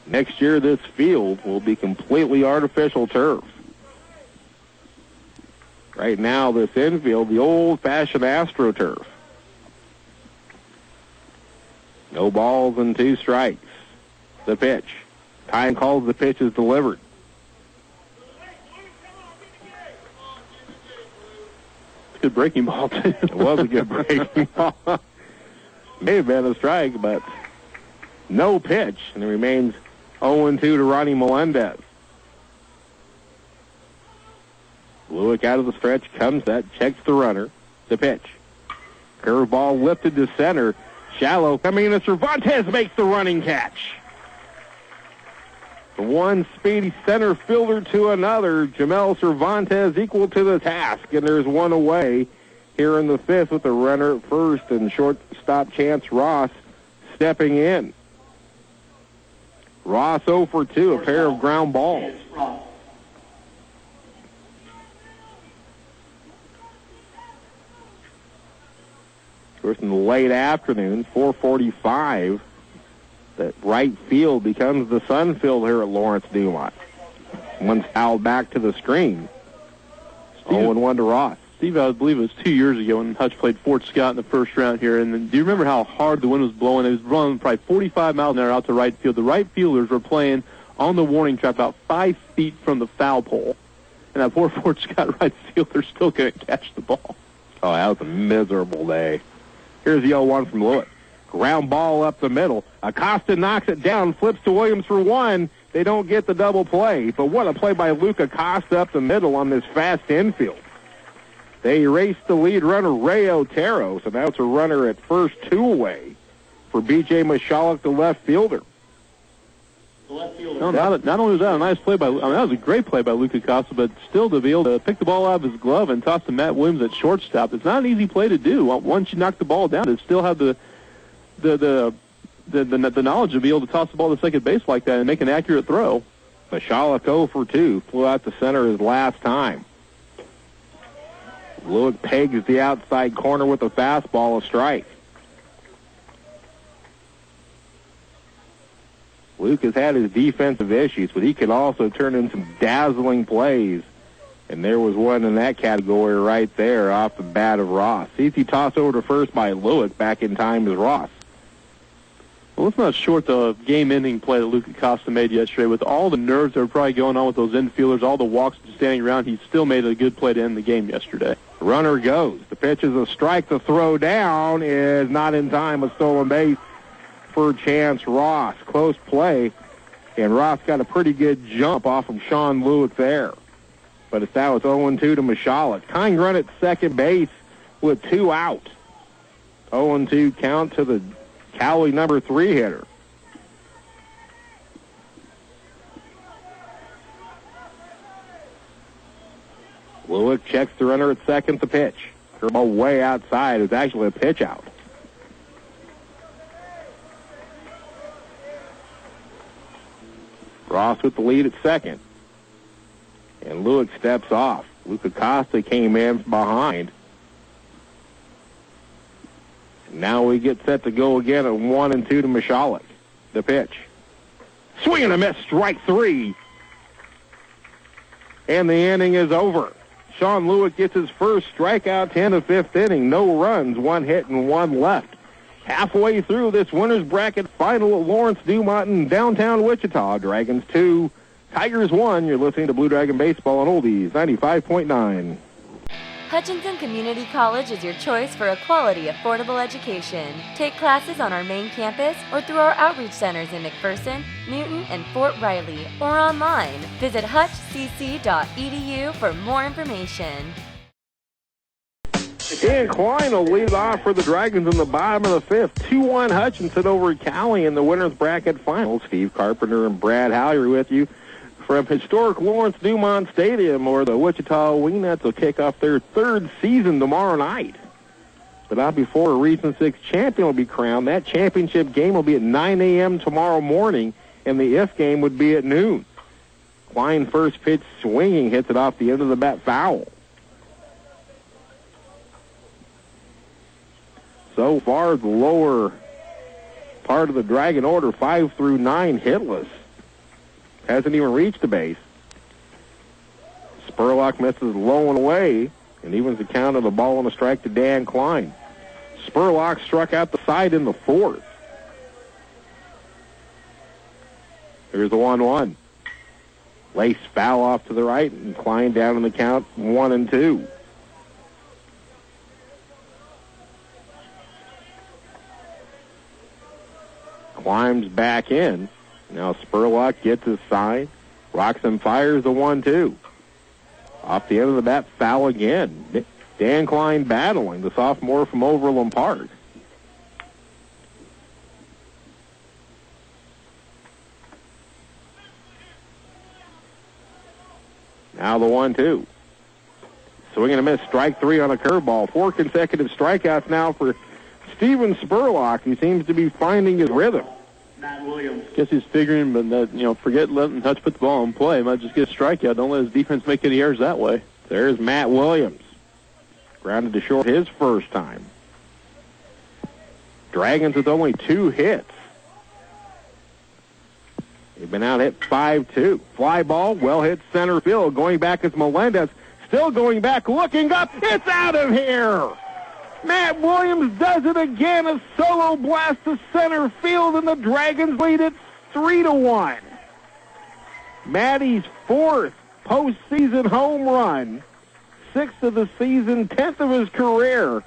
Next year, this field will be completely artificial turf. Right now, this infield, the old-fashioned AstroTurf. No balls and 2 strikes. The pitch. Time calls, the pitch is delivered. It's a good breaking ball, too. It was a good breaking ball. May have been a strike, but no pitch, and it remains 0-2 to Ronnie Melendez. Lewick out of the stretch, comes set, checks the runner. The pitch. Curveball lifted to center. Shallow coming in, and Cervantes makes the running catch. One speedy center fielder to another. Jamel Cervantes equal to the task, and there's one away here in the 5th with the runner at first and shortstop Chance Ross stepping in. Ross 0 for 2, a pair of ground balls. Of course, in the late afternoon, 4:45, that right field becomes the sun field here at Lawrence-Dumont. One's fouled back to the screen. 0-1 to Ross. Steve, I believe it was 2 years ago when Hutch played Fort Scott in the first round here. And then, do you remember how hard the wind was blowing? It was blowing probably 45 miles an hour out to right field. The right fielders were playing on the warning track about 5 feet from the foul pole. And that poor Fort Scott right fielder still couldn't catch the ball. Oh, that was a miserable day. Here's the 0-1 from Lewick. Ground ball up the middle. Acosta knocks it down, flips to Williams for 1. They don't get the double play. But what a play by Luke Acosta up the middle on this fast infield. They erase the lead runner, Ray Otero. So now it's a runner at first, 2 away for B.J. Michalek, the left fielder. No, not only was that a nice play that was a great play by Luke Acosta, but still to be able to pick the ball out of his glove and toss to Matt Williams at shortstop, it's not an easy play to do. Once you knock the ball down, to still have the knowledge to be able to toss the ball to second base like that and make an accurate throw. Michalek 0 for 2, flew out to center his last time. Lewick pegs the outside corner with a fastball, a strike. Luke has had his defensive issues, but he can also turn in some dazzling plays. And there was one in that category right there off the bat of Ross. Easy toss over to first by Lewick. Back in time is Ross. Well, let's not short the game-ending play that Luke Acosta made yesterday. With all the nerves that were probably going on with those infielders, all the walks standing around, he still made a good play to end the game yesterday. Runner goes. The pitch is a strike. The throw down is not in time. A stolen base for Chance Ross. Close play, and Ross got a pretty good jump off of Sean Lewick there. But it's now 0-2 to Michalet. Kind run at second base with 2 out. 0-2 count to the Cowley number 3 hitter. Lewick checks the runner at second. The pitch. Curveball way outside. It's actually a pitch out. Ross with the lead at second. And Lewick steps off. Luke Acosta came in behind. And now we get set to go again at 1-2 to Michalet. The pitch. Swing and a miss. Strike 3. And the inning is over. Sean Lewick gets his first strikeout to end the 5th inning. No runs, 1 hit and 1 left. Halfway through this winner's bracket final at Lawrence-Dumont in downtown Wichita. Dragons 2, Tigers 1. You're listening to Blue Dragon Baseball on Oldies 95.9. Hutchinson Community College is your choice for a quality, affordable education. Take classes on our main campus or through our outreach centers in McPherson, Newton, and Fort Riley, or online. Visit hutchcc.edu for more information. Dan Klein will lead off for the Dragons in the bottom of the 5th. 2-1 Hutchinson over Cowley in the winner's bracket final. Steve Carpenter and Brad Howry with you from historic Lawrence-Dumont Stadium, where the Wichita Wingnets will kick off their 3rd season tomorrow night. But not before a Region 6 champion will be crowned. That championship game will be at 9 a.m. tomorrow morning, and the if game would be at noon. Klein first pitch swinging, hits it off the end of the bat foul. So far, the lower part of the Dragon order, 5 through 9, hitless. Hasn't even reached the base. Spurlock misses low and away, and evens the count of the ball and a strike to Dan Klein. Spurlock struck out the side in the 4th. Here's the 1-1. Lace foul off to the right, and Klein down in the count, 1-2. Climbs back in. Now Spurlock gets his sign. Rocks and fires the 1-2. Off the end of the bat, foul again. Dan Klein battling, the sophomore from Overland Park. Now the 1-2. Swing and a miss, strike 3 on a curveball. 4 consecutive strikeouts now for Steven Spurlock, who seems to be finding his rhythm. Matt Williams. Guess he's figuring, but forget letting Hutch put the ball in play. Might just get a strikeout. Don't let his defense make any errors that way. There's Matt Williams. Grounded to short his first time. Dragons with only 2 hits. They've been out hit 5-2. Fly ball, well hit center field. Going back is Melendez. Still going back, looking up. It's out of here. Matt Williams does it again. A solo blast to center field, and the Dragons lead it 3-1. Matty's 4th postseason home run. 6th of the season, 10th of his career.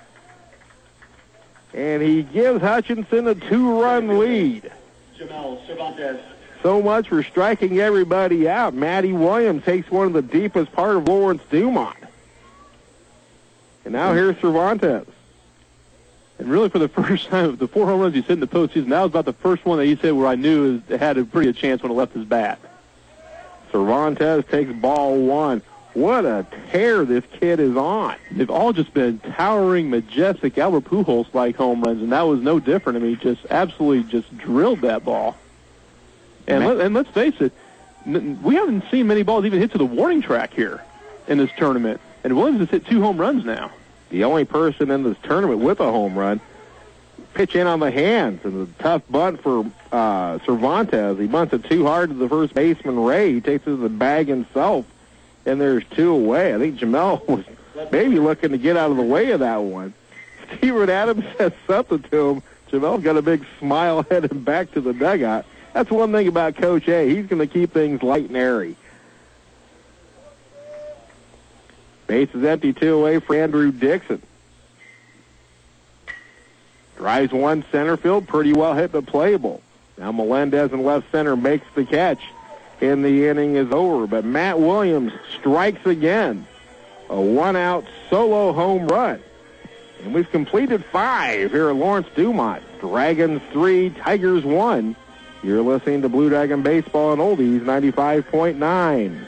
And he gives Hutchinson a 2-run lead. Jamel Cervantes. So much for striking everybody out. Matty Williams takes one of the deepest part of Lawrence-Dumont. And now here's Cervantes. And really, for the first time of the 4 home runs he's hit in the postseason, that was about the first one that he said where I knew had a pretty good chance when it left his bat. Cervantes takes ball 1. What a tear this kid is on. They've all just been towering, majestic, Albert Pujols-like home runs, and that was no different. I mean, he just absolutely just drilled that ball. And let's face it, we haven't seen many balls even hit to the warning track here in this tournament. And Williams has hit 2 home runs now. The only person in this tournament with a home run. Pitch in on the hands, and a tough bunt for Cervantes. He bunts it too hard to the first baseman, Ray. He takes it to the bag himself, and there's 2 away. I think Jamel was maybe looking to get out of the way of that one. Steven Adams says something to him. Jamel's got a big smile heading back to the dugout. That's one thing about Coach A. He's going to keep things light and airy. Base is empty, 2 away for Andrew Dixon. Drives one center field, pretty well hit but playable. Now Melendez in left center makes the catch, and the inning is over. But Matt Williams strikes again. A 1-out solo home run. And we've completed 5 here at Lawrence-Dumont. Dragons 3, Tigers 1. You're listening to Blue Dragon Baseball and Oldies 95.9.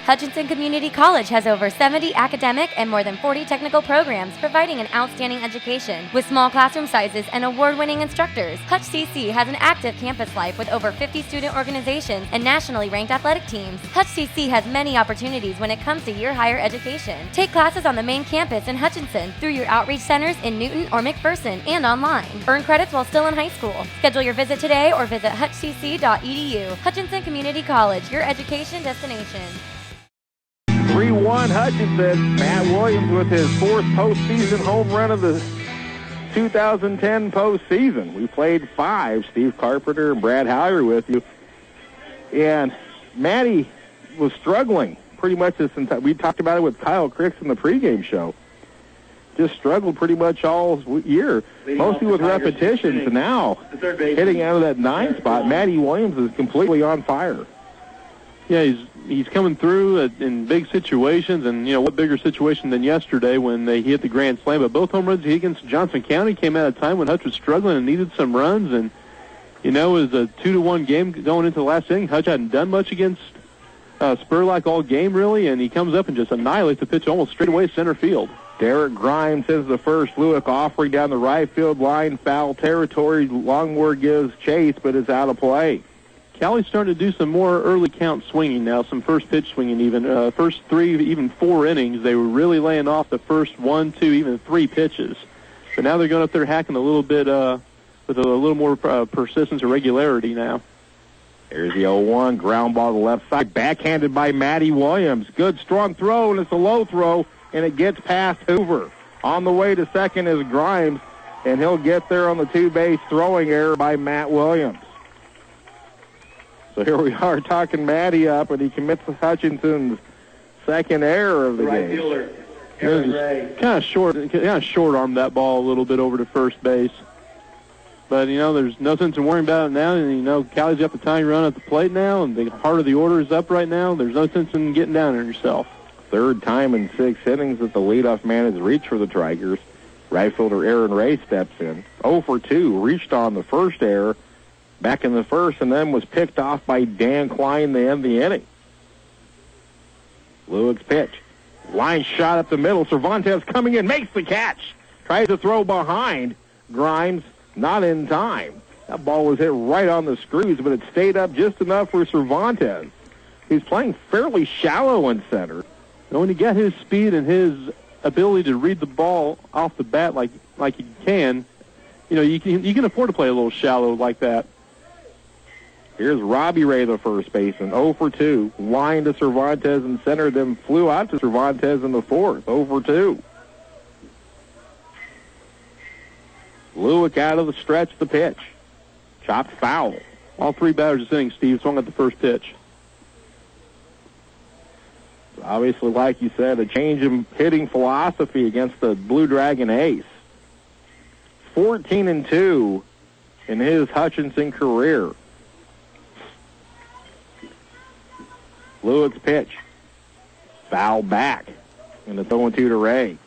Hutchinson Community College has over 70 academic and more than 40 technical programs providing an outstanding education. With small classroom sizes and award-winning instructors, Hutch CC has an active campus life with over 50 student organizations and nationally ranked athletic teams. Hutch CC has many opportunities when it comes to your higher education. Take classes on the main campus in Hutchinson through your outreach centers in Newton or McPherson and online. Earn credits while still in high school. Schedule your visit today or visit hutchcc.edu. Hutchinson Community College, your education destination. 3-1 Hutchinson. Matt Williams with his 4th postseason home run of the 2010 postseason. We played 5. Steve Carpenter and Brad Howry with you. And Matty was struggling pretty much this entire. We talked about it with Kyle Cricks in the pregame show. Just struggled pretty much all year, mostly with repetitions. And now, hitting out of that 9 spot, Matty Williams is completely on fire. Yeah, he's coming through in big situations, and, what bigger situation than yesterday when he hit the grand slam. But both home runs he hit against Johnson County came at a time when Hutch was struggling and needed some runs, and, it was a 2-1 game going into the last inning. Hutch hadn't done much against Spurlock all game, really, and he comes up and just annihilates the pitch almost straight away center field. Derek Grimes sends the first. Lewick offering down the right field line, foul territory. Longmore gives chase, but it's out of play. Cowley's starting to do some more early count swinging now, some first pitch swinging even. First 3, even 4 innings, they were really laying off the first 1, 2, even 3 pitches. But now they're going up there hacking a little bit with a little more persistence or regularity now. Here's the 0-1, ground ball to the left side, backhanded by Matty Williams. Good, strong throw, and it's a low throw, and it gets past Hoover. On the way to second is Grimes, and he'll get there on the 2-base throwing error by Matt Williams. So here we are talking Matty up, and he commits Hutchinson's second error of the right game. Fielder, Aaron Ray. Kind of short-armed that ball a little bit over to first base. But, there's no sense in worrying about it now. And, Cowley's got the tying run at the plate now, and the heart of the order is up right now. There's no sense in getting down on yourself. 3rd time in 6 innings that the leadoff man has reached for the Tigers. Right fielder Aaron Ray steps in. 0 for 2, reached on the first error back in the first, and then was picked off by Dan Klein to end the inning. Lewick's pitch. Line shot up the middle. Cervantes coming in, makes the catch. Tries to throw behind. Grimes not in time. That ball was hit right on the screws, but it stayed up just enough for Cervantes. He's playing fairly shallow in center. And when you get his speed and his ability to read the ball off the bat like he can, you can afford to play a little shallow like that. Here's Robbie Ray, the first baseman, 0 for 2. Line to Cervantes in center, then flew out to Cervantes in the 4th, 0 for 2. Lewick out of the stretch, the pitch. Chopped foul. All 3 batters this inning, Steve, swung at the first pitch. Obviously, like you said, a change in hitting philosophy against the Blue Dragon ace. 14-2 in his Hutchinson career. Lewick's pitch. Foul back. And it's 0-2 to Ray.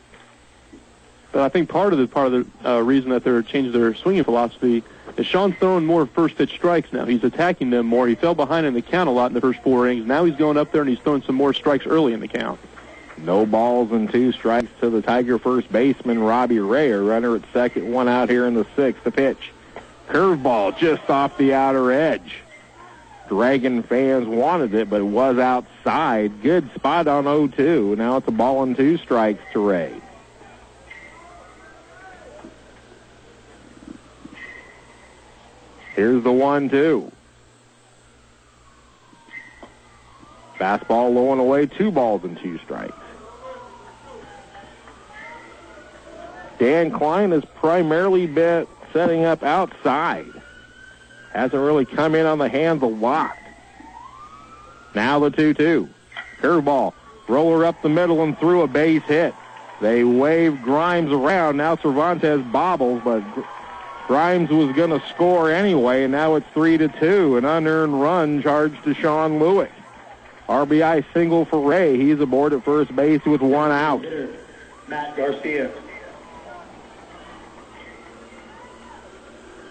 But I think part of the reason that they're changing their swinging philosophy is Sean's throwing more first pitch strikes now. He's attacking them more. He fell behind in the count a lot in the first 4 innings. Now he's going up there and he's throwing some more strikes early in the count. No balls and 2 strikes to the Tiger first baseman, Robbie Ray. A runner at second, 1 out here in the 6th. The pitch. Curveball just off the outer edge. Dragon fans wanted it, but it was outside. Good spot on 0-2. Now it's a ball and 2 strikes to Ray. Here's the 1-2. Fastball low and away, 2 balls and 2 strikes. Dan Klein has primarily been setting up outside. Hasn't really come in on the hands a lot. Now the 2-2. Curveball. Roller up the middle and through, a base hit. They wave Grimes around. Now Cervantes bobbles, but Grimes was going to score anyway, and now it's 3-2. An unearned run charged to Sean Lewick. RBI single for Ray. He's aboard at first base with 1 out. Matt Garcia.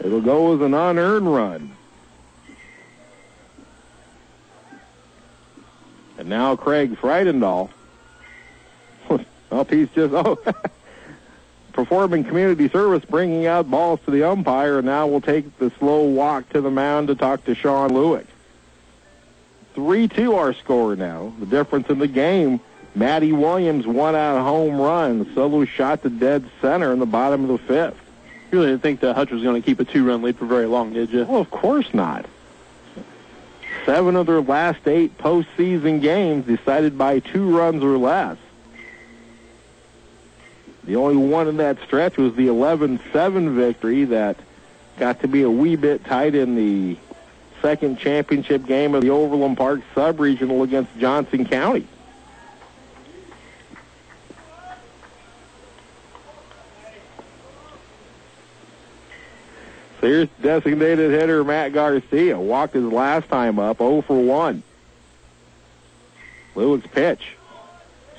It'll go as an unearned run. And now Craig Freidendahl. He's just, performing community service, bringing out balls to the umpire, and now we'll take the slow walk to the mound to talk to Sean Lewick. 3-2 our score now. The difference in the game, Matty Williams 1-out home run. Solo shot to dead center in the bottom of the 5th. You really didn't think that Hutch was going to keep a 2-run lead for very long, did you? Well, of course not. 7 of their last 8 postseason games decided by 2 runs or less. The only one in that stretch was the 11-7 victory that got to be a wee bit tight in the second championship game of the Overland Park Sub-Regional against Johnson County. So here's designated hitter Matt Garcia. Walked his last time up, 0 for 1. Lewick's pitch.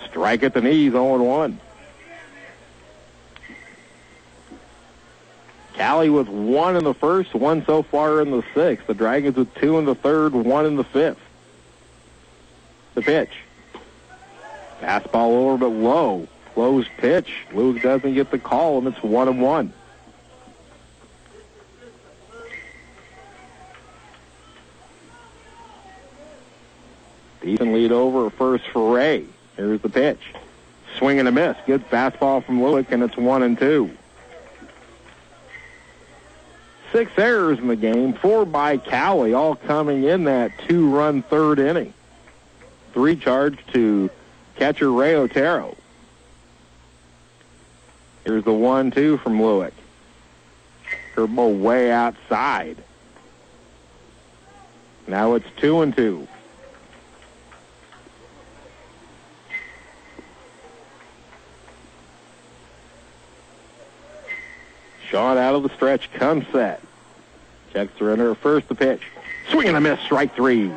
Strike at the knees, 0-1. Cowley with 1 in the first, 1 so far in the 6th. The Dragons with 2 in the 3rd, 1 in the 5th. The pitch. Fastball over but low. Closed pitch. Lewick doesn't get the call, and it's 1-1. Decent lead over at first for Ray. Here's the pitch. Swing and a miss. Good fastball from Lewick, and it's 1-2. 6 errors in the game, 4 by Cowley, all coming in that 2-run 3rd inning. 3 charged to catcher Ray Otero. Here's the 1-2 from Lewick. Curveball way outside. Now it's 2-2. Sean out of the stretch, comes set. Checks surrender at first, the pitch. Swing and a miss, strike 3.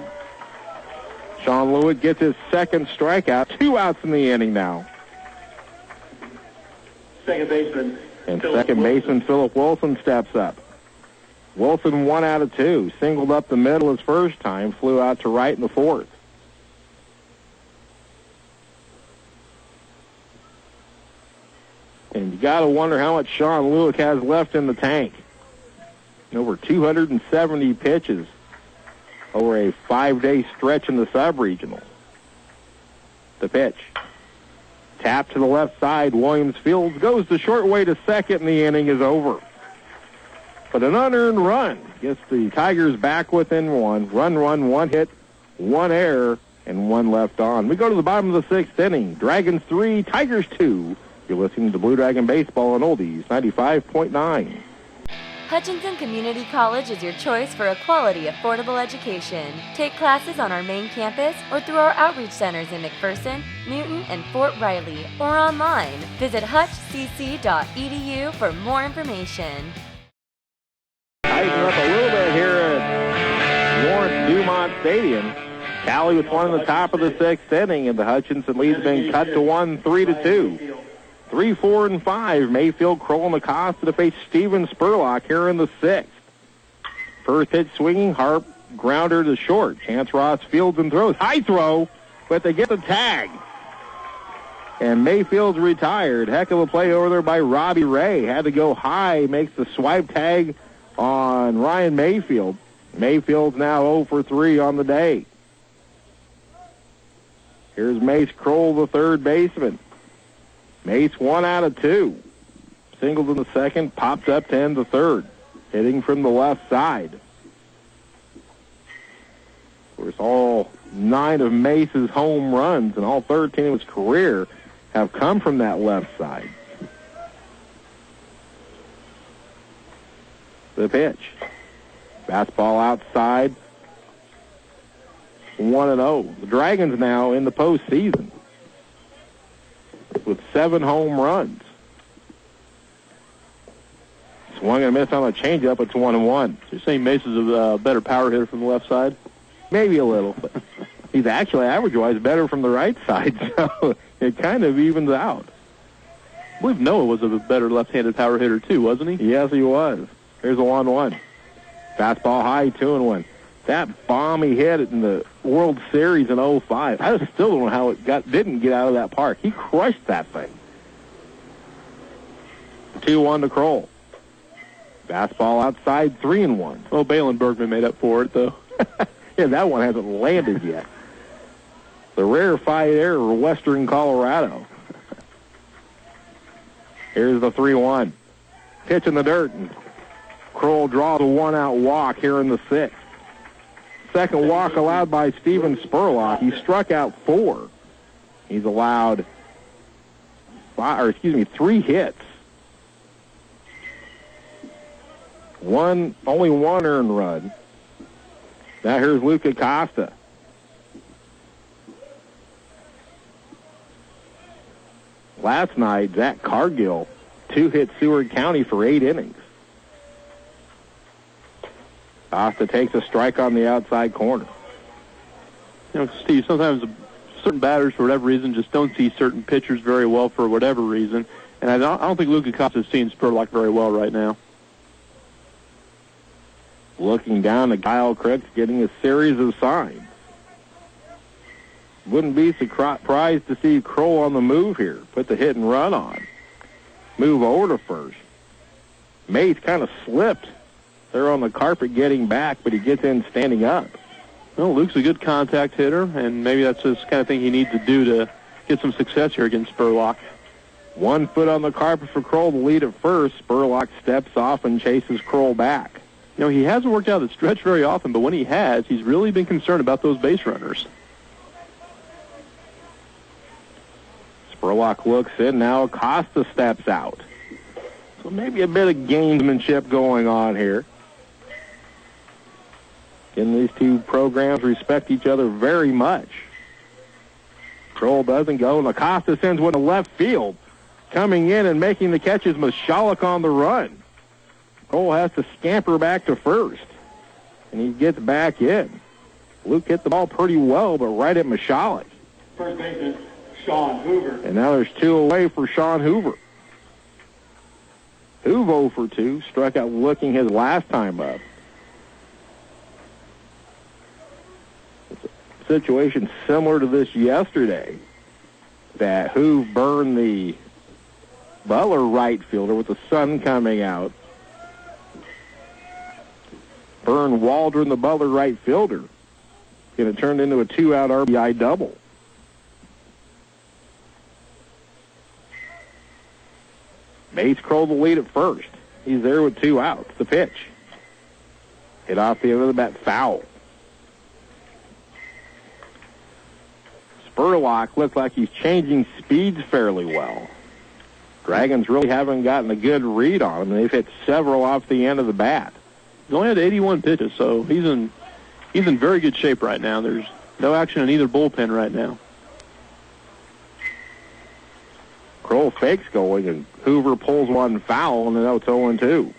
Sean Lewick gets his 2nd strikeout. 2 outs in the inning now. Second baseman. And second baseman Philip Wilson steps up. Wilson 1 out of 2. Singled up the middle his first time. Flew out to right in the 4th. And you got to wonder how much Sean Lewick has left in the tank. Over 270 pitches over a 5-day stretch in the sub-regional. The pitch. Tap to the left side. Williams fields, goes the short way to second, and the inning is over. But an unearned run gets the Tigers back within 1. 1 hit, 1 error, and 1 left on. We go to the bottom of the 6th inning. Dragons 3, Tigers 2. You're listening to Blue Dragon Baseball on Oldies 95.9. Hutchinson Community College is your choice for a quality, affordable education. Take classes on our main campus or through our outreach centers in McPherson, Newton, and Fort Riley, or online. Visit hutchcc.edu for more information. Tighten up a little bit here at Lawrence-Dumont Stadium. Cowley with 1 in the top of the 6th inning, and the Hutchinson lead's been cut to 1, 3-2. 3, 4, and 5. Mayfield, Kroll, and Acosta to face Steven Spurlock here in the 6th. First pitch swinging, Harp, grounder to short. Chance Ross fields and throws. High throw, but they get the tag. And Mayfield's retired. Heck of a play over there by Robbie Ray. Had to go high, makes the swipe tag on Ryan Mayfield. Mayfield's now 0 for 3 on the day. Here's Mace Kroll, the third baseman. Mace 1 out of 2. Singled in the second, popped up to end the third. Hitting from the left side. Of course, all 9 of Mace's home runs and all 13 of his career have come from that left side. The pitch. Fastball outside. 1-0. The Dragons now in the postseason with 7 home runs. Swung and missed on a changeup. It's 1-1. So you're saying Mace is a better power hitter from the left side? Maybe a little, but he's actually average-wise better from the right side, so it kind of evens out. I believe Noah was a better left-handed power hitter too, wasn't he? Yes, he was. Here's a 1-1. Fastball high, 2-1. That bomb he hit in the World Series in 2005, I still don't know how it didn't get out of that park. He crushed that thing. 2-1 to Kroll. Fastball outside, 3-1. Well, Balin Bergman made up for it, though. Yeah, that one hasn't landed yet. The rarefied air of western Colorado. Here's the 3-1. Pitch in the dirt, and Kroll draws a 1-out walk here in the 6th. Second walk allowed by Steven Spurlock. He struck out 4. He's allowed 3 hits. Only 1 earned run. Now here's Luke Acosta. Last night, Zach Cargill 2-hit Seward County for 8 innings. Acosta takes a strike on the outside corner. You know, Steve, sometimes certain batters, for whatever reason, just don't see certain pitchers very well for whatever reason. And I don't think Luke Acosta's seeing Spurlock very well right now. Looking down at Kyle Crooks, getting a series of signs. Wouldn't be surprised to see Kroll on the move here. Put the hit and run on. Move over to first. Mace kind of slipped. They're on the carpet getting back, but he gets in standing up. Well, Luke's a good contact hitter, and maybe that's the kind of thing he needs to do to get some success here against Spurlock. 1 foot on the carpet for Kroll to lead at first. Spurlock steps off and chases Kroll back. You know, he hasn't worked out the stretch very often, but when he has, he's really been concerned about those base runners. Spurlock looks in. Now Acosta steps out. So maybe a bit of gamesmanship going on here. And these two programs respect each other very much. Kroll doesn't go, and Acosta sends one to left field. Coming in and making the catch is Michalek on the run. Kroll has to scamper back to first, and he gets back in. Luke hit the ball pretty well, but right at Michalek. First baseman, Sean Hoover. And now there's 2 away for Sean Hoover. Hoover 0 for 2, struck out looking his last time up. It's a situation similar to this yesterday, that Hoover burned the Butler right fielder with the sun coming out. Burned Waldron, the Butler right fielder. Going to turn into a 2-out RBI double. Mace Kroll the lead at first. He's there with 2 outs. The pitch. Hit off the end of the bat, foul. Spurlock looks like he's changing speeds fairly well. Dragons really haven't gotten a good read on him, and they've hit several off the end of the bat. He's only had 81 pitches, so he's in very good shape right now. There's no action in either bullpen right now. Kroll fakes going, and Hoover pulls one foul, and now it's 0-2.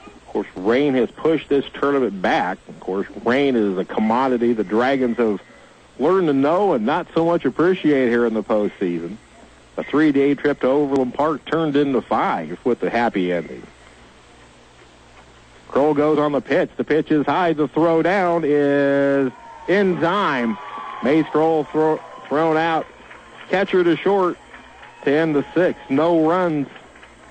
Of course, rain has pushed this tournament back. Of course, rain is a commodity the Dragons have learned to know and not so much appreciate here in the postseason. A 3-day trip to Overland Park turned into 5 with the happy ending. Kroll goes on the pitch. The pitch is high. The throw down is in time. Mace Kroll thrown out. Catcher to short. 10-6. No runs,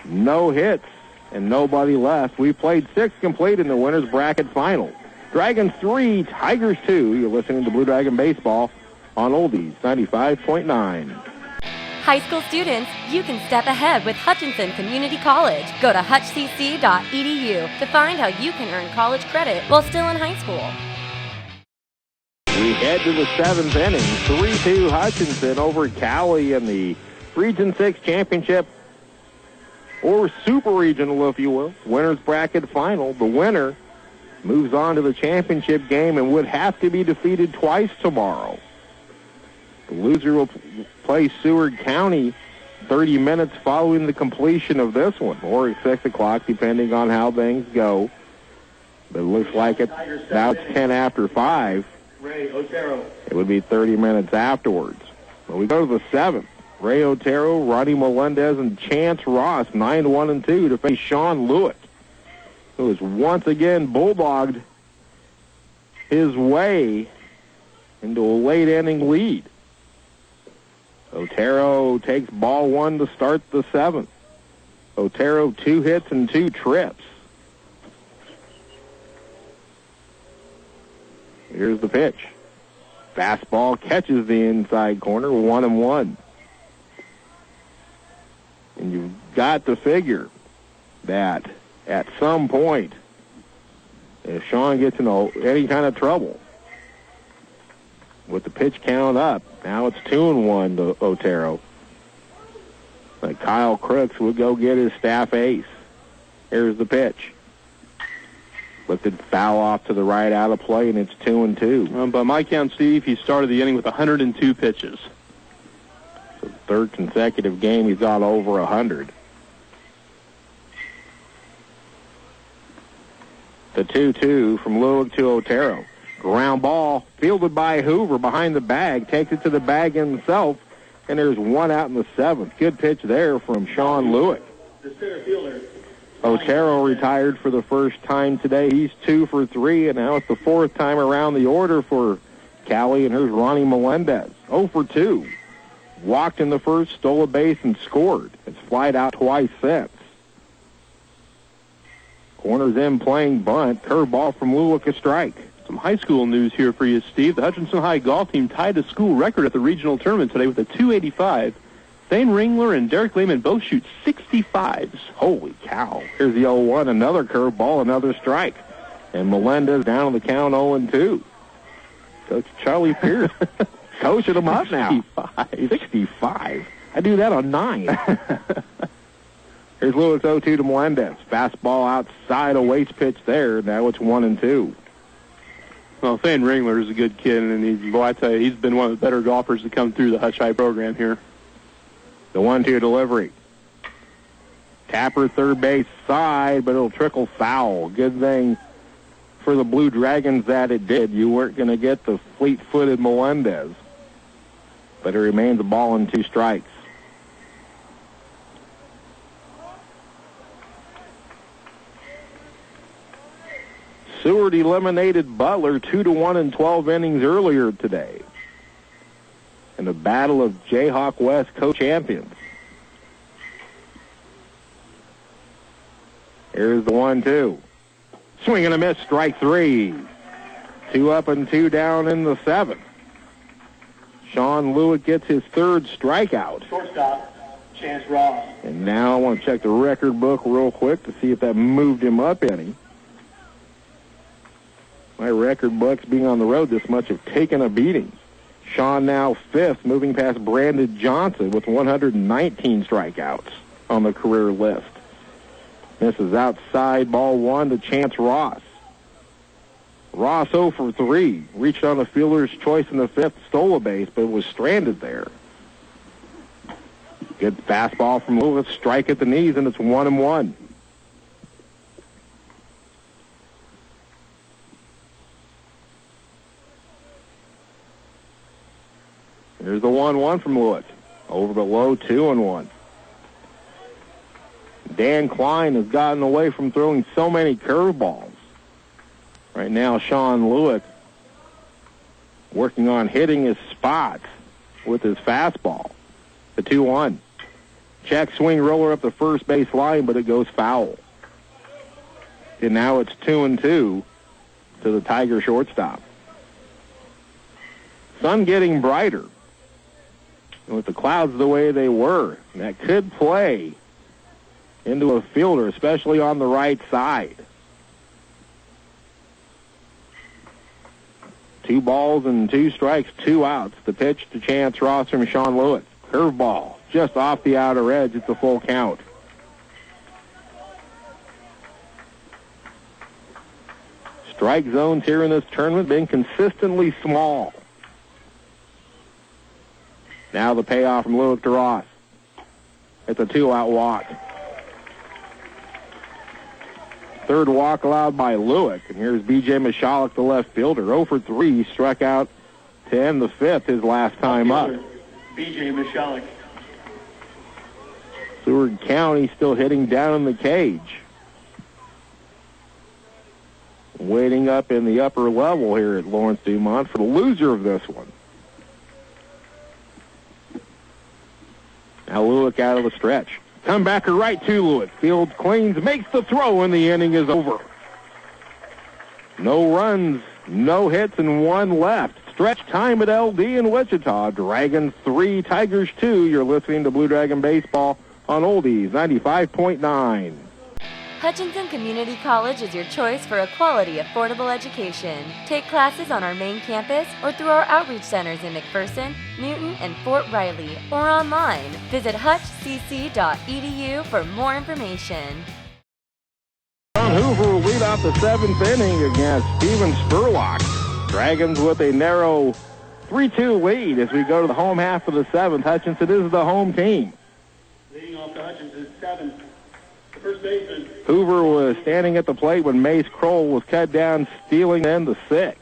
no hits, and nobody left. We played 6 complete in the winners bracket final. Dragons 3, Tigers 2. You're listening to Blue Dragon Baseball on Oldies 95.9. High school students, you can step ahead with Hutchinson Community College. Go to hutchcc.edu to find how you can earn college credit while still in high school. We head to the 7th inning. 3-2 Hutchinson over Cowley in the Region 6 Championship, or Super Regional, if you will. Winners bracket final. The winner moves on to the championship game and would have to be defeated twice tomorrow. The loser will play Seward County 30 minutes following the completion of this one, or at 6 o'clock, depending on how things go. But it looks like now it's 10 after 5. It would be 30 minutes afterwards. But we go to the 7th. Ray Otero, Ronnie Melendez, and Chance Ross, 9-1-2 to face Sean Lewitt, who has once again bulldogged his way into a late inning lead. Otero takes ball 1 to start the 7th. Otero 2 hits and 2 trips. Here's the pitch. Fastball catches the inside corner, 1-1. And you've got to figure that at some point, if Sean gets in any kind of trouble with the pitch count up, now it's 2-1 to Otero. But Kyle Crooks would go get his staff ace. Here's the pitch. Lifted foul off to the right, out of play, and it's 2-2. By my count, Steve, he started the inning with 102 pitches. So third consecutive game he's got over 100. The 2-2 from Lewick to Otero. Ground ball fielded by Hoover behind the bag. Takes it to the bag himself, and there's one out in the 7th. Good pitch there from Sean Lewick. The center fielder. Otero retired for the first time today. He's 2 for 3, and now it's the 4th time around the order for Cowley, and here's Ronnie Melendez. 0 for 2. Walked in the first, stole a base, and scored. It's flied out twice since. Corners in playing bunt. Curveball from Lewick, a strike. Some high school news here for you, Steve. The Hutchinson High golf team tied a school record at the regional tournament today with a .285. Thane Ringler and Derek Lehman both shoot 65s. Holy cow. Here's the 0-1, another curveball, another strike. And Melendez down on the count 0-2. Coach Charlie Pierce coaching him up now. 65. I do that on 9. Here's Lewis 0-2 to Melendez. Fastball outside, a waste pitch there. Now it's 1-2. Well, Thane Ringler is a good kid, and I tell you, he's been one of the better golfers to come through the Hutch High program here. The 1-2 delivery. Tapper third base side, but it'll trickle foul. Good thing for the Blue Dragons that it did. You weren't going to get the fleet-footed Melendez. But it remains a ball and 2 strikes. Seward eliminated Butler 2-1 in 12 innings earlier today in the battle of Jayhawk West co-champions. Here's the 1-2. Swing and a miss, strike 3. 2 up and 2 down in the 7th. Sean Lewick gets his 3rd strikeout. Shortstop, Chance Ross. And now I want to check the record book real quick to see if that moved him up any. My record books being on the road this much have taken a beating. Sean now 5th, moving past Brandon Johnson with 119 strikeouts on the career list. Misses outside, ball 1 to Chance Ross. Ross 0 for 3. Reached on a fielder's choice in the 5th, stole a base, but was stranded there. Good fastball from Lewis, strike at the knees, and it's 1-1. Here's the 1-1 from Lewis. Over the low, 2-1. Dan Klein has gotten away from throwing so many curveballs. Right now, Sean Lewick working on hitting his spots with his fastball. The 2-1. Check swing roller up the first base line, but it goes foul. And now it's 2-2 to the Tiger shortstop. Sun getting brighter. And with the clouds the way they were, that could play into a fielder, especially on the right side. 2 balls and 2 strikes, 2 outs. The pitch to Chance Ross from Sean Lewis. Curveball, just off the outer edge. It's a full count. Strike zones here in this tournament been consistently small. Now the payoff from Lewis to Ross. It's a 2-out walk. Third walk allowed by Lewis. And here's B.J. Michalek, the left fielder. 0 for 3, struck out to end the 5th, his last time up. B.J. Michalek. Seward County still hitting down in the cage. Waiting up in the upper level here at Lawrence-Dumont for the loser of this one. Now Lewis out of the stretch. Comebacker right to Lewis. Fields cleans, makes the throw, and the inning is over. No runs, no hits, and 1 left. Stretch time at LD in Wichita. Dragons 3, Tigers 2. You're listening to Blue Dragon Baseball on Oldies 95.9. Hutchinson Community College is your choice for a quality, affordable education. Take classes on our main campus or through our outreach centers in McPherson, Newton, and Fort Riley, or online. Visit hutchcc.edu for more information. John Hoover will lead off the 7th inning against Steven Spurlock. Dragons with a narrow 3-2 lead as we go to the home half of the 7th. Hutchinson is the home team. Leading off the Hutchinson 7th. First baseman. Hoover was standing at the plate when Mace Kroll was cut down, stealing in the 6th.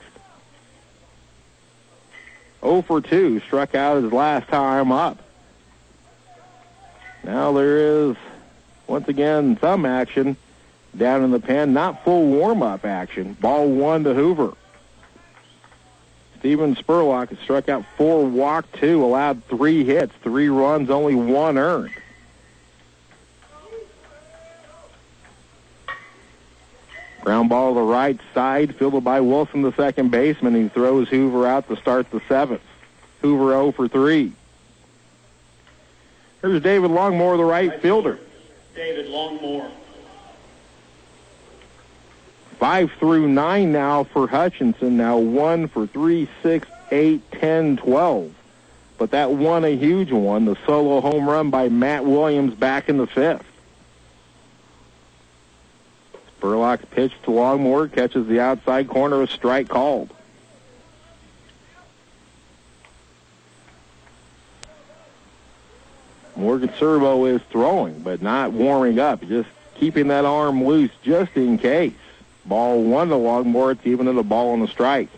0 for 2, struck out his last time up. Now there is, once again, some action down in the pen. Not full warm-up action. Ball 1 to Hoover. Steven Spurlock has struck out 4, walked 2, allowed 3 hits, 3 runs, only 1 earned. Ground ball to the right side, fielded by Wilson, the second baseman. He throws Hoover out to start the 7th. Hoover 0 for 3. Here's David Longmore, the right fielder. David Longmore. 5 through 9 now for Hutchinson. Now 1 for 3, 6, 8, 10, 12. But that one a huge one, the solo home run by Matt Williams back in the 5th. Spurlock's pitch to Longmore, catches the outside corner, a strike called. Morgan Servo is throwing, but not warming up, just keeping that arm loose just in case. Ball 1 to Longmore, it's even at a ball on the strike.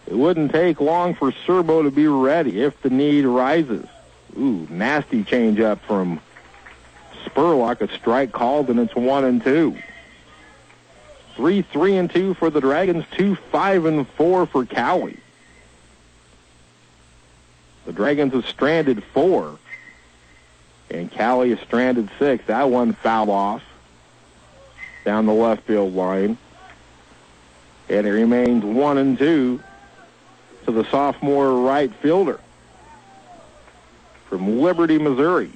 It wouldn't take long for Servo to be ready if the need rises. Ooh, nasty changeup from Spurlock, a strike called, and it's 1-2. 3-3-2 for the Dragons, 2-5-4 for Cowley. The Dragons have stranded 4, and Cowley has stranded 6. That one fouled off down the left field line, and it remains 1-2 to the sophomore right fielder from Liberty, Missouri.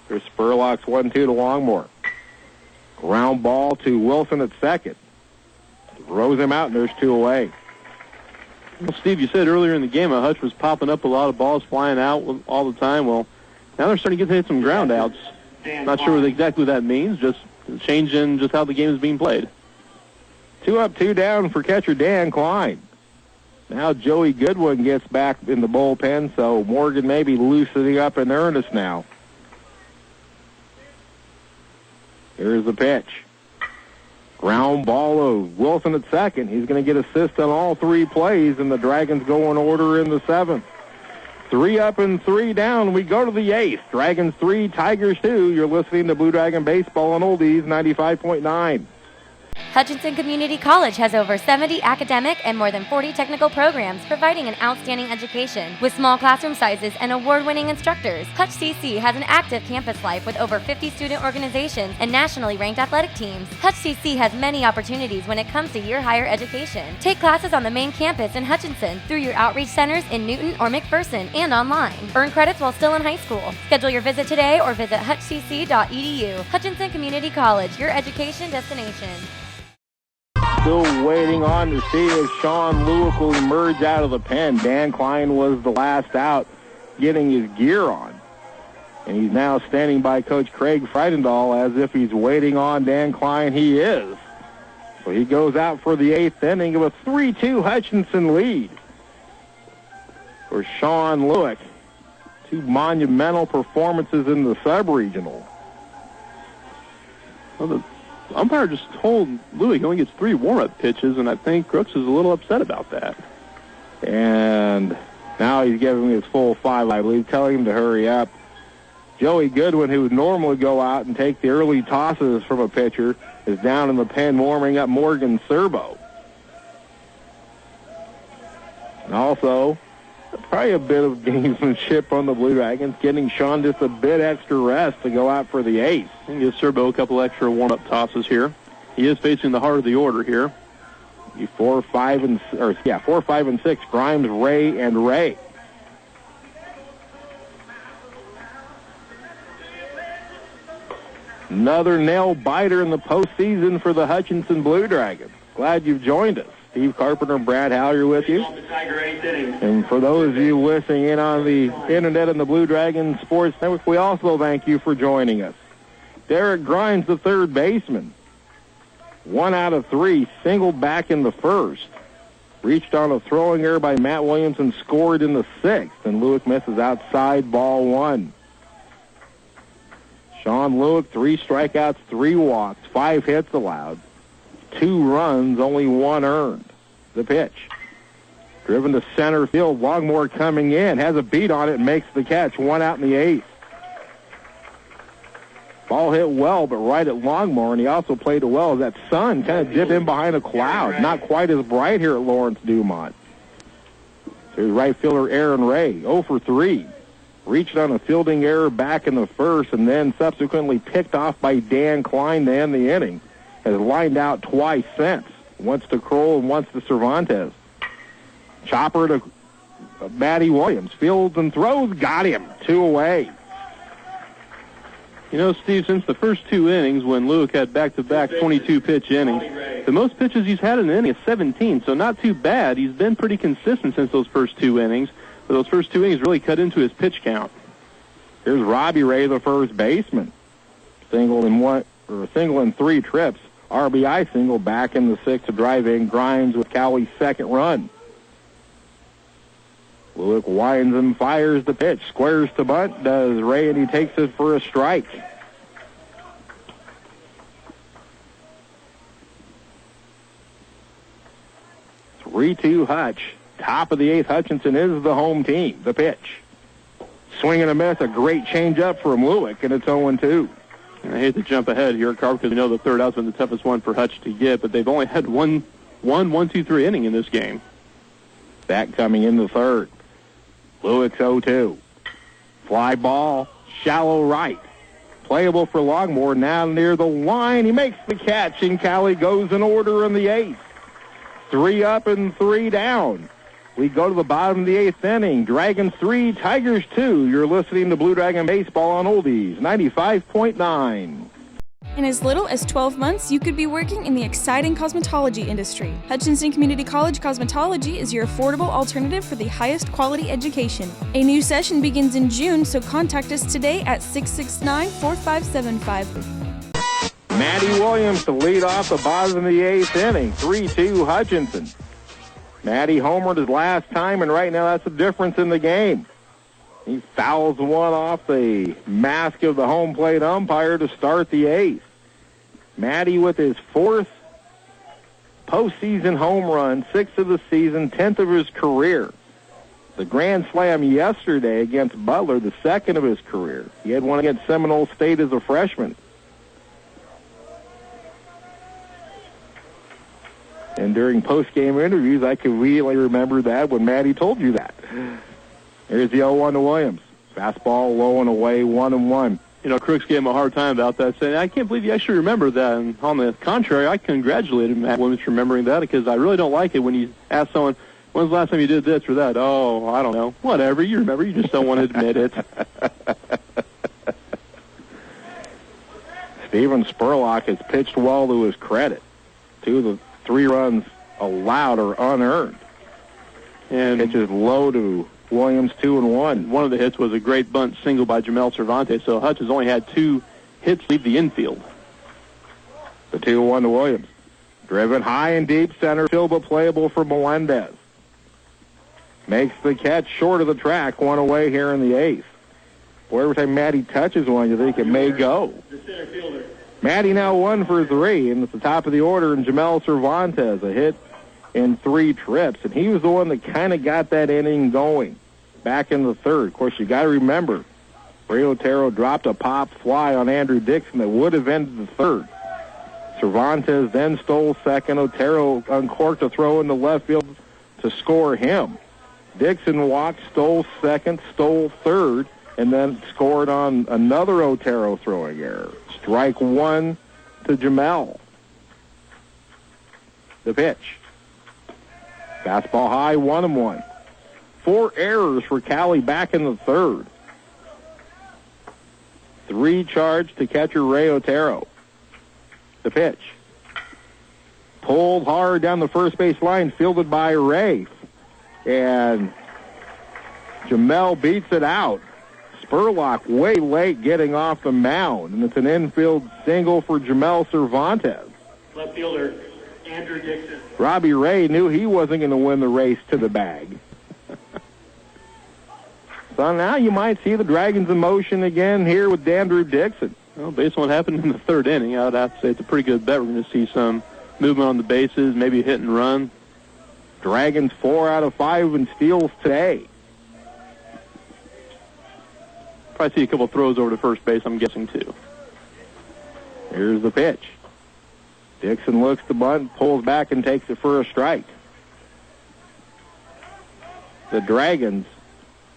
There's Spurlock's 1-2 to Longmore. Ground ball to Wilson at second. Throws him out, and there's 2 away. Well, Steve, you said earlier in the game Hutch was popping up a lot of balls flying out all the time. Well, now they're starting to get to hit some ground outs. Not sure exactly what that means, just changing just how the game is being played. 2 up, 2 down for catcher Dan Klein. Now Joey Goodwin gets back in the bullpen, so Morgan may be loosening up in earnest now. Here's the pitch. Ground ball of Wilson at second. He's going to get assist on all 3 plays, and the Dragons go in order in the 7th. 3 up and 3 down. We go to the 8th. Dragons 3, Tigers 2. You're listening to Blue Dragon Baseball on Oldies 95.9. Hutchinson Community College has over 70 academic and more than 40 technical programs providing an outstanding education. With small classroom sizes and award-winning instructors, Hutch CC has an active campus life with over 50 student organizations and nationally ranked athletic teams. Hutch CC has many opportunities when it comes to your higher education. Take classes on the main campus in Hutchinson through your outreach centers in Newton or McPherson and online. Earn credits while still in high school. Schedule your visit today or visit hutchcc.edu. Hutchinson Community College, your education destination. Still waiting on to see if Sean Lewick will emerge out of the pen. Dan Klein was the last out, getting his gear on. And he's now standing by Coach Craig Freidendahl as if he's waiting on Dan Klein. He is. So he goes out for the 8th inning of a 3-2 Hutchinson lead for Sean Lewick. 2 monumental performances in the sub-regional. Well, the umpire just told Lewick he only gets 3 warm-up pitches, and I think Crooks is a little upset about that. And now he's giving him his full 5, I believe, telling him to hurry up. Joey Goodwin, who would normally go out and take the early tosses from a pitcher, is down in the pen warming up Morgan Serbo. And also, probably a bit of gamesmanship on the Blue Dragons, getting Sean just a bit extra rest to go out for the 8th. And gives Serbo a couple extra warm-up tosses here. He is facing the heart of the order here. 4, 5, and 6. Grimes, Ray, and Ray. Another nail biter in the postseason for the Hutchinson Blue Dragons. Glad you've joined us. Steve Carpenter and Brad Howell with you. And for those of you listening in on the internet and the Blue Dragon Sports Network, we also thank you for joining us. Derek Grimes, the third baseman. 1 out of 3, singled back in the first. Reached on a throwing error by Matt Williams and scored in the 6th. And Lewick misses outside, ball 1. Sean Lewick, 3 strikeouts, 3 walks, 5 hits allowed. 2 runs, only 1 earned. The pitch. Driven to center field. Longmore coming in. Has a beat on it and makes the catch. 1 out in the 8th. Ball hit well, but right at Longmore, and he also played it well as that sun kind of dipped in behind a cloud. Not quite as bright here at Lawrence-Dumont. Here's right fielder Aaron Ray, 0 for 3. Reached on a fielding error back in the first and then subsequently picked off by Dan Klein to end the inning. Has lined out twice since. Once to Kroll and once to Cervantes. Chopper to Matty Williams. Fields and throws. Got him. 2 away. You know, Steve, since the first 2 innings when Lewick had back-to-back 22-pitch innings, the most pitches he's had in an inning is 17, so not too bad. He's been pretty consistent since those first 2 innings. But those first 2 innings really cut into his pitch count. Here's Robbie Ray, the first baseman. Single in 3 trips. RBI single back in the 6th to drive in Grimes with Cowley's 2nd run. Lewick winds and fires the pitch. Squares to bunt, does Ray, and he takes it for a strike. Three 3-2 Hutch. Top of the 8th, Hutchinson is the home team. The pitch. Swing and a miss. A great change-up from Lewick, and it's 0-2. I hate to jump ahead here, Carl, because we know the third out's been the toughest one for Hutch to get, but they've only had one 1-2-3 inning in this game. That coming in the third. Lewick's 0-2. Fly ball, shallow right. Playable for Longmore, now near the line. He makes the catch, and Cowley goes in order in the 8th. 3 up and 3 down. We go to the bottom of the 8th inning. Dragons 3, Tigers 2. You're listening to Blue Dragon Baseball on Oldies 95.9. In as little as 12 months, you could be working in the exciting cosmetology industry. Hutchinson Community College Cosmetology is your affordable alternative for the highest quality education. A new session begins in June, so contact us today at 669-4575. Matty Williams to lead off the bottom of the 8th inning. 3-2 Hutchinson. Matty homered his last time, and right now that's the difference in the game. He fouls one off the mask of the home plate umpire to start the 8th. Matty with his 4th postseason home run, 6th of the season, 10th of his career. The grand slam yesterday against Butler, the 2nd of his career. He had one against Seminole State as a freshman. And during post-game interviews, I conveniently remember that when Maddie told you that. Here's the 0-1 to Williams. Fastball low and away, 1-1. You know, Crooks gave him a hard time about that, saying, I can't believe you actually remember that. And on the contrary, I congratulated Matt Williams for remembering that, because I really don't like it when you ask someone, when's the last time you did this or that? Oh, I don't know. Whatever, you remember. You just don't want to admit it. Steven Spurlock has pitched well to his credit. 2 of the 3 runs allowed are unearned. And pitches low to Williams, 2-1. One of the hits was a great bunt single by Jamel Cervantes, so Hutch has only had 2 hits leave the infield. The 2-1 to Williams. Driven high and deep center field, but playable for Melendez. Makes the catch short of the track, 1 away here in the 8th. Boy, every time Matty touches one, you think it may go. The center fielder. Matty now 1 for 3, and it's the top of the order, and Jamel Cervantes, a hit in 3 trips, and he was the one that kind of got that inning going back in the 3rd. Of course, you got to remember, Ray Otero dropped a pop fly on Andrew Dixon that would have ended the 3rd. Cervantes then stole 2nd. Otero uncorked a throw into left field to score him. Dixon walked, stole 2nd, stole 3rd, and then scored on another Otero throwing error. Strike 1 to Jamel. The pitch. Fastball high, 1-1. 4 errors for Cowley back in the 3rd. 3 charged to catcher Ray Otero. The pitch. Pulled hard down the first base line, fielded by Ray. And Jamel beats it out. Spurlock way late getting off the mound, and it's an infield single for Jamel Cervantes. Left fielder, Andrew Dixon. Robbie Ray knew he wasn't going to win the race to the bag. So now you might see the Dragons in motion again here with Andrew Dixon. Well, based on what happened in the 3rd inning, I would have to say it's a pretty good bet. We're going to see some movement on the bases, maybe a hit and run. Dragons 4 out of 5 in steals today. Probably see a couple throws over to first base, I'm guessing, too. Here's the pitch. Dixon looks the bunt, pulls back, and takes it for a strike. The Dragons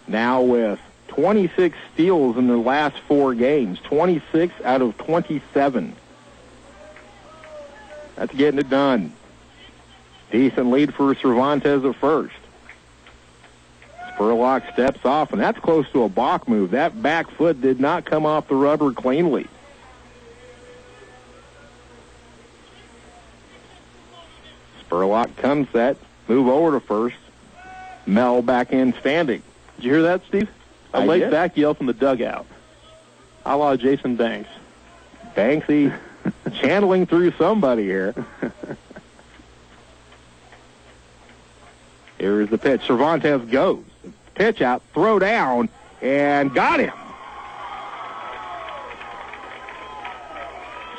now with 26 steals in their last 4 games. 26 out of 27. That's getting it done. Decent lead for Cervantes at first. Spurlock steps off, and that's close to a balk move. That back foot did not come off the rubber cleanly. Spurlock comes set, move over to first. Mel back in standing. Did you hear that, Steve? A late did. back yell from the dugout. A la Jason Banks. Banksy channeling through somebody here. Here's the pitch. Cervantes goes. Pitch out, throw down, and got him.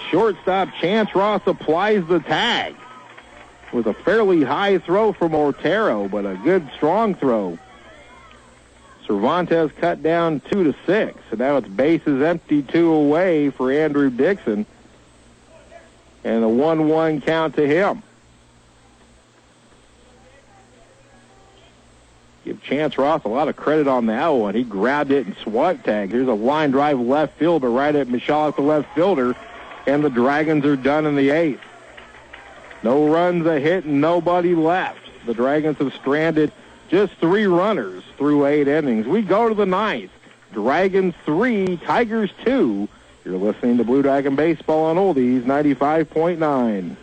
Shortstop Chance Ross applies the tag with a fairly high throw from Otero, but a good strong throw. Cervantes cut down 2-6, and now it's bases empty, 2 away for Andrew Dixon, and a 1-1 count to him. Give Chance Ross a lot of credit on that one. He grabbed it and swat tagged. Here's a line drive left field, but right at Michalik, the left fielder, and the Dragons are done in the 8th. No runs, a hit, and nobody left. The Dragons have stranded just 3 runners through 8 innings. We go to the 9th. Dragons 3, Tigers 2. You're listening to Blue Dragon Baseball on Oldies 95.9.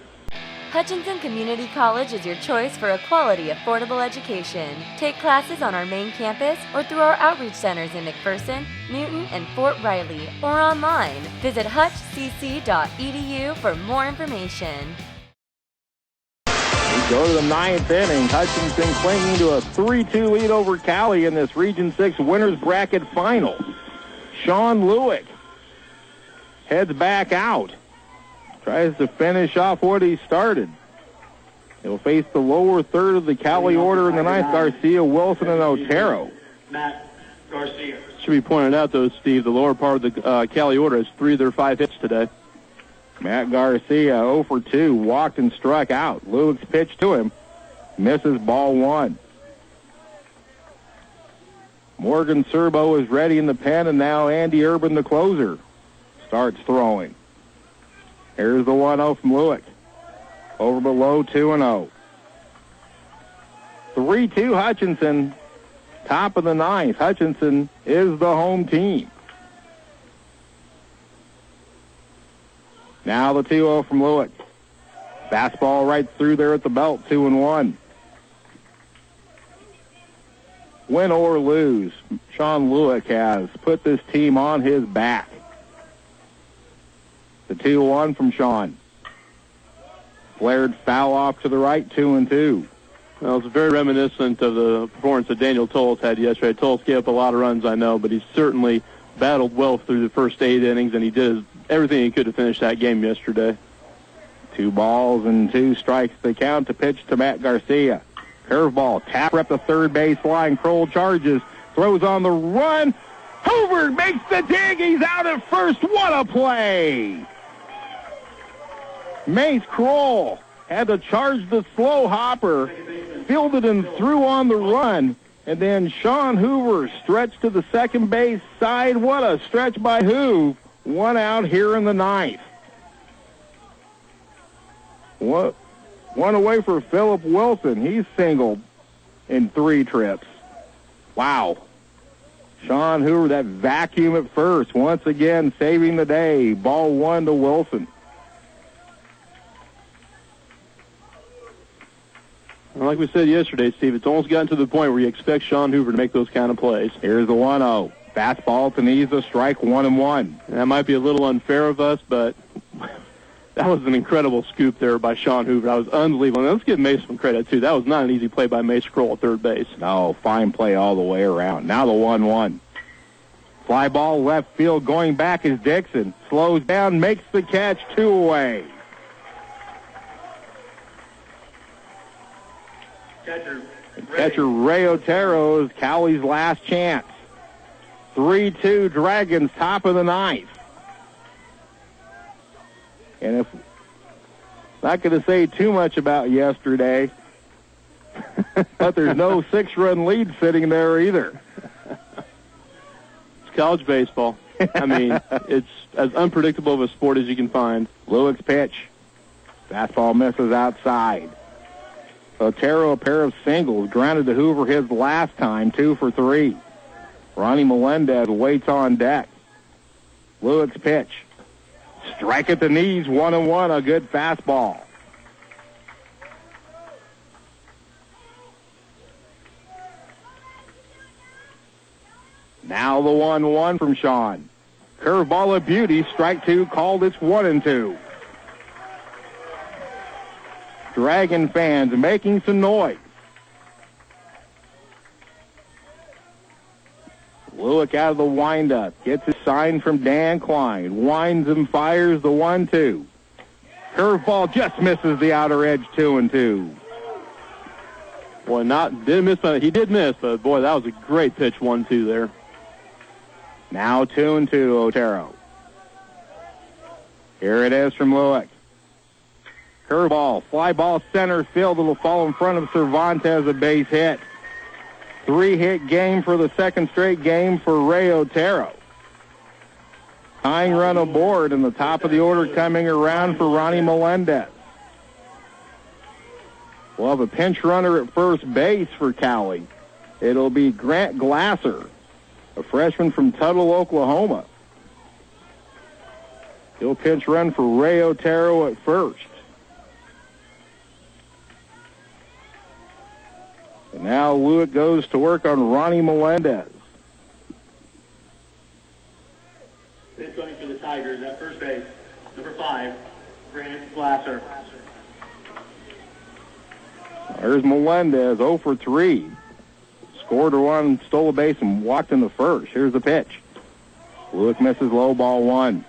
Hutchinson Community College is your choice for a quality, affordable education. Take classes on our main campus or through our outreach centers in McPherson, Newton, and Fort Riley, or online. Visit hutchcc.edu for more information. We go to the 9th inning. Hutchinson clinging to a 3-2 lead over Cowley in this Region 6 winners bracket final. Sean Lewick heads back out. Tries to finish off what he started. He'll face the lower third of the Cowley order in the 9th, Garcia, Wilson, and Otero. Matt Garcia. Should be pointed out, though, Steve, the lower part of the Cowley order has 3 of their 5 hits today. Matt Garcia 0 for 2, walked and struck out. Lewick's pitch to him, misses, ball 1. Morgan Serbo is ready in the pen, and now Andy Urban, the closer, starts throwing. Here's the 1-0 from Lewick. Over below, 2-0. 3-2 Hutchinson, top of the ninth. Hutchinson is the home team. Now the 2-0 from Lewick. Fastball right through there at the belt, 2-1. Win or lose, Sean Lewick has put this team on his back. The 2-1 from Sean. Flared foul off to the right, 2-2. Well, it's very reminiscent of the performance that Daniel Tolles had yesterday. Tolles gave up a lot of runs, I know, but he certainly battled well through the first 8 innings, and he did everything he could to finish that game yesterday. 2 balls and 2 strikes the count to pitch to Matt Garcia. Curveball, tapper up the third base line. Kroll charges, throws on the run. Hoover makes the dig. He's out at first. What a play! Mace Kroll had to charge the slow hopper, fielded and threw on the run, and then Sean Hoover stretched to the second base side. What a stretch by Hoove. 1 out here in the ninth. What? 1 away for Philip Wilson. He's singled in 3 trips. Wow. Sean Hoover, that vacuum at first, once again saving the day. Ball 1 to Wilson. Like we said yesterday, Steve, it's almost gotten to the point where you expect Sean Hoover to make those kind of plays. Here's the 1-0. Fastball to Niza, strike 1-1. That might be a little unfair of us, but that was an incredible scoop there by Sean Hoover. That was unbelievable. And let's give Mace some credit, too. That was not an easy play by Mace Kroll at third base. No, fine play all the way around. Now the 1-1. Fly ball left field, going back is Dixon. Slows down, makes the catch, 2 away. Catcher Ray Otero is Cowley's last chance. 3-2 Dragons, top of the ninth. And if not going to say too much about yesterday, but there's no 6-run lead sitting there either. It's college baseball. I mean, it's as unpredictable of a sport as you can find. Lewick's pitch. Fastball misses outside. Otero, a pair of singles, grounded to Hoover his last time, 2 for 3. Ronnie Melendez waits on deck. Lewick's pitch. Strike at the knees, 1-1, a good fastball. Now the 1-1 from Sean. Curveball of beauty, strike 2, called. It's 1-2. Dragon fans making some noise. Lewick out of the windup. Gets a sign from Dan Klein. Winds and fires the 1-2. Curveball just misses the outer edge, 2-2. Boy, didn't miss, but he did miss, but boy, that was a great pitch, 1-2 there. Now 2-2 Otero. Here it is from Lewick. Curveball, fly ball center field. It'll fall in front of Cervantes, a base hit. 3-hit game for the second straight game for Ray Otero. Tying run aboard, and the top of the order coming around for Ronnie Melendez. We'll have a pinch runner at first base for Cowley. It'll be Grant Glasser, a freshman from Tuttle, Oklahoma. He'll pinch run for Ray Otero at first. And now Lewick goes to work on Ronnie Melendez. Pitch running for the Tigers at first base, number 5, Grant Glasser. There's Melendez, 0 for 3. Scored a run, stole a base, and walked in the first. Here's the pitch. Lewick misses low, ball 1.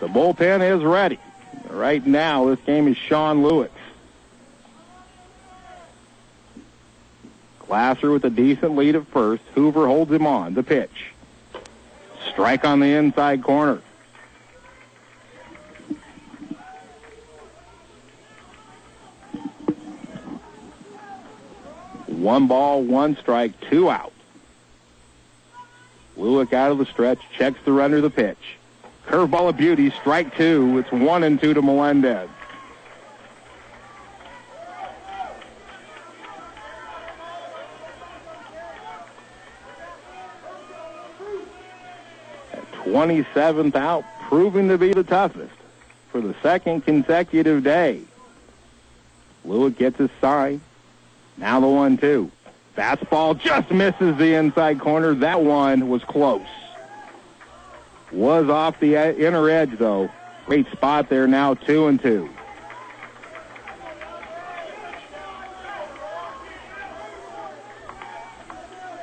The bullpen is ready. Right now, this game is Sean Lewick. Glasser with a decent lead at first. Hoover holds him on. The pitch. Strike on the inside corner. 1 ball, 1 strike, 2 out. Lewick out of the stretch, checks the runner the pitch. Curveball of beauty, strike 2. It's 1-2 to Melendez. At 27th out, proving to be the toughest for the second consecutive day. Lewick gets his sign. Now the 1-2. Fastball just misses the inside corner. That one was close. Was off the inner edge, though. Great spot there now, 2-2.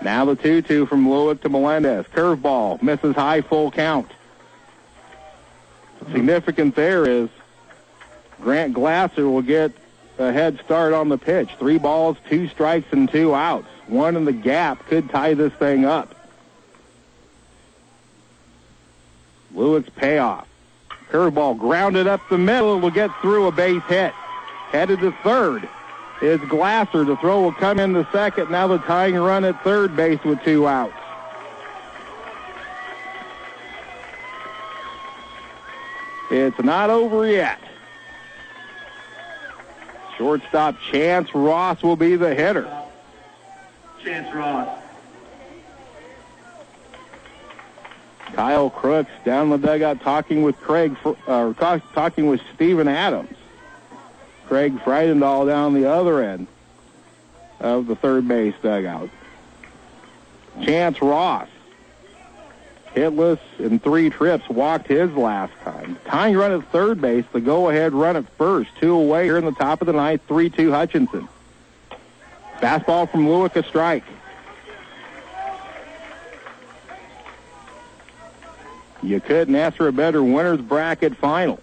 Now the 2-2 from Lewick to Melendez. Curveball, misses high, full count. Significant there is Grant Glasser will get a head start on the pitch. 3 balls, 2 strikes, and 2 outs. 1 in the gap could tie this thing up. Lewick's payoff. Curveball grounded up the middle. Will get through a base hit. Headed to third is Glasser. The throw will come in the second. Now the tying run at third base with 2 outs. It's not over yet. Shortstop Chance Ross will be the hitter. Chance Ross. Kyle Crooks down the dugout talking with talking with Steven Adams. Craig Freidendahl down the other end of the third base dugout. Chance Ross, hitless in 3 trips, walked his last time. Tying run at third base, the go-ahead run at first. 2 away here in the top of the ninth, 3-2 Hutchinson. Fastball from Lewick, a strike. You couldn't ask for a better winner's bracket final.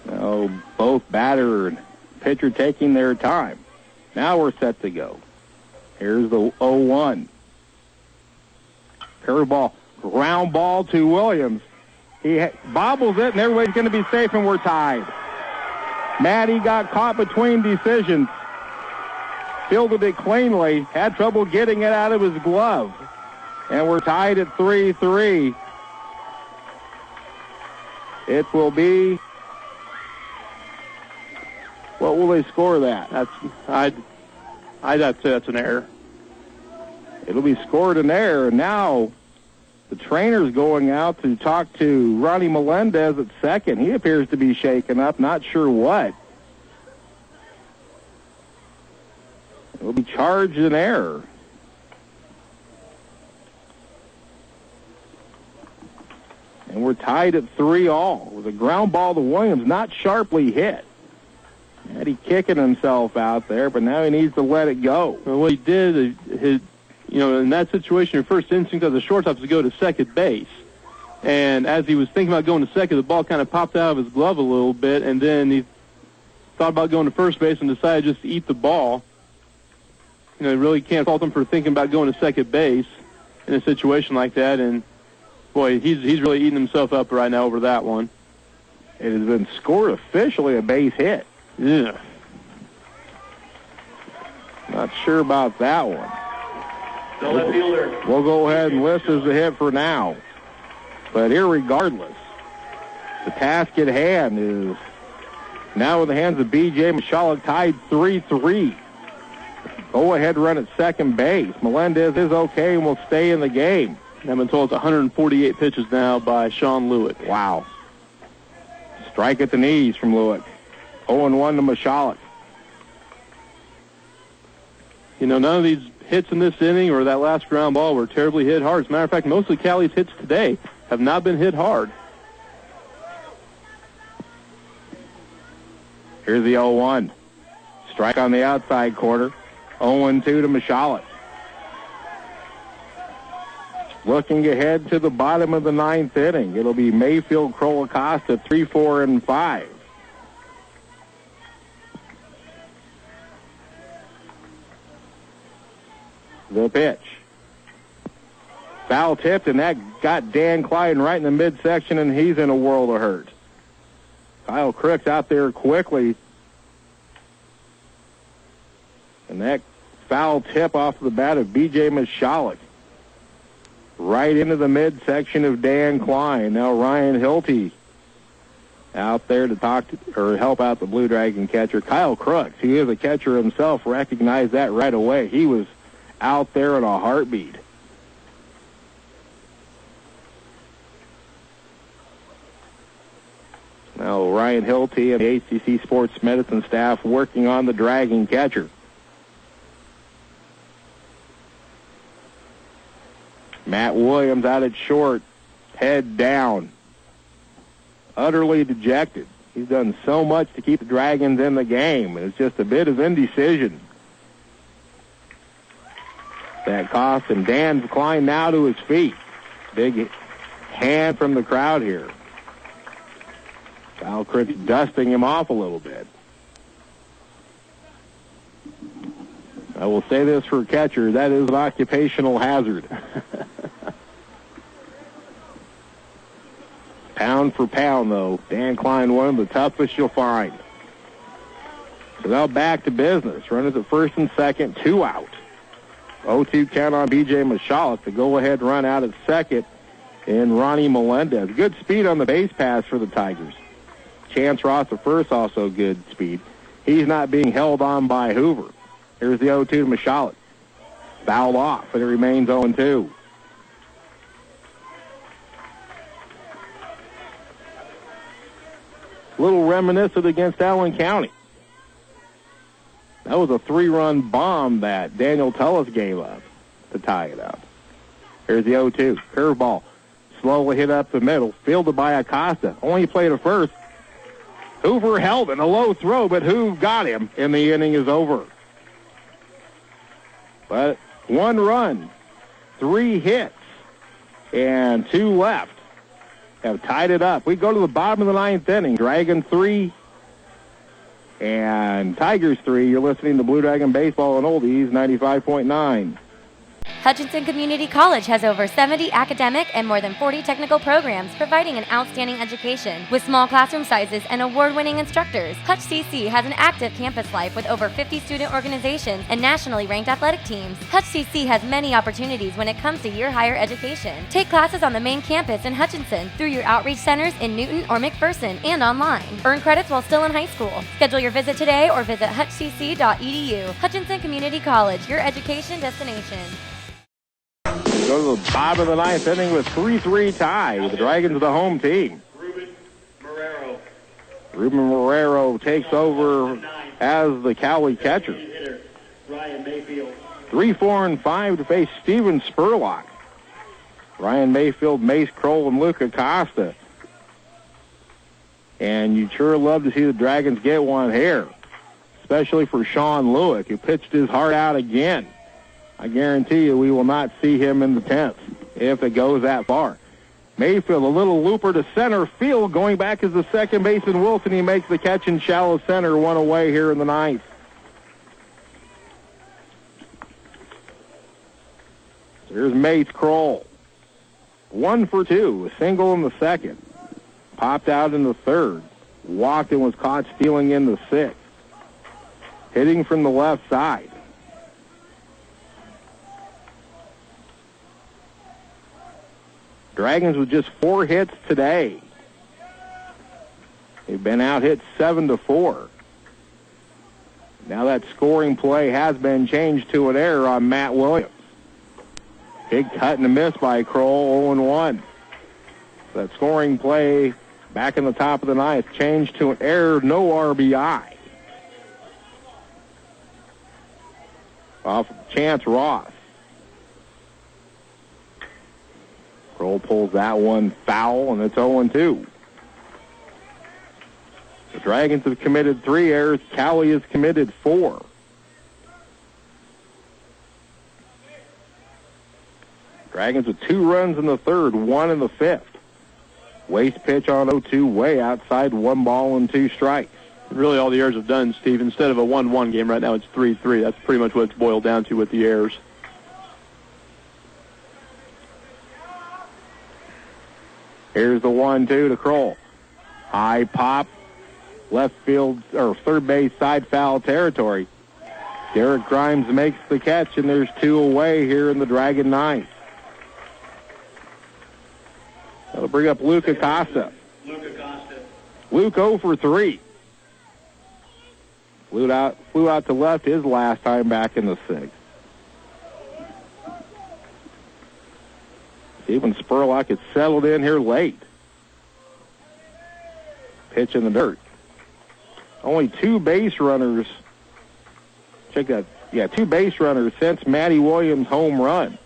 Now, both batter and pitcher taking their time. Now we're set to go. Here's the 0-1. Curveball, ground ball to Williams. He bobbles it, and everybody's going to be safe, and we're tied. Maddie got caught between decisions. Fielded it cleanly. Had trouble getting it out of his glove. And we're tied at 3-3. It will be... What will they score that? I'd say that's an error. It'll be scored an error. Now the trainer's going out to talk to Ronnie Melendez at second. He appears to be shaken up, not sure what. It'll be charged an error. And we're tied at 3-all with a ground ball to Williams, not sharply hit. Eddie kicking himself out there, but now he needs to let it go. Well, what he did, in that situation, your first instinct as a shortstop is to go to second base. And as he was thinking about going to second, the ball kind of popped out of his glove a little bit, and then he thought about going to first base and decided just to eat the ball. You really can't fault him for thinking about going to second base in a situation like that. And, boy, he's really eating himself up right now over that one. It has been scored officially a base hit. Yeah. Not sure about that one. The left fielder. We'll go ahead and list as a hit for now. But irregardless, the task at hand is now in the hands of B.J. Michalek, tied 3-3. Go-ahead run at second base. Melendez is okay and will stay in the game. I've been told it's 148 pitches now by Sean Lewick. Wow. Strike at the knees from Lewick. 0-1 to Michalek. None of these hits in this inning or that last ground ball were terribly hit hard. As a matter of fact, most of Cowley's hits today have not been hit hard. Here's the 0-1. Strike on the outside corner. 0-2 to Michalek. Looking ahead to the bottom of the ninth inning, it'll be Mayfield, Kroll, Acosta, 3, 4, and 5. The pitch. Foul tipped, and that got Dan Klein right in the midsection, and he's in a world of hurt. Kyle Crooks out there quickly. And that foul tip off the bat of B.J. Michalek. Right into the midsection of Dan Klein. Now Ryan Hilty out there to help out the Blue Dragon catcher. Kyle Crooks, who is a catcher himself, recognized that right away. He was out there in a heartbeat. Now Ryan Hilty and the HCC Sports Medicine staff working on the Dragon catcher. Matt Williams out at short, head down, utterly dejected. He's done so much to keep the Dragons in the game. It's just a bit of indecision that cost him. Dan Klein now to his feet. Big hand from the crowd here. Kyle Crooks dusting him off a little bit. I will say this for a catcher, that is an occupational hazard. Pound for pound, though, Dan Klein, one of the toughest you'll find. So now back to business. Runners at first and second, 2 out. 0-2 count on B.J. Michalek. The go-ahead run out at second in Ronnie Melendez. Good speed on the base pass for the Tigers. Chance Ross at first, also good speed. He's not being held on by Hoover. Here's the 0-2 to Michalek. Fouled off, and it remains 0-2. Little reminiscent against Allen County. That was a 3-run bomb that Daniel Tullis gave up to tie it up. Here's the 0-2. Curveball. Slowly hit up the middle. Fielded by Acosta. Only played a first. Hoover held it. A low throw, but Hoove got him, and the inning is over. But 1 run, 3 hits, and 2 left have tied it up. We go to the bottom of the 9th inning. Dragon 3 and Tigers 3. You're listening to Blue Dragon Baseball and Oldies 95.9. Hutchinson Community College has over 70 academic and more than 40 technical programs providing an outstanding education. With small classroom sizes and award-winning instructors, Hutch CC has an active campus life with over 50 student organizations and nationally ranked athletic teams. Hutch CC has many opportunities when it comes to your higher education. Take classes on the main campus in Hutchinson through your outreach centers in Newton or McPherson and online. Earn credits while still in high school. Schedule your visit today or visit hutchcc.edu. Hutchinson Community College, your education destination. Go to the bottom of the 9th inning with 3-3 tie with the Dragons the home team. Ruben Marrero takes over as the Cowley catcher. 3, 4, and 5 to face Steven Spurlock. Ryan Mayfield, Mace Kroll, and Luke Acosta. And you'd sure love to see the Dragons get one here, especially for Sean Lewick, who pitched his heart out again. I guarantee you we will not see him in the 10th if it goes that far. Mayfield, a little looper to center field. Going back is the second baseman Wilson. He makes the catch in shallow center, 1 away here in the 9th. Here's Mace Kroll. 1 for 2, a single in the second. Popped out in the third. Walked and was caught stealing in the 6th. Hitting from the left side. Dragons with just 4 hits today. They've been out hit 7-4. Now that scoring play has been changed to an error on Matt Williams. Big cut and a miss by Kroll, 0-1. That scoring play back in the top of the 9th changed to an error, no RBI. Off Chance Ross. Kroll pulls that one foul, and it's 0-2. The Dragons have committed 3 errors. Cowley has committed 4. Dragons with 2 runs in the 3rd, 1 in the 5th. Waste pitch on 0-2, way outside, 1 ball and 2 strikes. Really all the errors have done, Steve, instead of a 1-1 game right now, it's 3-3. That's pretty much what it's boiled down to with the errors. Here's the 1-2 to Kroll. High pop, left field, or third base side foul territory. Derek Grimes makes the catch, and there's 2 away here in the Dragon ninth. That'll bring up Luke Acosta. Luke 0 for 3. Flew out to left his last time back in the 6th. Even Spurlock had settled in here late. Pitch in the dirt. Only 2 base runners. Check that. Yeah, 2 base runners since Matty Williams' home run.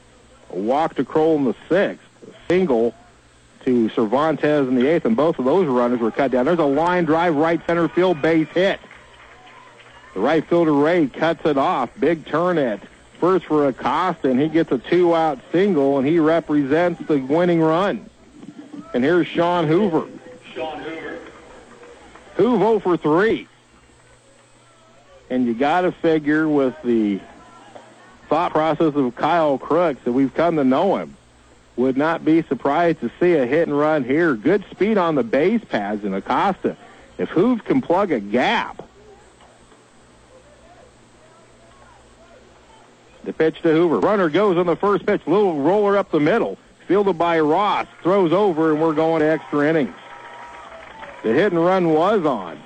A walk to Kroll in the 6th. A single to Cervantes in the 8th, and both of those runners were cut down. There's a line drive right center field, base hit. The right fielder Ray cuts it off. Big turn at first for Acosta, and he gets a 2-out single, and he represents the winning run. And here's Sean Hoover. Hoove 0 for 3. And you got to figure with the thought process of Kyle Crooks that we've come to know him, would not be surprised to see a hit and run here. Good speed on the base paths in Acosta. If Hoove can plug a gap. The pitch to Hoover. Runner goes on the first pitch. Little roller up the middle. Fielded by Ross. Throws over, and we're going to extra innings. The hit and run was on.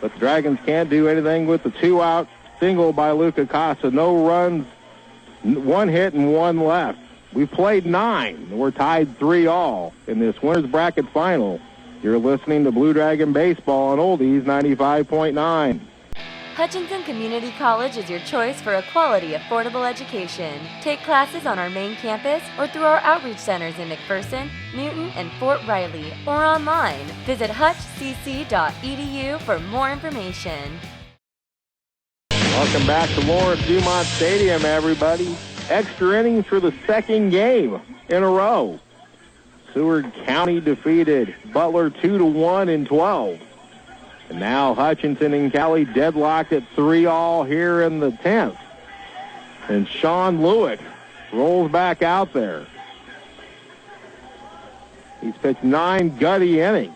But the Dragons can't do anything with the 2-out single by Luke Acosta. No runs, 1 hit and 1 left. We've played 9. We're tied 3-all in this winner's bracket final. You're listening to Blue Dragon Baseball on Oldies 95.9. Hutchinson Community College is your choice for a quality, affordable education. Take classes on our main campus or through our outreach centers in McPherson, Newton, and Fort Riley, or online. Visit hutchcc.edu for more information. Welcome back to Lawrence-Dumont Stadium, everybody. Extra innings for the 2nd game in a row. Seward County defeated Butler 2-1 in 12. And now Hutchinson and Cowley deadlocked at 3-all here in the 10th. And Sean Lewitt rolls back out there. He's pitched 9 gutty innings.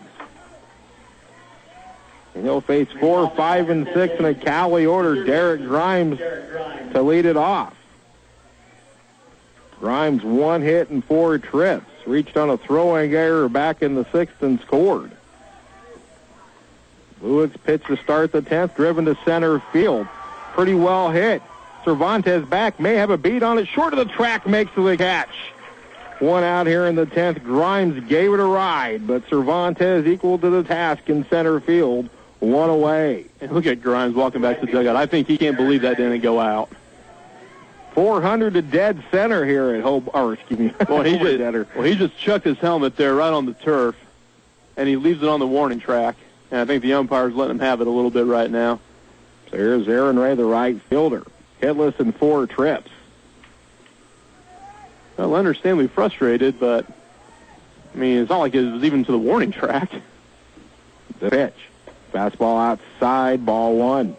And he'll face 4, 5, and 6 in a Cowley order. Derek Grimes to lead it off. Grimes 1 hit and 4 trips. Reached on a throwing error back in the 6th and scored. Lewitt's pitch to start the 10th, driven to center field. Pretty well hit. Cervantes back, may have a beat on it. Short of the track, makes the catch. 1 out here in the 10th. Grimes gave it a ride, but Cervantes equal to the task in center field. 1 away. And look at Grimes walking back to the dugout. I think he can't believe that didn't go out. 400 to dead center here at Well, he just chucked his helmet there right on the turf, and he leaves it on the warning track. And I think the umpire's letting him have it a little bit right now. So here's Aaron Ray, the right fielder. Hitless in 4 trips. Well, understandably frustrated, but, I mean, it's not like it was even to the warning track. The pitch. Fastball outside, ball 1.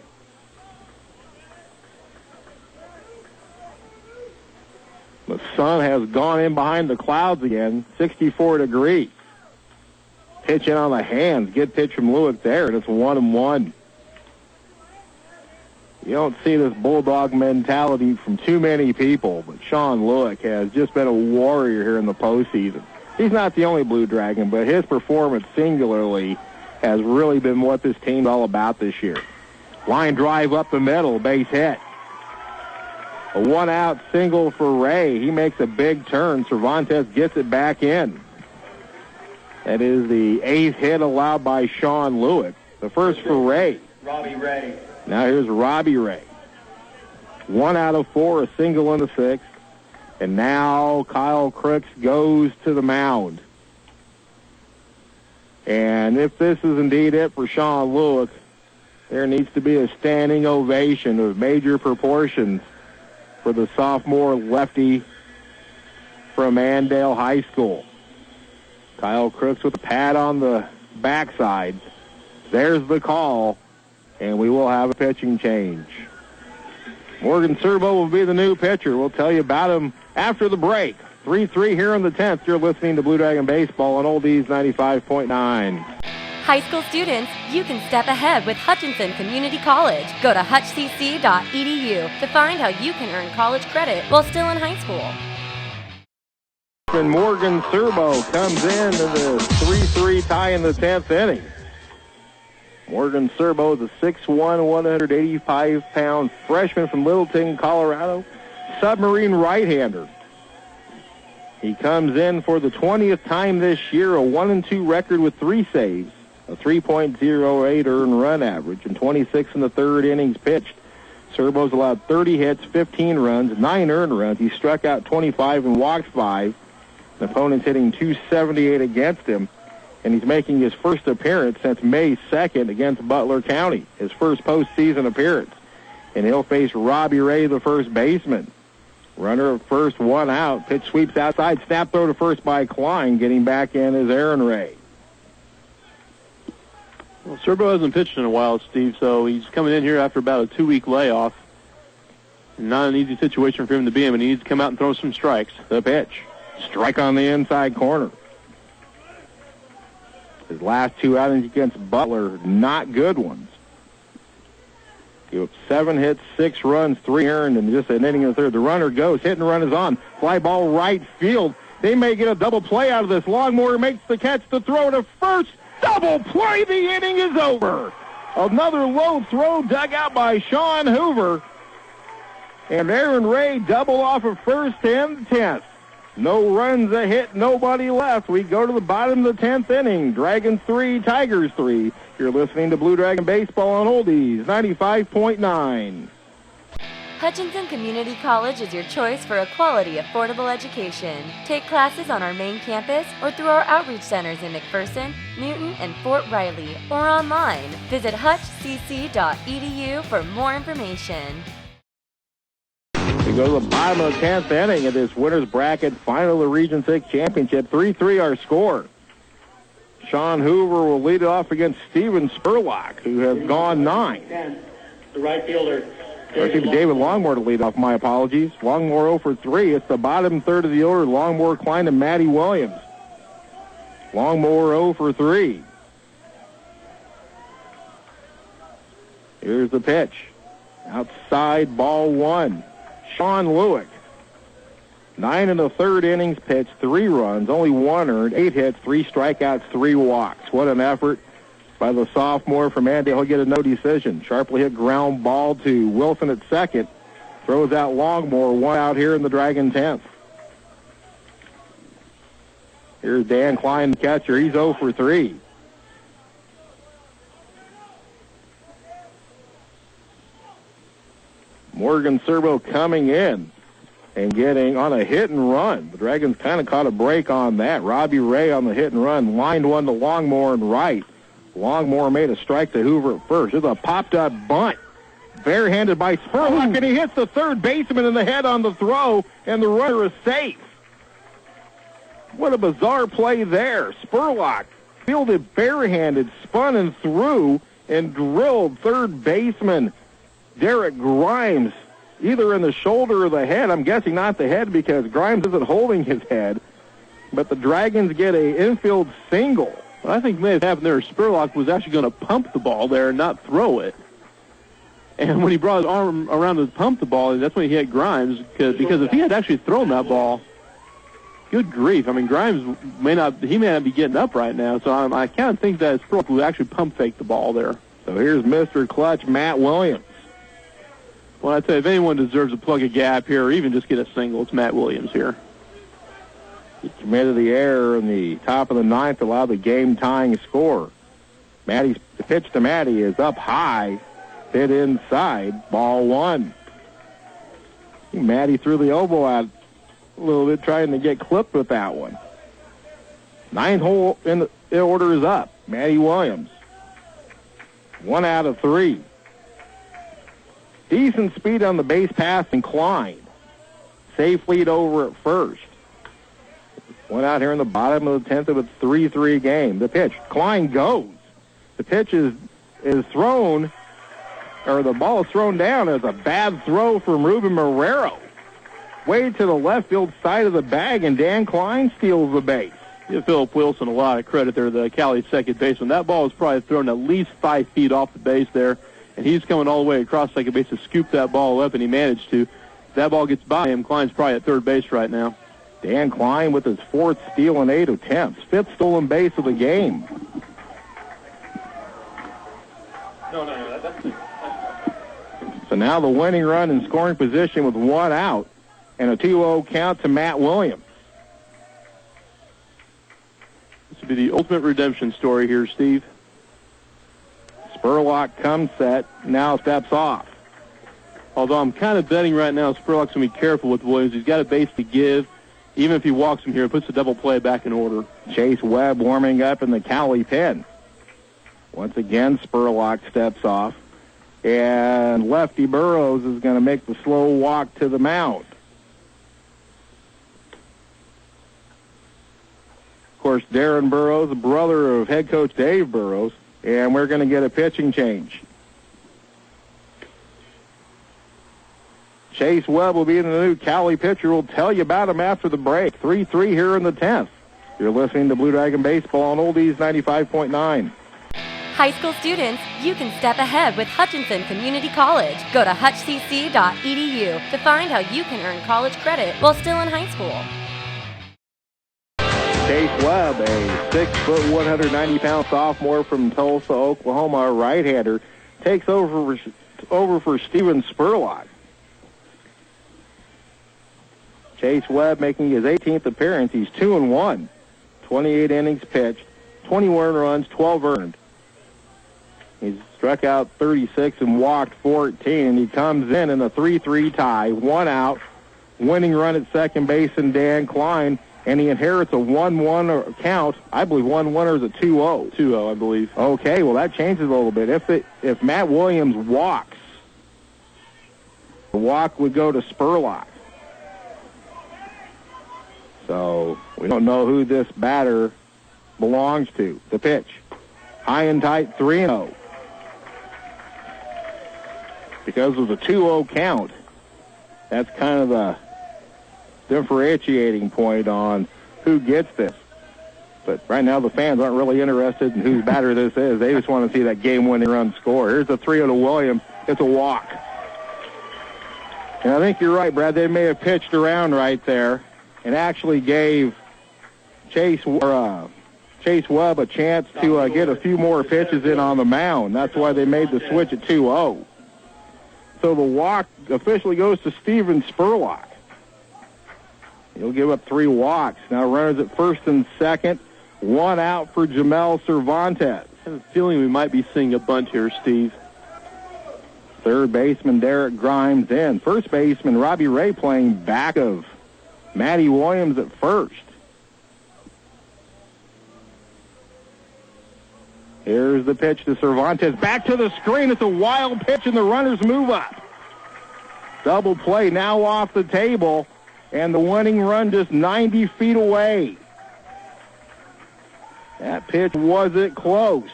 The sun has gone in behind the clouds again, 64 degrees. Pitch in on the hands. Good pitch from Lewitt there, and it's 1-1. You don't see this bulldog mentality from too many people, but Sean Lewitt has just been a warrior here in the postseason. He's not the only Blue Dragon, but his performance singularly has really been what this team's all about this year. Line drive up the middle, base hit. A 1-out single for Ray. He makes a big turn. Cervantes gets it back in. That is the 8th hit allowed by Sean Lewitt. The first for Ray. Robbie Ray. Now here's Robbie Ray. 1 out of 4, a single in the 6th. And now Kyle Crooks goes to the mound. And if this is indeed it for Sean Lewitt, there needs to be a standing ovation of major proportions for the sophomore lefty from Andale High School. Kyle Crooks with a pad on the backside. There's the call, and we will have a pitching change. Morgan Serbo will be the new pitcher. We'll tell you about him after the break 3-3 here in the 10th. You're listening to Blue Dragon Baseball on Oldies 95.9. High school students, you can step ahead with Hutchinson Community College. Go to hutchcc.edu to find how you can earn college credit while still in high school. And Morgan Serbo comes in to the 3-3 tie in the 10th inning. Morgan Serbo is a 6'1", 185-pound freshman from Littleton, Colorado, submarine right-hander. He comes in for the 20th time this year, a 1-2 record with 3 saves, a 3.08 earned run average, and 26 in the third innings pitched. Serbo's allowed 30 hits, 15 runs, 9 earned runs. He struck out 25 and walked 5. The opponent's hitting .278 against him, and he's making his first appearance since May 2nd against Butler County, his first postseason appearance. And he'll face Robbie Ray, the first baseman. Runner at first, 1 out. Pitch sweeps outside. Snap throw to first by Klein. Getting back in is Aaron Ray. Well, Serbo hasn't pitched in a while, Steve, so he's coming in here after about a 2-week layoff. Not an easy situation for him to be in, but he needs to come out and throw some strikes. The pitch. Strike on the inside corner. His last 2 outings against Butler, not good ones. Give up 7 hits, 6 runs, 3 earned, and just an inning in the third. The runner goes. Hit and run is on. Fly ball right field. They may get a double play out of this. Longmore makes the catch to throw to first. Double play. The inning is over. Another low throw dug out by Sean Hoover. And Aaron Ray double off of first and 10th. No runs, a hit, nobody left. We go to the bottom of the 10th inning. Dragons 3, Tigers 3. You're listening to Blue Dragon Baseball on Oldies 95.9. Hutchinson Community College is your choice for a quality, affordable education. Take classes on our main campus or through our outreach centers in McPherson, Newton, and Fort Riley, or online. Visit hutchcc.edu for more information. We go to the bottom of the 10th inning of this winner's bracket final of the Region 6 Championship. 3-3 our score. Sean Hoover will lead it off against Steven Spurlock, who has gone 9. The right fielder. David Longmore to lead off. My apologies. Longmore 0 for 3. It's the bottom third of the order. Longmore, Klein, and Matty Williams. Longmore 0 for 3. Here's the pitch. Outside, ball 1. Sean Lewick. 9 in the third innings pitched, 3 runs, only 1 earned, 8 hits, 3 strikeouts, 3 walks. What an effort by the sophomore from Andale. He'll get a no decision. Sharply hit ground ball to Wilson at second. Throws out Longmore, 1 out here in the Dragon 10th. Here's Dan Klein, the catcher. He's 0 for 3. Morgan Serbo coming in and getting on a hit and run. The Dragons kind of caught a break on that. Robbie Ray on the hit and run. Lined one to Longmore and right. Longmore made a strike to Hoover at first. There's a popped-up bunt. Barehanded by Spurlock, and he hits the third baseman in the head on the throw, and the runner is safe. What a bizarre play there. Spurlock fielded barehanded, spun and threw, and drilled third baseman Derek Grimes either in the shoulder or the head. I'm guessing not the head because Grimes isn't holding his head. But the Dragons get a infield single. What I think may have happened there, Spurlock was actually going to pump the ball there and not throw it. And when he brought his arm around to pump the ball, that's when he hit Grimes. Because if he had actually thrown that ball, good grief. I mean, Grimes may not be getting up right now. So I kind of think that Spurlock would actually pump fake the ball there. So here's Mr. Clutch, Matt Williams. Well, I'd say if anyone deserves to plug a gap here or even just get a single, it's Matt Williams here. He committed the error in the top of the ninth to allow the game-tying score. The pitch to Matty is up high, hit inside, ball 1. Matty threw the elbow out a little bit, trying to get clipped with that one. 9th hole in the order is up. Matty Williams. 1 out of 3. Decent speed on the base pass and Klein. Safe lead over at first. One out here in the bottom of the 10th of a 3-3 game. The pitch. Klein goes. The pitch is thrown, or the ball is thrown down as a bad throw from Ruben Marrero. way to the left field side of the bag, and Dan Klein steals the base. Give Philip Wilson a lot of credit there, the Cowley second baseman. That ball was probably thrown at least 5 feet off the base there, and he's coming all the way across second base to scoop that ball up, and he managed to. That ball gets by him. Klein's probably at third base right now. Dan Klein with his 4th steal in 8 attempts. 5th stolen base of the game. So now the winning run in scoring position with 1 out and a 2-0 count to Matt Williams. This would be the ultimate redemption story here, Steve. Spurlock comes set, now steps off. Although I'm kind of betting right now Spurlock's going to be careful with Williams. He's got a base to give. Even if he walks him here, puts the double play back in order. Chase Webb warming up in the Cowley pen. Once again, Spurlock steps off. And Lefty Burrows is going to make the slow walk to the mound. Of course, Darren Burrows, the brother of head coach Dave Burrows. And we're going to get a pitching change. Chase Webb will be the new Cowley pitcher. We'll tell you about him after the break. 3-3 here in the 10th. You're listening to Blue Dragon Baseball on Oldies 95.9. High school students, you can step ahead with Hutchinson Community College. Go to hutchcc.edu to find how you can earn college credit while still in high school. Chase Webb, a 6-foot, 190-pound sophomore from Tulsa, Oklahoma, a right-hander, takes over for Steven Spurlock. Chase Webb making his 18th appearance. He's 2-1, 28 innings pitched, 21 runs, 12 earned. He's struck out 36 and walked 14, and he comes in a 3-3 tie, 1 out, winning run at second base in Dan Klein, and he inherits a 1-1 count. I believe 1-1 or is a 2-0? 2-0, I believe. Okay, well, that changes a little bit. If Matt Williams walks, the walk would go to Spurlock. So we don't know who this batter belongs to. The pitch. High and tight, 3-0. Because of the 2-0 count, that's kind of the differentiating point on who gets this. But right now the fans aren't really interested in whose batter this is. They just want to see that game-winning run score. Here's a 3-0 to Williams. It's a walk. And I think you're right, Brad. They may have pitched around right there and actually gave Chase Webb a chance to get a few more pitches in on the mound. That's why they made the switch at 2-0. So the walk officially goes to Steven Spurlock. He'll give up 3 walks. Now runners at first and second. 1 out for Jamel Cervantes. I have a feeling we might be seeing a bunt here, Steve. Third baseman Derek Grimes in. First baseman Robbie Ray playing back of Matty Williams at first. Here's the pitch to Cervantes. Back to the screen. It's a wild pitch, and the runners move up. Double play now off the table, and the winning run just 90 feet away. That pitch wasn't close.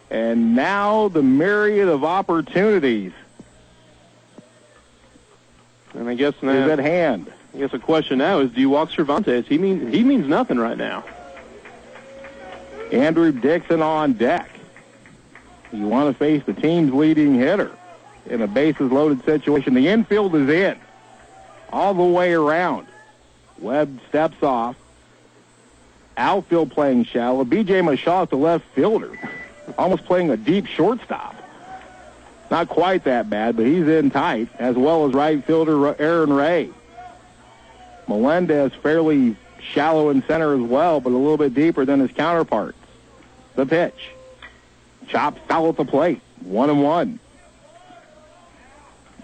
And now the myriad of opportunities And I guess is at hand. I guess the question now is, do you walk Cervantes? He means nothing right now. Andrew Dixon on deck. You want to face the team's leading hitter in a bases-loaded situation. The infield is in all the way around. Webb steps off. Outfield playing shallow. B.J. Mashaw is the left fielder, almost playing a deep shortstop. Not quite that bad, but he's in tight, as well as right fielder Aaron Ray. Melendez fairly shallow in center as well, but a little bit deeper than his counterparts. The pitch. Chopped foul at the plate. 1-1.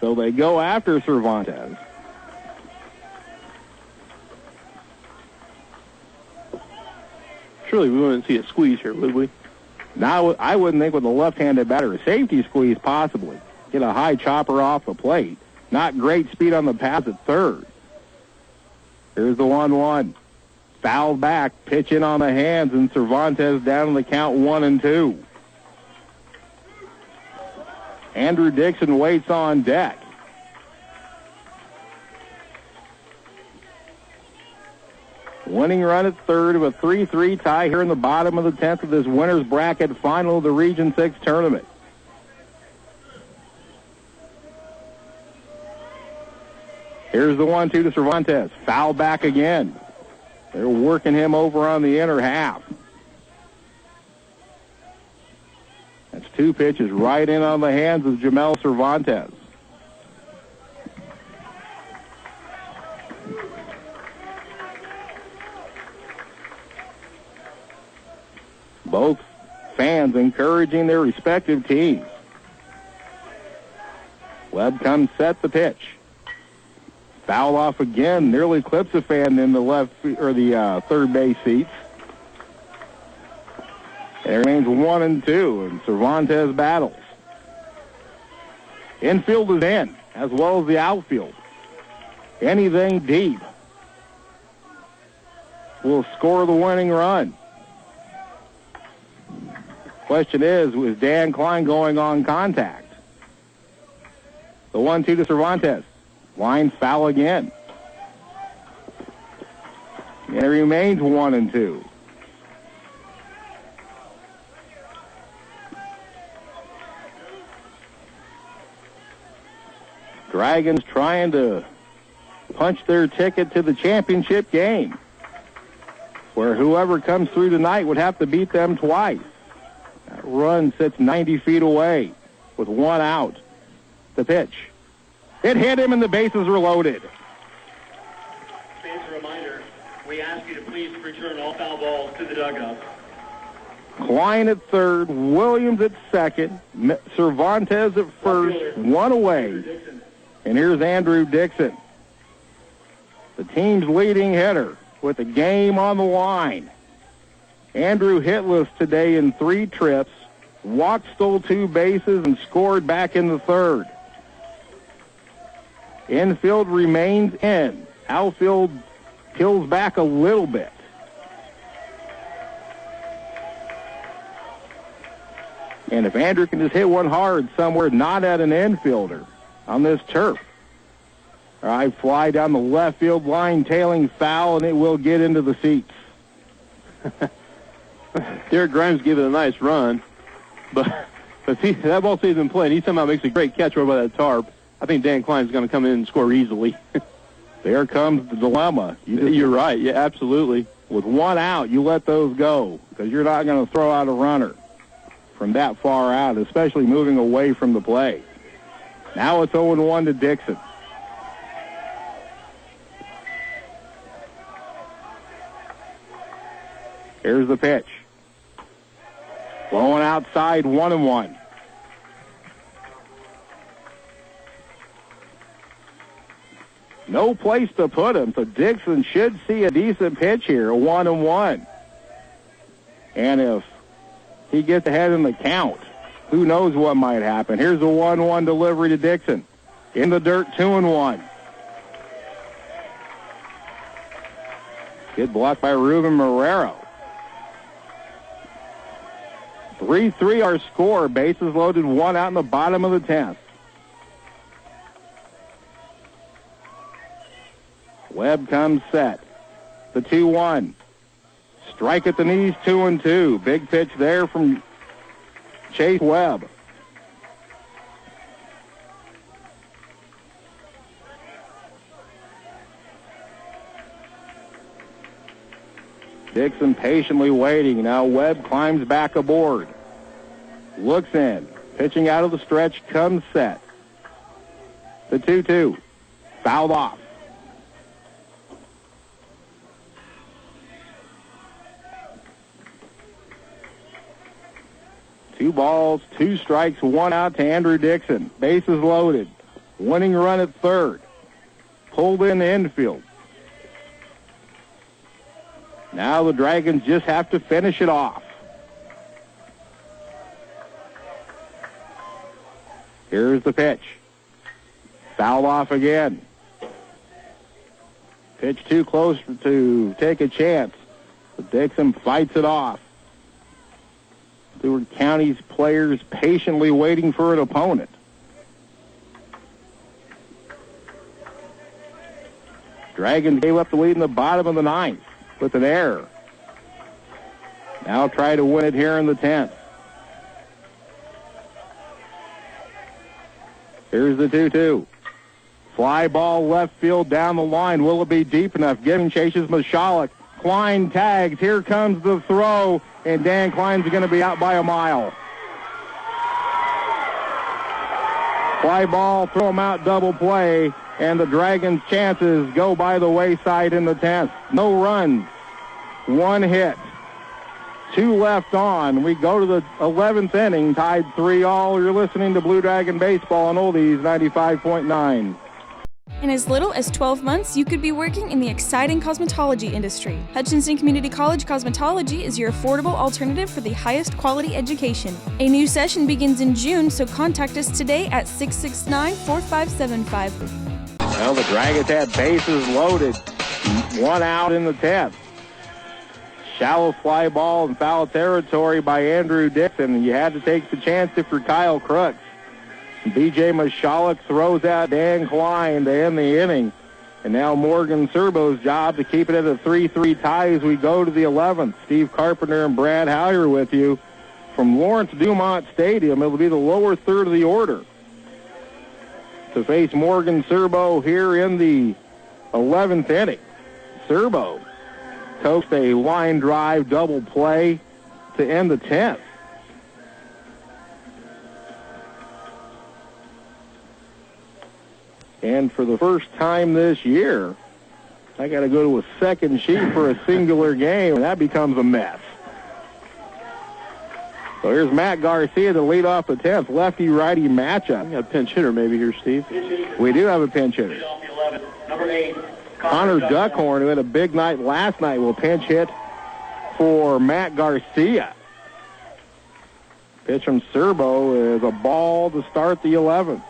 So they go after Cervantes. Surely we wouldn't see a squeeze here, would we? Now, I wouldn't think with a left-handed batter, a safety squeeze possibly. Get a high chopper off the plate. Not great speed on the pass at third. Here's the 1-1. Fouled back, pitch in on the hands, and Cervantes down in the count 1-2. Andrew Dixon waits on deck. Winning run at third of a 3-3 tie here in the bottom of the 10th of this winner's bracket final of the Region 6 tournament. Here's the 1-2 to Cervantes. Foul back again. They're working him over on the inner half. That's 2 pitches right in on the hands of Jamel Cervantes. Both fans encouraging their respective teams. Webb comes set the pitch. Foul off again, nearly clips a fan in the left or the third base seats. It remains 1-2, and Cervantes battles. Infield is in, as well as the outfield. Anything deep will score the winning run. Question is Dan Klein going on contact? The 1-2 to Cervantes. Line foul again. And it remains 1-2. Dragons trying to punch their ticket to the championship game, where whoever comes through tonight would have to beat them twice. That run sits 90 feet away with 1 out. The pitch. It hit him and the bases were loaded. Fans, a reminder, we ask you to please return all foul balls to the dugout. Klein at third, Williams at second, Cervantes at first, 1 away. And here's Andrew Dixon, the team's leading hitter with the game on the line. Andrew hitless today in 3 trips, walked, stole 2 bases, and scored back in the third. Infield remains in. Outfield peels back a little bit. And if Andrew can just hit one hard somewhere, not at an infielder on this turf. All right, fly down the left field line, tailing foul, and it will get into the seats. Derek Grimes gave it a nice run, but that ball stays in play, and he somehow makes a great catch over by that tarp. I think Dan Klein's going to come in and score easily. There comes the dilemma. You're right. Yeah, absolutely. With 1 out, you let those go because you're not going to throw out a runner from that far out, especially moving away from the play. Now it's 0-1 to Dixon. Here's the pitch. Blowing outside, 1-1. No place to put him, so Dixon should see a decent pitch here, a 1-1. And if he gets ahead in the count, who knows what might happen. Here's a 1-1 delivery to Dixon. In the dirt, 2-1. Good block by Ruben Marrero. 3-3 our score. Bases loaded, 1 out in the bottom of the 10th. Webb comes set. The 2-1. Strike at the knees, 2-2. Big pitch there from Chase Webb. Dixon patiently waiting. Now Webb climbs back aboard. Looks in. Pitching out of the stretch, comes set. The 2-2. Fouled off. Two balls, 2 strikes, 1 out to Andrew Dixon. Bases loaded. Winning run at third. Pulled in the infield. Now the Dragons just have to finish it off. Here's the pitch. Foul off again. Pitch too close to take a chance. But Dixon fights it off. Stewart County's players patiently waiting for an opponent. Dragons gave up the lead in the bottom of the ninth with an error. Now try to win it here in the 10th. Here's the 2-2. Fly ball left field down the line. Will it be deep enough? Given chases Mashalik. Klein tags. Here comes the throw, and Dan Klein's going to be out by a mile. Fly ball, throw him out, double play, and the Dragons' chances go by the wayside in the 10th. No runs, one hit, two left on. We go to the 11th inning, tied 3-all. You're listening to Blue Dragon Baseball on Oldies 95.9. In as little as 12 months, you could be working in the exciting cosmetology industry. Hutchinson Community College Cosmetology is your affordable alternative for the highest quality education. A new session begins in June, so contact us today at 669-4575. Well, the Dragons had bases loaded. One out in the 10th. Shallow fly ball in foul territory by Andrew Dixon. You had to take the chance if you're Kyle Crooks. B.J. Mashalik throws out Dan Klein to end the inning. And now Morgan Serbo's job to keep it at a 3-3 tie as we go to the 11th. Steve Carpenter and Brad Howyer with you from Lawrence-Dumont Stadium. It'll be the lower third of the order to face Morgan Serbo here in the 11th inning. Serbo coaxed a line drive double play to end the 10th. And for the first time this year, I got to go to a second sheet for a singular game, and that becomes a mess. So here's Matt Garcia to lead off the 10th. Lefty-righty matchup. We got a pinch hitter maybe here, Steve. We do have a pinch hitter. Number 8, Connor Duckhorn, who had a big night last night, will pinch hit for Matt Garcia. Pitch from Serbo is a ball to start the 11th.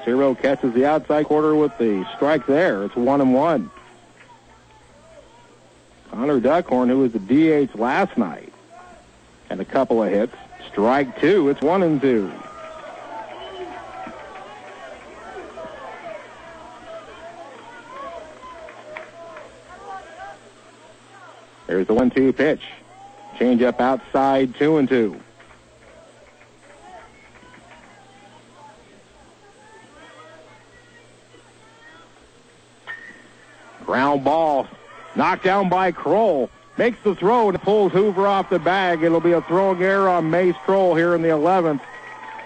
Serbo catches the outside quarter with the strike there. It's 1-1. Connor Duckhorn, who was the DH last night, had a couple of hits. Strike two. It's 1-2. There's the 1-2 pitch. Change up outside, 2-2. Ground ball, knocked down by Kroll. Makes the throw and pulls Hoover off the bag. It'll be a throwing error on Mace Kroll here in the 11th.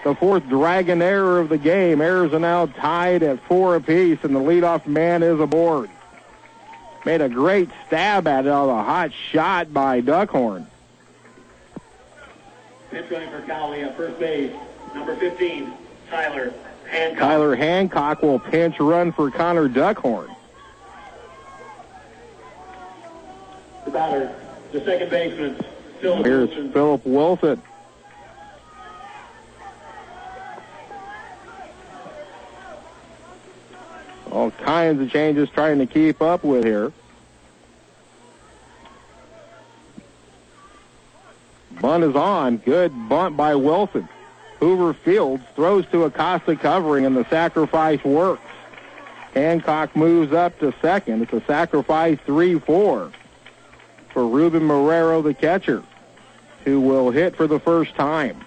The fourth Dragon error of the game. Errors are now tied at 4 apiece, and the leadoff man is aboard. Made a great stab at it on a hot shot by Duckhorn. Pitch running for Cowley at first base. Number 15, Tyler Hancock. Tyler Hancock will pinch run for Connor Duckhorn. The batter, the second baseman, Philip Here's Wilson. Philip Wilson. All kinds of changes trying to keep up with here. Bunt is on. Good bunt by Wilson. Hoover fields, throws to Acosta covering, and the sacrifice works. Hancock moves up to second. It's a sacrifice 3-4 for Ruben Marrero, the catcher, who will hit for the first time.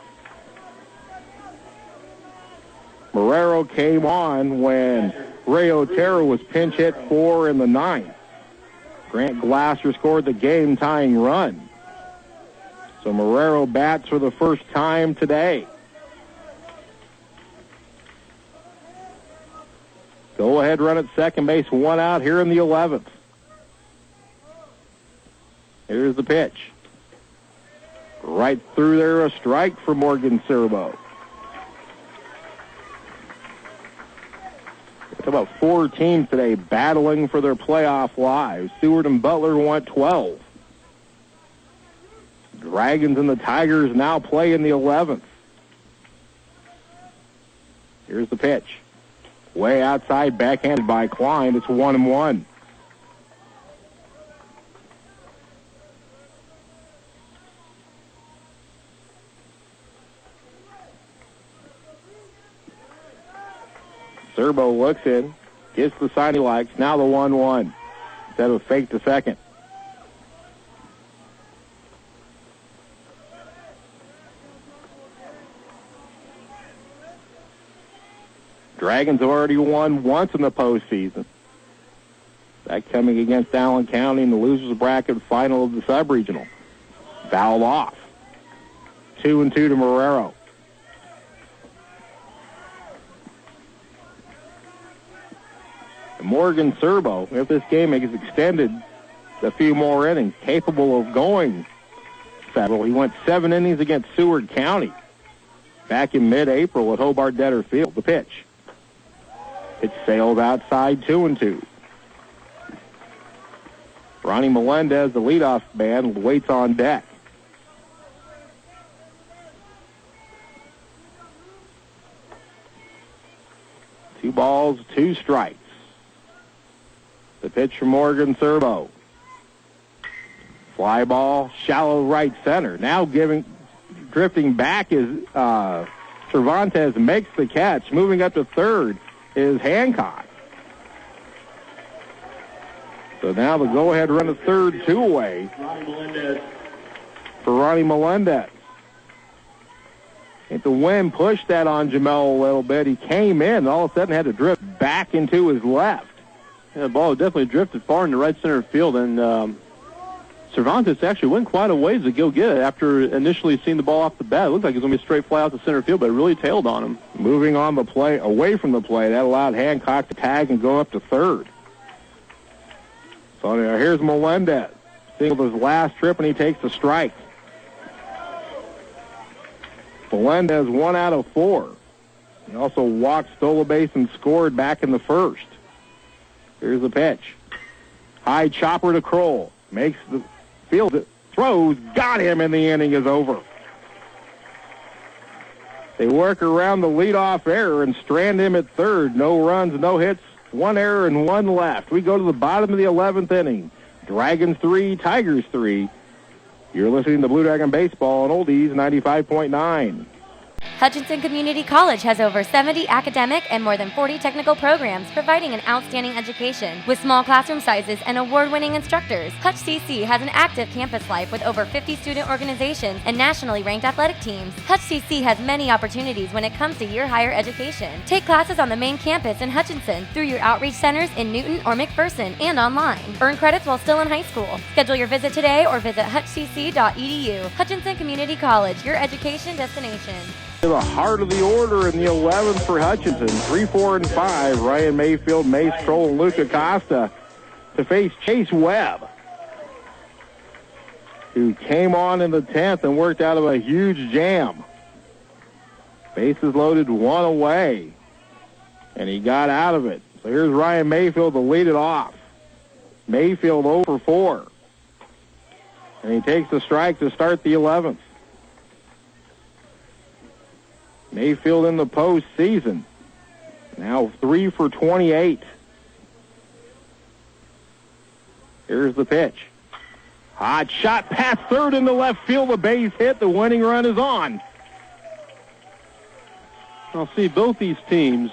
Marrero came on when Ray Otero was pinch hit 4 in the 9th. Grant Glasser scored the game-tying run. So Marrero bats for the first time today. Go-ahead run at second base, one out here in the 11th. Here's the pitch. Right through there, a strike for Morgan Serbo. It's about 4 teams today battling for their playoff lives. Seward and Butler want 12. Dragons and the Tigers now play in the 11th. Here's the pitch. Way outside, backhanded by Klein. It's 1-1. Serbo looks in, gets the sign he likes. Now the 1-1 instead of fake to second. Dragons have already won once in the postseason. That coming against Allen County in the losers bracket final of the sub-regional. Fouled off. 2-2 to Marrero. And Morgan Serbo, if this game is extended a few more innings, capable of going several. He went 7 innings against Seward County back in mid-April at Hobart Detter Field. The pitch. It sailed outside 2-2. Ronnie Melendez, the leadoff man, waits on deck. Two balls, 2 strikes. The pitch from Morgan Serbo. Fly ball, shallow right center. Now drifting back is Cervantes makes the catch. Moving up to third is Hancock. So now the go-ahead run at third, 2 away for Ronnie Melendez. I think the wind pushed that on Jamel a little bit. He came in and all of a sudden had to drift back into his left. Yeah, the ball definitely drifted far in the right center field, and Cervantes actually went quite a ways to go get it after initially seeing the ball off the bat. It looked like it was going to be a straight fly out to center field, but it really tailed on him. Moving on the play, away from the play, that allowed Hancock to tag and go up to third. So now here's Melendez. Singled his last trip, and he takes the strike. Melendez 1 out of 4. He also walked, stole a base, and scored back in the first. Here's the pitch. High chopper to Kroll. Makes the field, throws, got him, and the inning is over. They work around the leadoff error and strand him at third. No runs, no hits, 1 error and 1 left. We go to the bottom of the 11th inning. Dragons 3, Tigers 3. You're listening to Blue Dragon Baseball on Oldies 95.9. Hutchinson Community College has over 70 academic and more than 40 technical programs providing an outstanding education. With small classroom sizes and award-winning instructors, Hutch CC has an active campus life with over 50 student organizations and nationally ranked athletic teams. Hutch CC has many opportunities when it comes to your higher education. Take classes on the main campus in Hutchinson through your outreach centers in Newton or McPherson and online. Earn credits while still in high school. Schedule your visit today or visit hutchcc.edu. Hutchinson Community College, your education destination. To the heart of the order in the 11th for Hutchinson. 3, 4, and 5. Ryan Mayfield, Mace Kroll, and Luca Costa to face Chase Webb, who came on in the 10th and worked out of a huge jam. Bases loaded, 1 away, and he got out of it. So here's Ryan Mayfield to lead it off. Mayfield 0 for 4. And he takes the strike to start the 11th. Mayfield in the postseason. Now 3 for 28. Here's the pitch. Hot shot past third into left field. The base hit. The winning run is on. I'll see both these teams,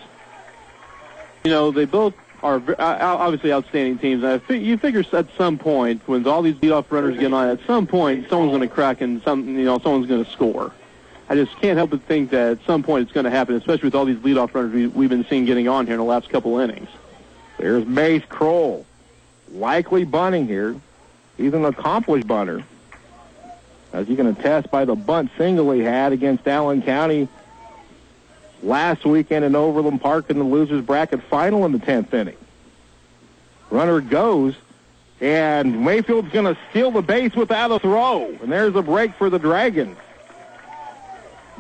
they both are obviously outstanding teams. You figure at some point, when all these leadoff runners get on, at some point someone's going to crack and someone's going to score. I just can't help but think that at some point it's going to happen, especially with all these leadoff runners we've been seeing getting on here in the last couple innings. There's Mace Kroll. Likely bunting here. He's an accomplished bunter, as you can attest by the bunt single he had against Allen County last weekend in Overland Park in the losers bracket final in the 10th inning. Runner goes, and Mayfield's going to steal the base without a throw. And there's a break for the Dragons.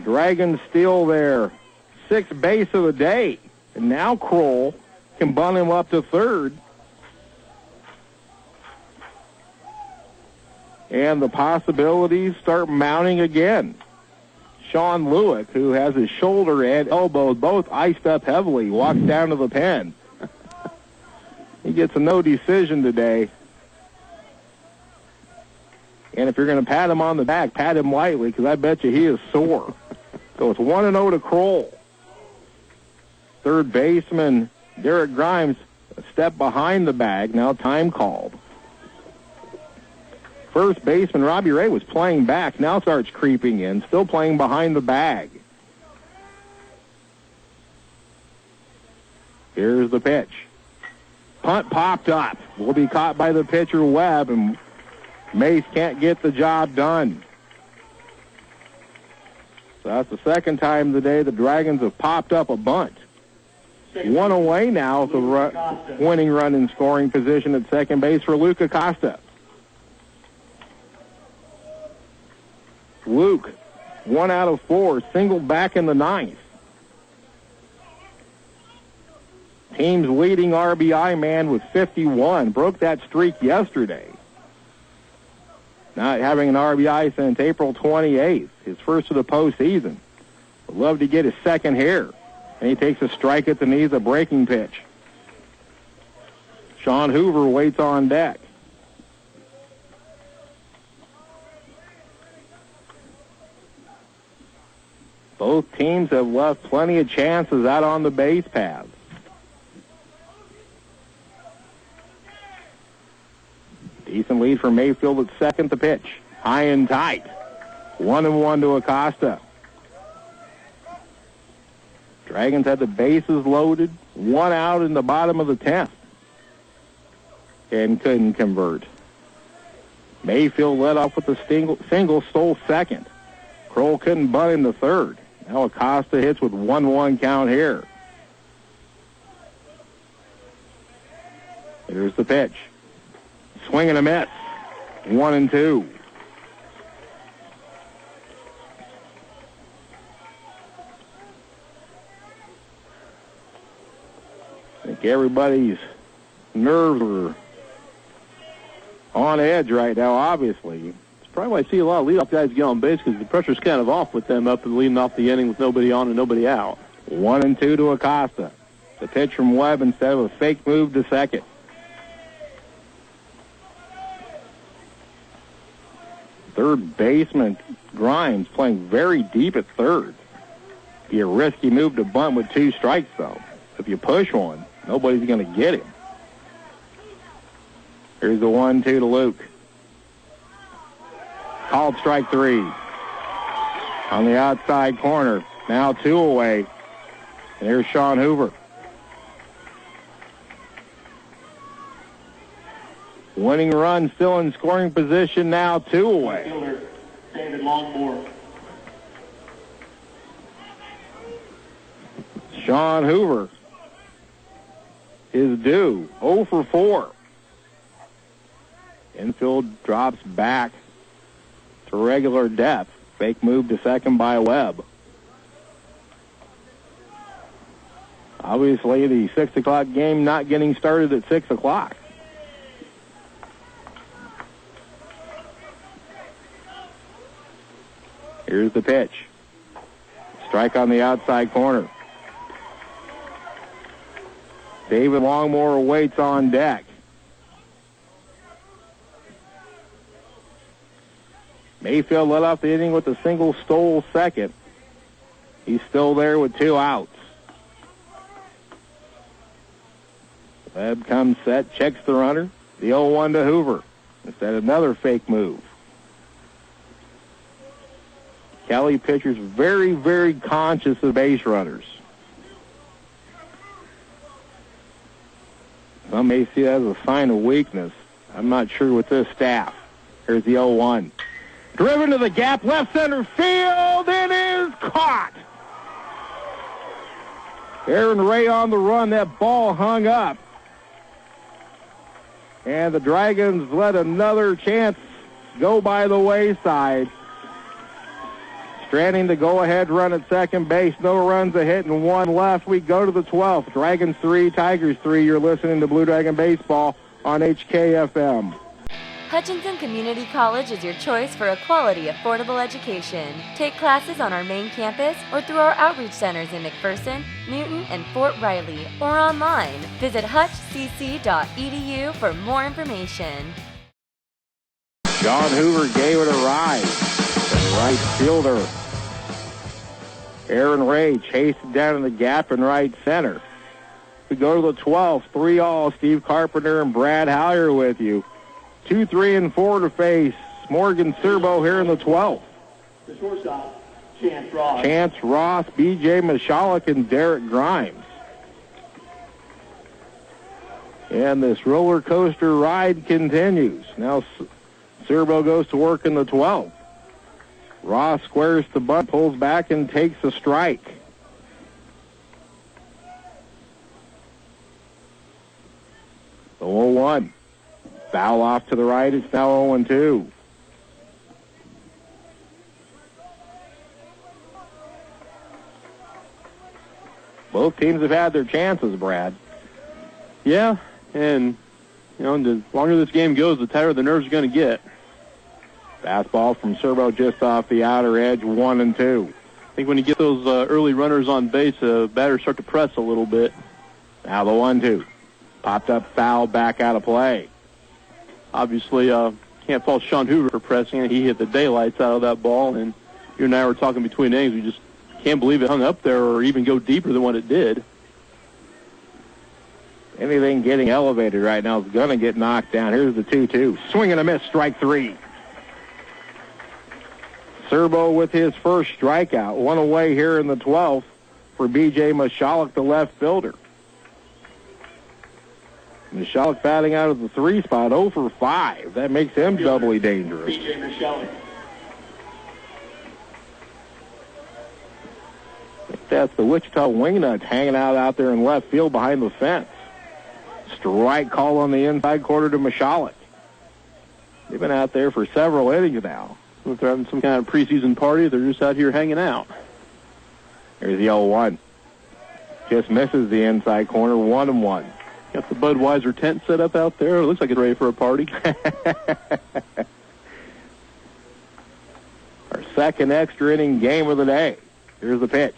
Dragons steal their 6th base of the day. And now Kroll can bunt him up to third. And the possibilities start mounting again. Sean Lewick, who has his shoulder and elbow both iced up heavily, walks down to the pen. He gets a no decision today. And if you're going to pat him on the back, pat him lightly, because I bet you he is sore. So it's 1-0 to Kroll. Third baseman Derek Grimes a step behind the bag. Now time called. First baseman Robbie Ray was playing back. Now starts creeping in. Still playing behind the bag. Here's the pitch. Punt popped up. Will be caught by the pitcher Webb, and Mace can't get the job done. So that's the second time today the Dragons have popped up a bunt. One away now with the winning run in scoring position at second base for Luke Acosta. Luke, 1 out of 4, singled back in the ninth. Team's leading RBI man with 51. Broke that streak yesterday. Not having an RBI since April 28th, his first of the postseason. Would love to get his second here. And he takes a strike at the knees, a breaking pitch. Sean Hoover waits on deck. Both teams have left plenty of chances out on the base paths. Decent lead for Mayfield at second. The pitch. High and tight. 1-1 to Acosta. Dragons had the bases loaded. 1 out in the bottom of the 10th. And couldn't convert. Mayfield led off with a single, stole second. Kroll couldn't bunt in the third. Now Acosta hits with 1-1 count here. Here's the pitch. Swing and a miss. 1-2. I think everybody's nerves are on edge right now, obviously. It's probably why I see a lot of leadoff guys get on base, because the pressure's kind of off with them up and leading off the inning with nobody on and nobody out. 1-2 to Acosta. The pitch from Webb instead of a fake move to second. Third baseman Grimes playing very deep at third. Be a risky move to bunt with 2 strikes, though. If you push one, nobody's going to get him. Here's the 1-2 to Luke. Called strike 3. On the outside corner. Now 2 away. And here's Sean Hoover. Winning run still in scoring position now, 2 away. Fielder David Longmore. Sean Hoover is due. 0 for 4. Infield drops back to regular depth. Fake move to second by Webb. Obviously, the 6 o'clock game not getting started at 6 o'clock. Here's the pitch. Strike on the outside corner. David Longmore waits on deck. Mayfield led off the inning with a single, stole second. He's still there with 2 outs. Webb comes set, checks the runner. The 0-1 to Hoover. Instead, another fake move. Cowley pitchers very, very conscious of base runners. Some may see that as a sign of weakness. I'm not sure with this staff. Here's the 0-1. Driven to the gap, left center field. It is caught. Aaron Ray on the run. That ball hung up. And the Dragons let another chance go by the wayside. Stranding the go-ahead run at second base. No runs, a hit, and 1 left. We go to the 12th. Dragons 3, Tigers 3. You're listening to Blue Dragon Baseball on HKFM. Hutchinson Community College is your choice for a quality, affordable education. Take classes on our main campus or through our outreach centers in McPherson, Newton, and Fort Riley, or online. Visit hutchcc.edu for more information. John Hoover gave it a ride. The right fielder Aaron Ray chasing down in the gap in right center. We go to the 12th, 3-all. Steve Carpenter and Brad Howyer with you. 2, 3, and 4 to face Morgan Serbo here in the 12th. The shortstop, Chance Ross. Chance Ross, B.J. Michalek, and Derek Grimes. And this roller coaster ride continues. Now Serbo goes to work in the 12th. Ross squares the bunt, pulls back, and takes a strike. The 0-1. Foul off to the right. It's now 0-2. Both teams have had their chances, Brad. Yeah, and the longer this game goes, the tighter the nerves are going to get. Fastball from Serbo just off the outer edge, 1-2. I think when you get those early runners on base, batters start to press a little bit. Now the 1-2. Popped up foul, back out of play. Obviously, can't fault Sean Hoover for pressing it. He hit the daylights out of that ball, and you and I were talking between innings. We just can't believe it hung up there or even go deeper than what it did. Anything getting elevated right now is going to get knocked down. Here's the 2-2. Swing and a miss, strike 3. Serbo with his first strikeout. One away here in the 12th for B.J. Michalek, the left fielder. Michalek batting out of the 3 spot, 0 for 5. That makes him doubly dangerous. B.J. Michalek. That's the Wichita Wingnuts hanging out there in left field behind the fence. Strike call on the inside corner to Michalek. They've been out there for several innings now. If they're having some kind of preseason party, they're just out here hanging out. Here's the 0-1. Just misses the inside corner, 1-1. Got the Budweiser tent set up out there. It looks like it's ready for a party. Our second extra inning game of the day. Here's the pitch.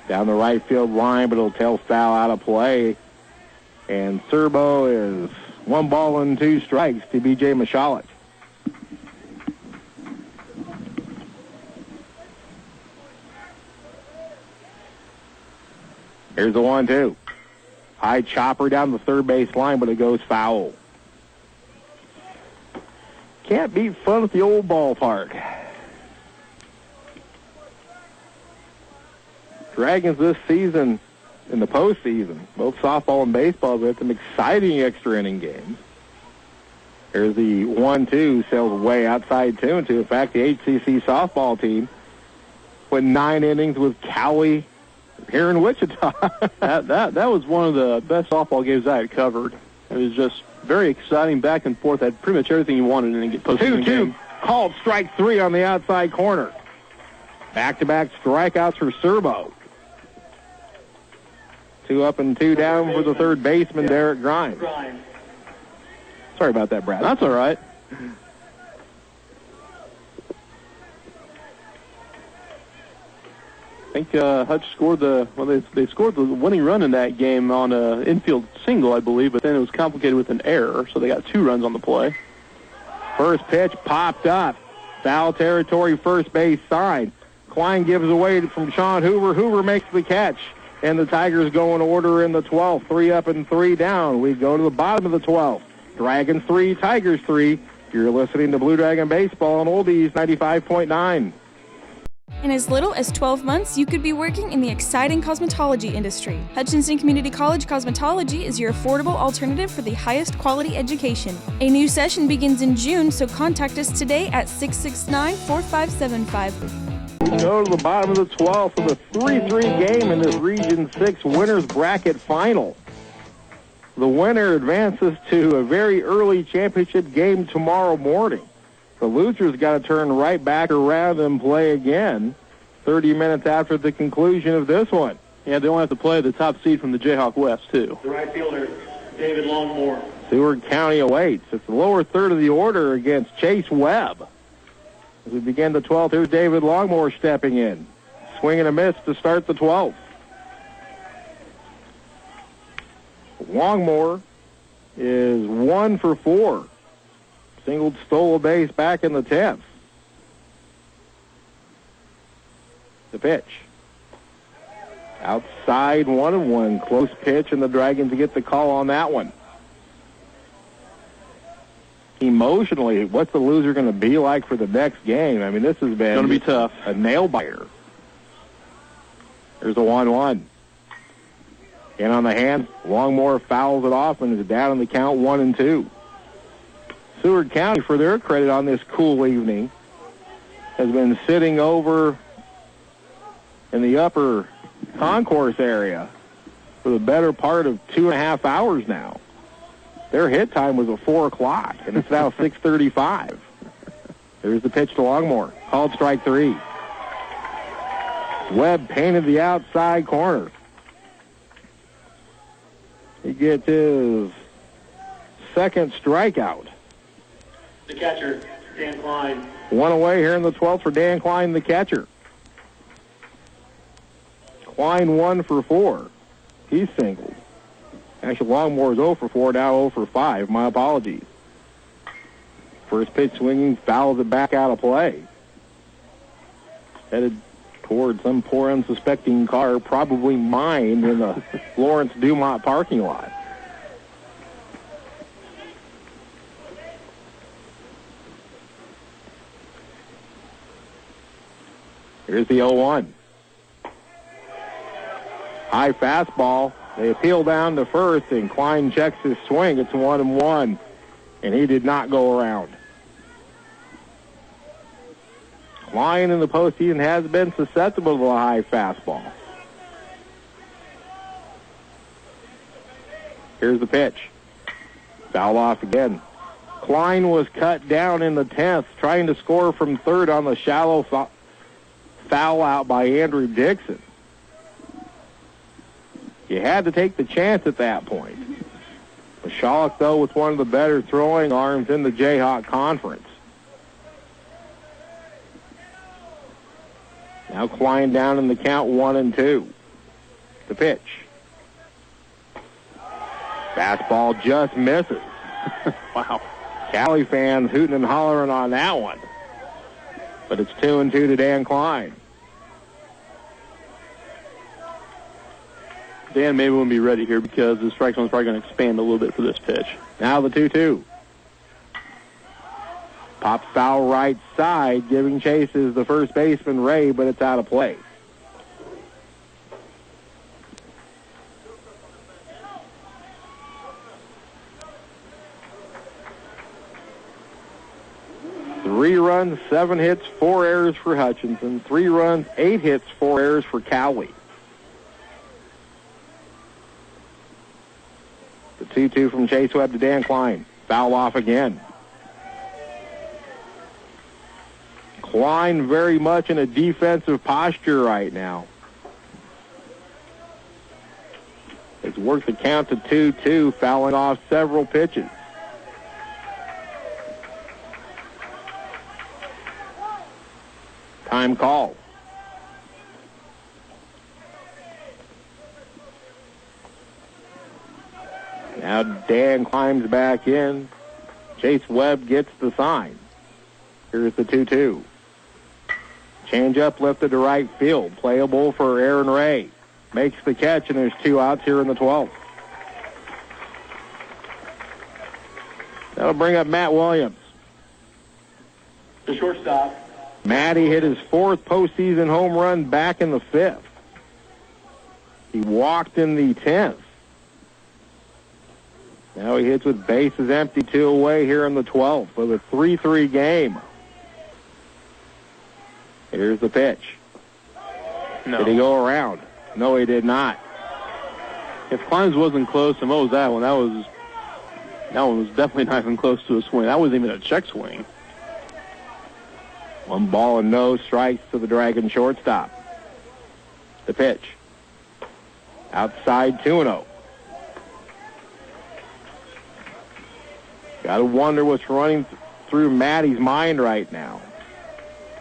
Down the right field line, but it'll tail foul out of play. And Serbo is 1 ball and 2 strikes to B.J. Michalek. Here's the 1-2. High chopper down the third base line, but it goes foul. Can't beat fun at the old ballpark. Dragons this season, in the postseason, both softball and baseball, have had some exciting extra inning games. Here's the 1-2, sails way outside 2-2. In fact, the HCC softball team went 9 innings with Cowley here in Wichita. that was one of the best softball games I had covered. It was just very exciting, back and forth. Had pretty much everything you wanted in a postseason game. 2-2, called strike 3 on the outside corner. Back-to-back strikeouts for Serbo. 2 up and 2 down for the third baseman, Derek Grimes. Sorry about that, Brad. That's all right. I think Hutch scored they scored the winning run in that game on an infield single, I believe, but then it was complicated with an error, so they got 2 runs on the play. First pitch popped up. Foul territory, first base side. Klein gives away from Sean Hoover. Hoover makes the catch, and the Tigers go in order in the 12th. 3 up and 3 down. We go to the bottom of the 12th. Dragons 3, Tigers 3. You're listening to Blue Dragon Baseball on Oldies 95.9. In as little as 12 months, you could be working in the exciting cosmetology industry. Hutchinson Community College Cosmetology is your affordable alternative for the highest quality education. A new session begins in June, so contact us today at 669-4575. Go to the bottom of the 12th of the 3-3 game in this Region 6 winners bracket final. The winner advances to a very early championship game tomorrow morning. The losers got to turn right back around and play again 30 minutes after the conclusion of this one. Yeah, they only have to play the top seed from the Jayhawk West, too. The right fielder, David Longmore. Seward County awaits. It's the lower third of the order against Chase Webb. As we begin the 12th, here's David Longmore stepping in. Swing and a miss to start the 12th. Longmore is 1 for 4. Singled, stole a base back in the 10th. The pitch. Outside 1-1. Close pitch, and the Dragons get the call on that one. Emotionally, what's the loser going to be like for the next game? I mean, this has been going to be tough. A nail-biter. There's a 1-1. And on the hand, Longmore fouls it off and is down in the count 1-2. Seward County, for their credit on this cool evening, has been sitting over in the upper concourse area for the better part of 2.5 hours now. Their hit time was at 4 o'clock, and it's now 6:35. There's the pitch to Longmore. Called strike 3. Webb painted the outside corner. He gets his second strikeout. The catcher, Dan Klein. One away here in the 12th for Dan Klein, the catcher. Klein 1 for 4. He's singled. Actually, Longmore's 0 for 4, now 0 for 5. My apologies. First pitch swinging, fouls it back out of play. Headed toward some poor unsuspecting car, probably mine, in the Lawrence-Dumont parking lot. Here's the 0-1. High fastball. They appeal down to first, and Klein checks his swing. It's 1-1, and he did not go around. Klein in the postseason has been susceptible to a high fastball. Here's the pitch. Foul off again. Klein was cut down in the 10th, trying to score from third on the shallow foul out by Andrew Dixon. You had to take the chance at that point. Michalek, though, with one of the better throwing arms in the Jayhawk Conference. Now Klein down in the count 1-2. The pitch. Fastball just misses. Wow. Cowley fans hooting and hollering on that one. But it's 2-2 to Dan Klein. Dan maybe won't be ready here because the strike zone's probably going to expand a little bit for this pitch. Now the 2-2. Pops foul right side, giving chase is the first baseman, Ray, but it's out of play. Three runs, 7 hits, 4 errors for Hutchinson. 3 runs, 8 hits, 4 errors for Cowley. The 2-2 from Chase Webb to Dan Klein. Foul off again. Klein very much in a defensive posture right now. Has worked the count to 2-2, fouling off several pitches. Time call. Now Dan climbs back in. Chase Webb gets the sign. Here's the 2-2. Change-up lifted to right field. Playable for Aaron Ray. Makes the catch, and there's 2 outs here in the 12th. That'll bring up Matt Williams. The shortstop. Matty hit his 4th postseason home run back in the 5th. He walked in the 10th. Now he hits with bases empty, 2 away here in the 12th for the 3-3 game. Here's the pitch. No. Did he go around? No, he did not. If Klein's wasn't close, and what was that one? That one was definitely not even close to a swing. That wasn't even a check swing. 1 ball and no strikes to the Dragon shortstop. The pitch. Outside 2-0. Got to wonder what's running through Matty's mind right now.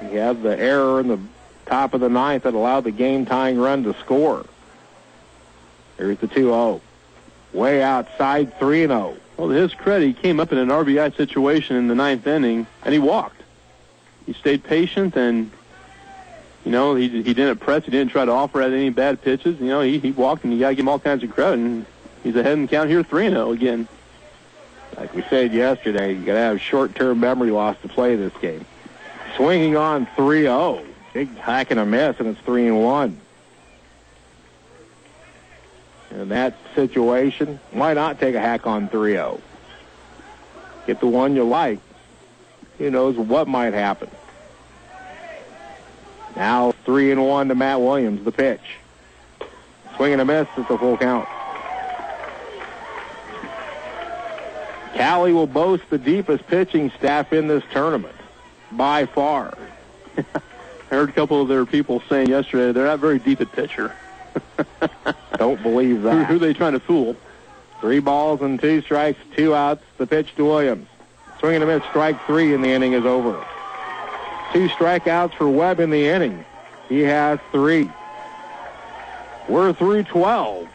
He had the error in the top of the 9th that allowed the game-tying run to score. Here's the 2-0. Way outside 3-0. Well, to his credit, he came up in an RBI situation in the 9th inning, and he walked. He stayed patient, and he didn't press. He didn't try to offer at any bad pitches. He walked, and you got to give him all kinds of credit. And he's ahead in the count here, 3-0 again. Like we said yesterday, you got to have short-term memory loss to play this game. Swinging on 3-0. Big hack and a miss, and it's 3-1. In that situation, why not take a hack on 3-0? Get the one you like. Who knows what might happen. Now 3-1 to Matt Williams, the pitch. Swing and a miss, it's a full count. Cowley will boast the deepest pitching staff in this tournament, by far. I heard a couple of their people saying yesterday they're not very deep at pitcher. Don't believe that. Who are they trying to fool? 3 balls and 2 strikes, 2 outs. The pitch to Williams. Swing and a miss, strike 3, and the inning is over. 2 strikeouts for Webb in the inning. He has 3. We're through 12.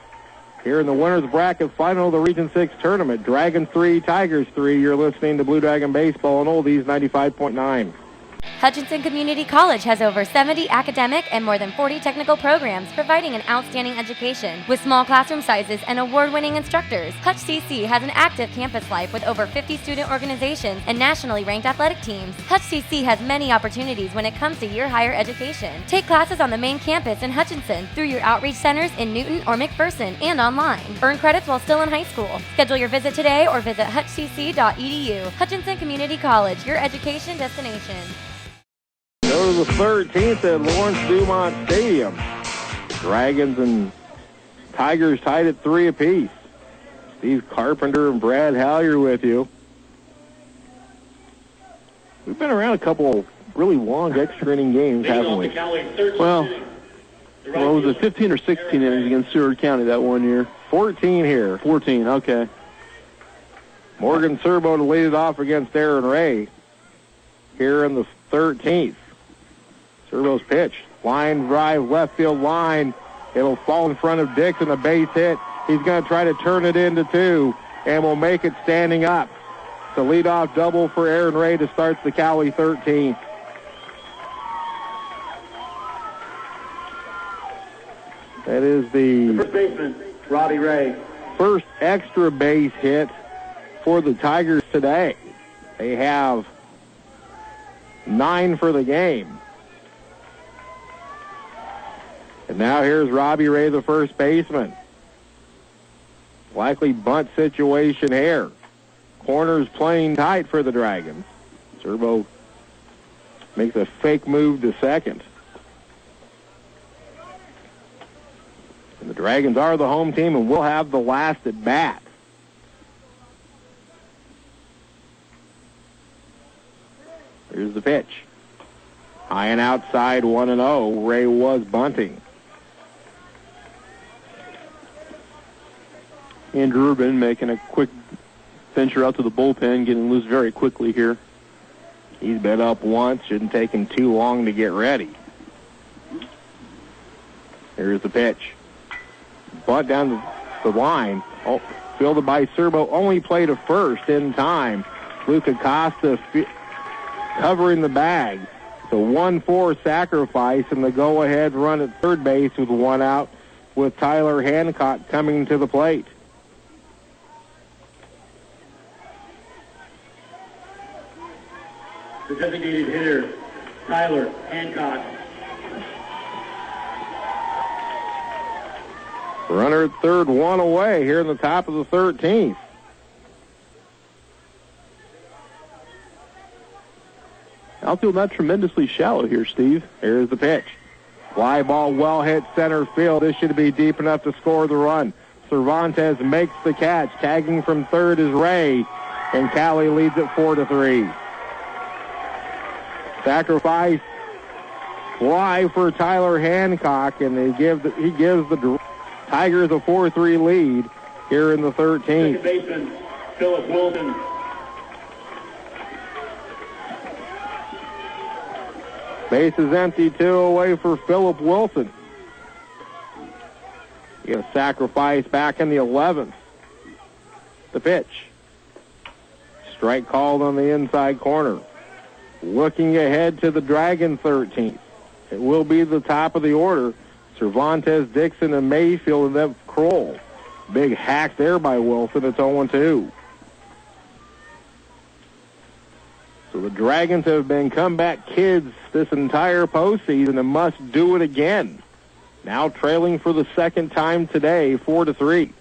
Here in the winner's bracket final of the Region 6 tournament. Dragons 3, Tigers 3. You're listening to Blue Dragon Baseball on Oldies 95.9. Hutchinson Community College has over 70 academic and more than 40 technical programs providing an outstanding education. With small classroom sizes and award-winning instructors, Hutch CC has an active campus life with over 50 student organizations and nationally ranked athletic teams. Hutch CC has many opportunities when it comes to your higher education. Take classes on the main campus in Hutchinson through your outreach centers in Newton or McPherson and online. Earn credits while still in high school. Schedule your visit today or visit hutchcc.edu. Hutchinson Community College, your education destination. Go to the 13th at Lawrence-Dumont Stadium. Dragons and Tigers tied at 3 apiece. Steve Carpenter and Brad Hallier with you. We've been around a couple really long extra inning games, haven't we? Well, was it 15 or 16 innings against Seward County that one year? 14 here. 14, okay. Morgan Serbo to lead it off against Aaron Ray here in the 13th. Serbo's pitch. Line drive, left field line. It'll fall in front of Dixon, a base hit. He's going to try to turn it into 2 and will make it standing up. The leadoff double for Aaron Ray to start the Cowley 13th. That is the First baseman, Robbie Ray. first extra base hit for the Tigers today. They have 9 for the game. And now here's Robbie Ray, the first baseman. Likely bunt situation here. Corner's playing tight for the Dragons. Serbo makes a fake move to second. And the Dragons are the home team and will have the last at bat. Here's the pitch. High and outside, 1-0. Ray was bunting. Andrew Urban making a quick venture out to the bullpen, getting loose very quickly here. He's been up once. Shouldn't take him too long to get ready. Here's the pitch. Bunt down the line. Oh, fielded by Serbo. Only play to first in time. Luke Acosta covering the bag. It's a 1-4 sacrifice, and the go-ahead run at third base with 1 out, with Tyler Hancock coming to the plate. The designated hitter, Tyler Hancock. Runner at third, 1 away here in the top of the 13th. Outfield not tremendously shallow here, Steve. Here's the pitch. Fly ball well hit center field. This should be deep enough to score the run. Cervantes makes the catch. Tagging from third is Ray, and Cowley leads it 4-3. Sacrifice fly for Tyler Hancock, and he gives the Tigers a 4-3 lead here in the 13th. Second baseman, Philip Wilson. Base is empty, 2 away for Philip Wilson. He has sacrifice back in the 11th. The pitch. Strike called on the inside corner. Looking ahead to the Dragon 13th. It will be the top of the order. Cervantes, Dixon, and Mayfield, and then Kroll. Big hack there by Wilson. It's 0-2. So the Dragons have been comeback kids this entire postseason and must do it again. Now trailing for the second time today, 4-3.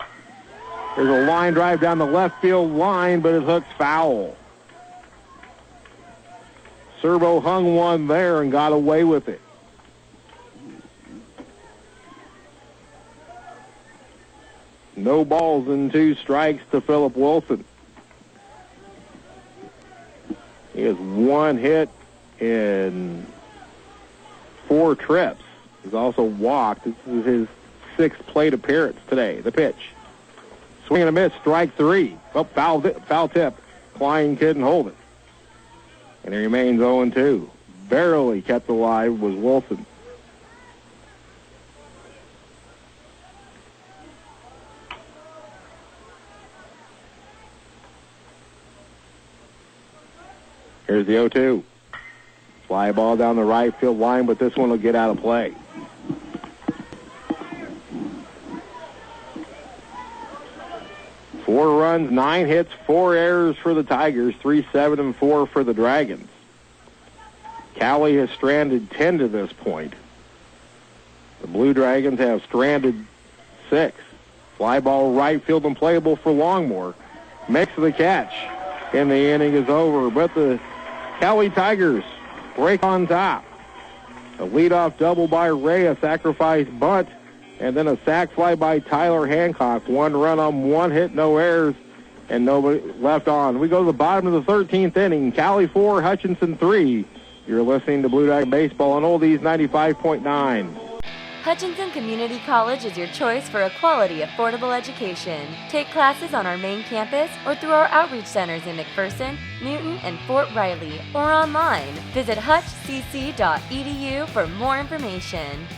There's a line drive down the left field line, but it hooks foul. Servo hung one there and got away with it. No balls and 2 strikes to Philip Wilson. He has 1 hit in 4 trips. He's also walked. This is his 6th plate appearance today. The pitch. Swing and a miss, strike 3. Oh, foul tip. Klein couldn't hold it. And it remains 0-2. Barely kept alive was Wilson. Here's the 0-2. Fly ball down the right field line, but this one will get out of play. Four runs, 9 hits, 4 errors for the Tigers, 3-7-4 for the Dragons. Cowley has stranded 10 to this point. The Blue Dragons have stranded 6. Fly ball right field and playable for Longmore. Makes the catch. And the inning is over. But the Cowley Tigers break on top. A leadoff double by Ray, a sacrifice bunt, and then a sac fly by Tyler Hancock. 1 run on 1 hit, no errors, and nobody left on. We go to the bottom of the 13th inning. Cowley 4, Hutchinson 3. You're listening to Blue Dragon Baseball on Oldies 95.9. Hutchinson Community College is your choice for a quality, affordable education. Take classes on our main campus or through our outreach centers in McPherson, Newton, and Fort Riley, or online. Visit hutchcc.edu for more information.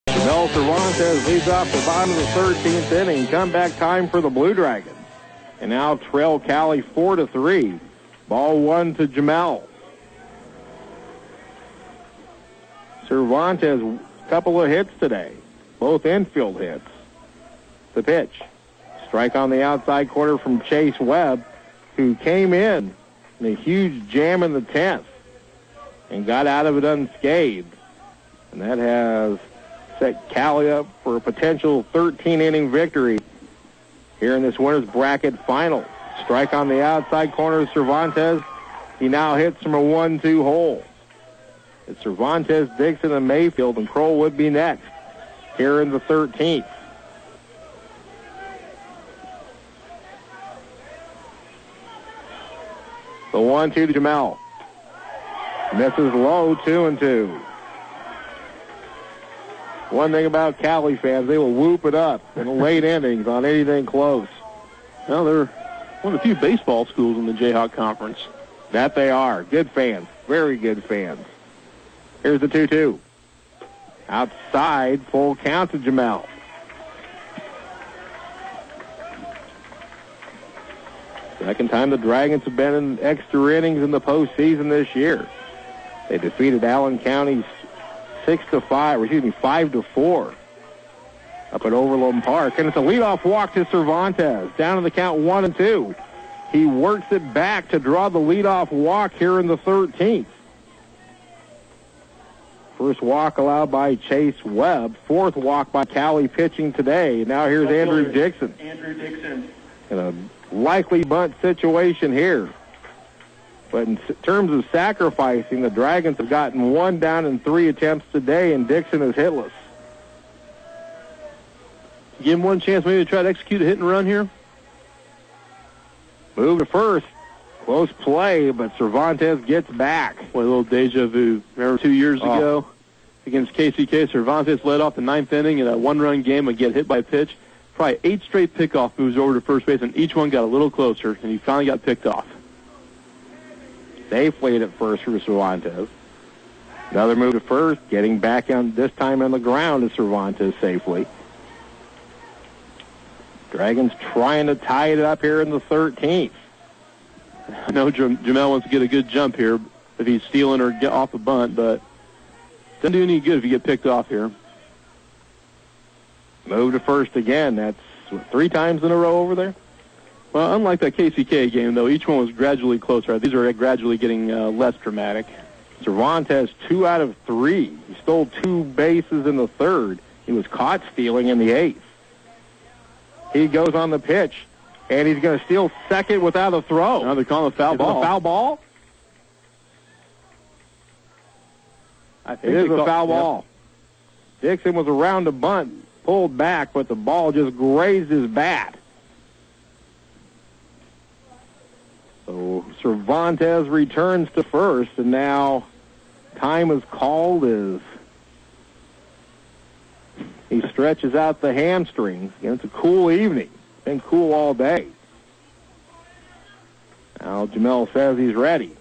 Jamel Cervantes leads off the bottom of the 13th inning. Comeback time for the Blue Dragons. And now trail Cowley 4-3. Ball 1 to Jamel. Cervantes, couple of hits today, both infield hits. The pitch. Strike on the outside corner from Chase Webb, who came in a huge jam in the 10th and got out of it unscathed. And that has set Cowley up for a potential 13-inning victory here in this winner's bracket final. Strike on the outside corner of Cervantes. He now hits from a 1-2 hole. It's Cervantes, Dixon, and Mayfield, and Kroll would be next here in the 13th. The 1-2 to Jamel. Misses low, 2-2. One thing about Cowley fans, they will whoop it up in the late innings on anything close. Well, they're one of the few baseball schools in the Jayhawk Conference. That they are. Good fans. Very good fans. Here's the 2-2. Outside, full count to Jamel. Second time the Dragons have been in extra innings in the postseason this year. They defeated Allen County 5-4 up at Overland Park. And it's a leadoff walk to Cervantes. Down to the count 1-2. He works it back to draw the leadoff walk here in the 13th. First walk allowed by Chase Webb. 4th walk by Cowley pitching today. Now here's Andrew Dixon. Andrew Dixon. In a likely bunt situation here. But in terms of sacrificing, the Dragons have gotten 1 down in 3 attempts today, and Dixon is hitless. Give him one chance maybe to try to execute a hit and run here. Move to first. Close play, but Cervantes gets back. Boy, a little deja vu. Remember 2 years ago against KCK, Cervantes led off the 9th inning in a 1-run game and get hit by a pitch. Probably 8 straight pickoff moves over to first base, and each one got a little closer, and he finally got picked off. Safely at first for Cervantes. Another move to first, getting back on, this time on the ground to Cervantes safely. Dragons trying to tie it up here in the 13th. I know Jamel wants to get a good jump here if he's stealing or get off a bunt, but Doesn't do any good if you get picked off here. Move to first again. That's 3 times in a row over there. Well, unlike that KCK game, though, each one was gradually closer. These are gradually getting less dramatic. Cervantes 2 out of 3. He stole 2 bases in the 3rd. He was caught stealing in the 8th. He goes on the pitch, and he's going to steal second without a throw. Now they're calling a foul ball. Is it a foul ball? I think it is a foul ball. Dixon was around to bunt, pulled back, but the ball just grazed his bat. So Cervantes returns to first, and now time is called as he stretches out the hamstrings. Again, it's a cool evening. It's been cool all day. Now Jamel says he's ready.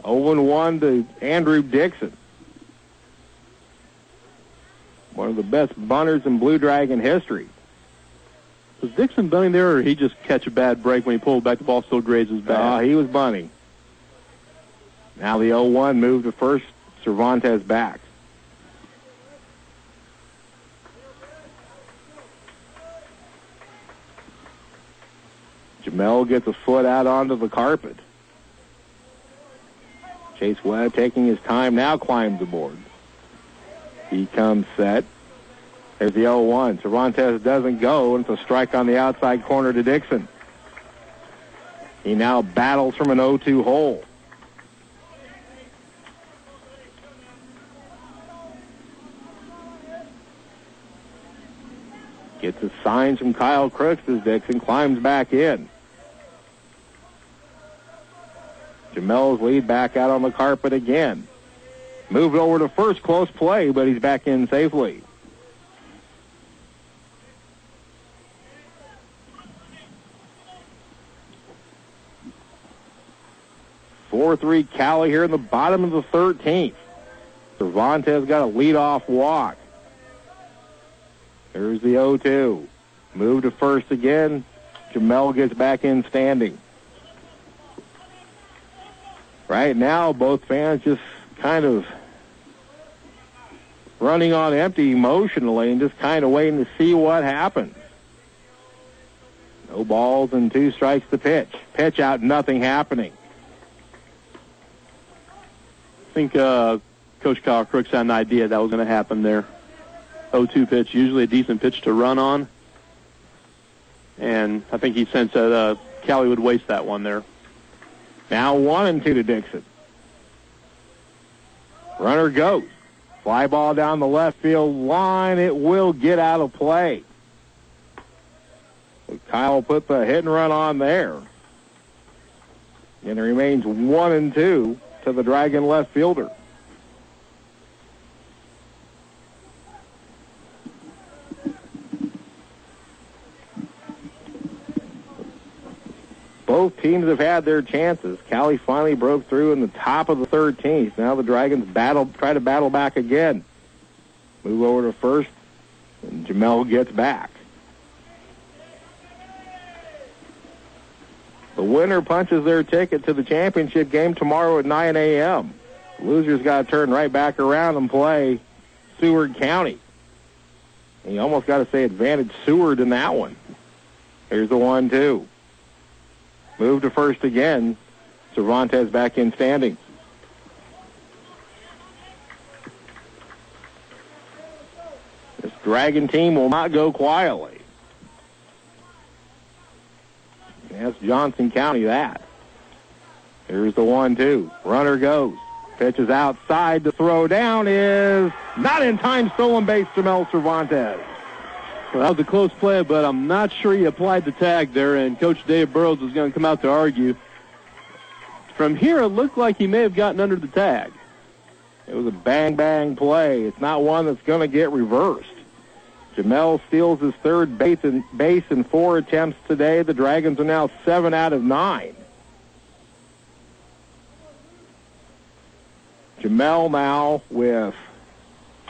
0-1 to Andrew Dixon. One of the best bunters in Blue Dragon history. Was Dixon bunting there, or he just catch a bad break when he pulled back, the ball still grazed his bat? He was bunting. Now the 0-1 move to first, Cervantes back. Jamel gets a foot out onto the carpet. Chase Webb taking his time now climbs aboard. He comes set. There's the 0-1. Cervantes doesn't go, and it's a strike on the outside corner to Dixon. He now battles from an 0-2 hole. Gets a sign from Kyle Crooks as Dixon climbs back in. Jamel's lead back out on the carpet again. Moved over to first, close play, but he's back in safely. Four-three Cowley here in the bottom of the 13th. Cervantes got a leadoff walk. There's the 0-2. Move to first again. Jamel gets back in standing. Right now, both fans just kind of running on empty emotionally and just kind of waiting to see what happens. No balls and 2 strikes to pitch. Pitch out, nothing happening. I think Coach Kyle Crooks had an idea that was going to happen there. 0-2 pitch, usually a decent pitch to run on. And I think he sensed that Cowley would waste that one there. Now 1-2 to Dixon. Runner goes. Fly ball down the left field line. It will get out of play. Kyle put the hit and run on there. And it remains 1-2 to the Dragon left fielder. Both teams have had their chances. Cowley finally broke through in the top of the 13th. Now the Dragons try to battle back again. Move over to first, and Jamel gets back. The winner punches their ticket to the championship game tomorrow at 9 a.m. Losers got to turn right back around and play Seward County. And you almost got to say advantage Seward in that one. Here's the 1-2. Move to first again. Cervantes back in standing. This Dragon team will not go quietly. That's Johnson County that. Here's the 1-2. Runner goes. Pitches outside. The throw down is not in time. Stolen base, Jamel Cervantes. Well, that was a close play, but I'm not sure he applied the tag there, and Coach Dave Burrows is going to come out to argue. From here, it looked like he may have gotten under the tag. It was a bang-bang play. It's not one that's going to get reversed. Jamel steals his third base in 4 attempts today. The Dragons are now 7 out of 9. Jamel now with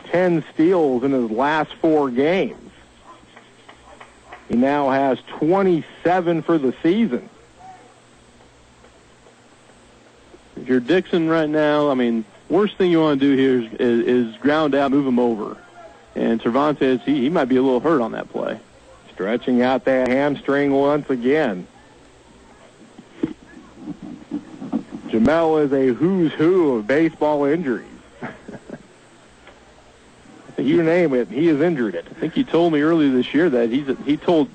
10 steals in his last 4 games. He now has 27 for the season. If you're Dixon right now, I mean, worst thing you want to do here is ground out, move him over. And Cervantes, he might be a little hurt on that play. Stretching out that hamstring once again. Jamel is a who's who of baseball injuries. You name it, he has injured it. I think he told me earlier this year that he told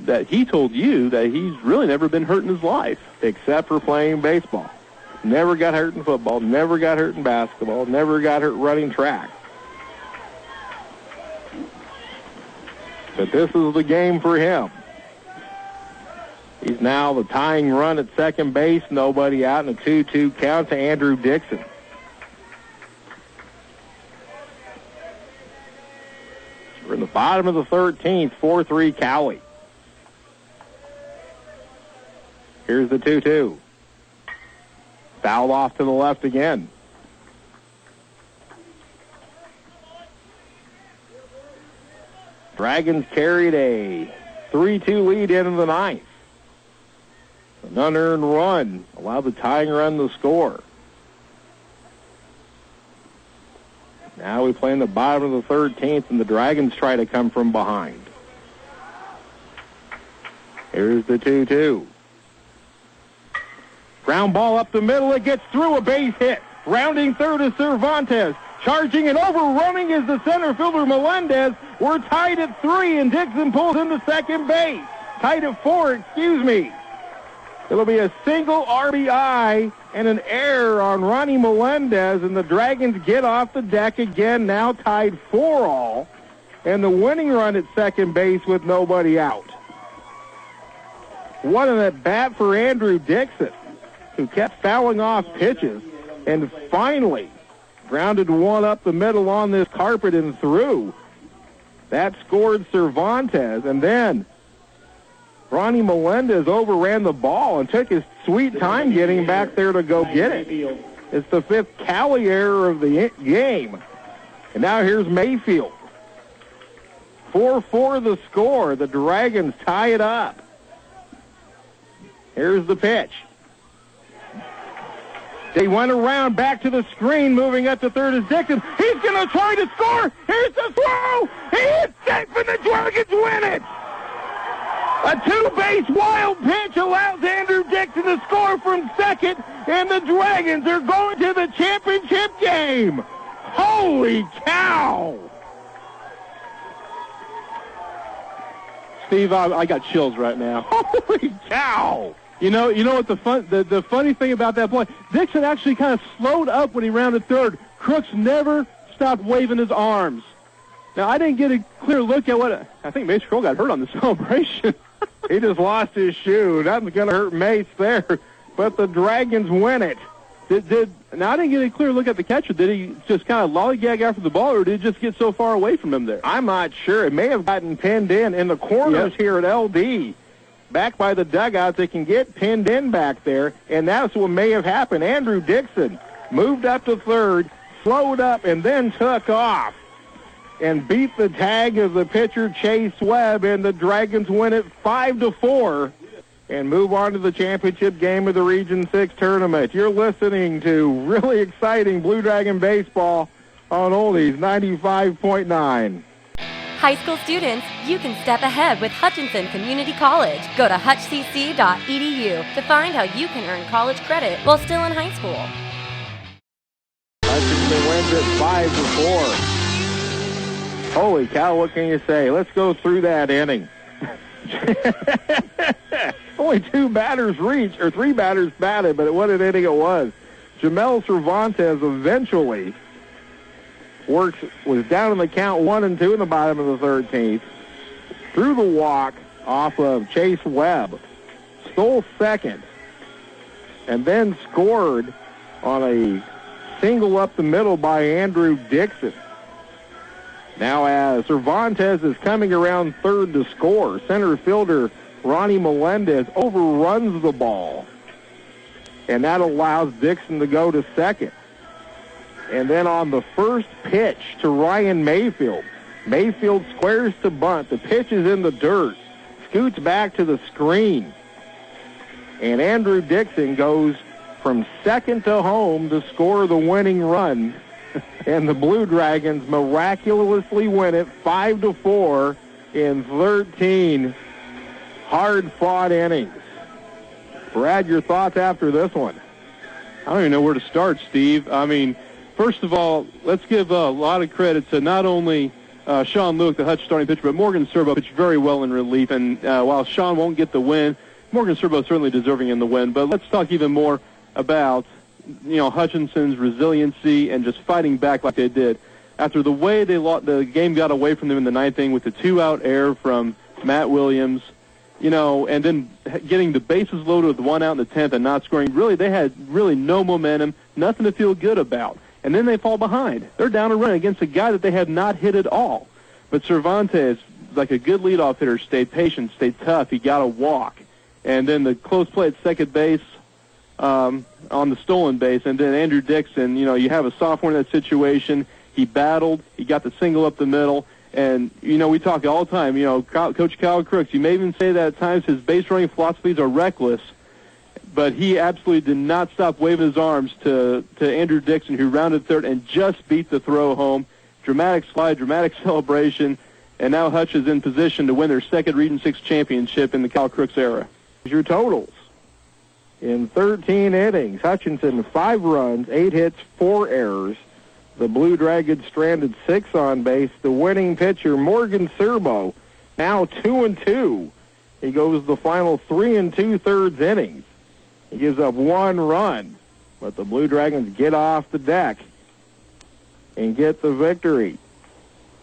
you that he's really never been hurt in his life, except for playing baseball. Never got hurt in football, never got hurt in basketball, never got hurt running track. But this is the game for him. He's now the tying run at second base, nobody out, and a 2-2 count to Andrew Dixon. We're in the bottom of the 13th, 4-3 Cowley. Here's the 2-2. Fouled off to the left again. Dragons carried a 3-2 lead into the ninth. An unearned run allowed the tying run to score. Now we play in the bottom of the 13th, and the Dragons try to come from behind. Here's the 2-2. Ground ball up the middle. It gets through, a base hit. Rounding third is Cervantes. Charging and overrunning is the center fielder Melendez. We're tied at 3, and Dixon pulls into second base. Tied at 4, excuse me. It'll be a single RBI and an error on Ronnie Melendez, and the Dragons get off the deck again, now tied 4-all, and the winning run at second base with nobody out. What an at-bat for Andrew Dixon, who kept fouling off pitches, and finally grounded one up the middle on this carpet and through. That scored Cervantes, and then Ronnie Melendez overran the ball and took his sweet time getting back there to go get it. It's the 5th Cowley error of the game. And now here's Mayfield. 4-4 the score. The Dragons tie it up. Here's the pitch. They went around back to the screen, moving up to third is Dixon. He's going to try to score. Here's the throw. He hits safe, and the Dragons win it. A 2-base wild pitch allows Andrew Dixon to score from second, and the Dragons are going to the championship game. Holy cow! Steve, I got chills right now. Holy cow! You know what the funny thing about that play? Dixon actually kind of slowed up when he rounded third. Crooks never stopped waving his arms. Now, I didn't get a clear look at what I think Mace Kroll got hurt on the celebration. He just lost his shoe. Nothing's going to hurt Mace there, but the Dragons win it. Now, I didn't get a clear look at the catcher. Did he just kind of lollygag after the ball, or did he just get so far away from him there? I'm not sure. It may have gotten pinned in the corners here at LD. Back by the dugouts, it can get pinned in back there, and that's what may have happened. Andrew Dixon moved up to third, slowed up, and then took off and beat the tag of the pitcher Chase Webb, and the Dragons win it 5-4 and move on to the championship game of the Region 6 tournament. You're listening to really exciting Blue Dragon baseball on Oldies 95.9. High school students, you can step ahead with Hutchinson Community College. Go to hutchcc.edu to find how you can earn college credit while still in high school. Hutchinson wins it 5-4. Holy cow, what can you say? Let's go through that inning. Only 2 batters reached, or 3 batters batted, but what an inning it was. Jamel Cervantes eventually was down in the count 1-2 in the bottom of the 13th. Threw the walk off of Chase Webb. Stole second. And then scored on a single up the middle by Andrew Dixon. Now as Cervantes is coming around third to score, center fielder Ronnie Melendez overruns the ball. And that allows Dixon to go to second. And then on the first pitch to Ryan Mayfield, Mayfield squares to bunt. The pitch is in the dirt. Scoots back to the screen. And Andrew Dixon goes from second to home to score the winning run and the Blue Dragons miraculously win it 5-4 in 13 hard-fought innings. Brad, your thoughts after this one? I don't even know where to start, Steve. I mean, first of all, let's give a lot of credit to not only Sean Luke, the Hutch starting pitcher, but Morgan Serbo pitched very well in relief. And while Sean won't get the win, Morgan Serbo certainly deserving in the win. But let's talk even more about, Hutchinson's resiliency and just fighting back like they did. After the way the game got away from them in the ninth inning with the 2-out error from Matt Williams, and then getting the bases loaded with 1 out in the 10th and not scoring, really, they had really no momentum, nothing to feel good about. And then they fall behind. They're down a run against a guy that they have not hit at all. But Cervantes, like a good leadoff hitter, stayed patient, stayed tough. He got a walk. And then the close play at second base on the stolen base. And then Andrew Dixon, you have a sophomore in that situation. He battled. He got the single up the middle. And, we talk all the time, Coach Cowley Crooks, you may even say that at times his base running philosophies are reckless, but he absolutely did not stop waving his arms to Andrew Dixon, who rounded third and just beat the throw home. Dramatic slide, dramatic celebration, and now Hutch is in position to win their second Region 6 championship in the Cowley Crooks era. Your totals. In 13 innings, Hutchinson 5 runs, 8 hits, 4 errors. The Blue Dragons stranded 6 on base. The winning pitcher, Morgan Serbo, now 2-2. He goes the final 3 2/3 innings. He gives up 1 run, but the Blue Dragons get off the deck and get the victory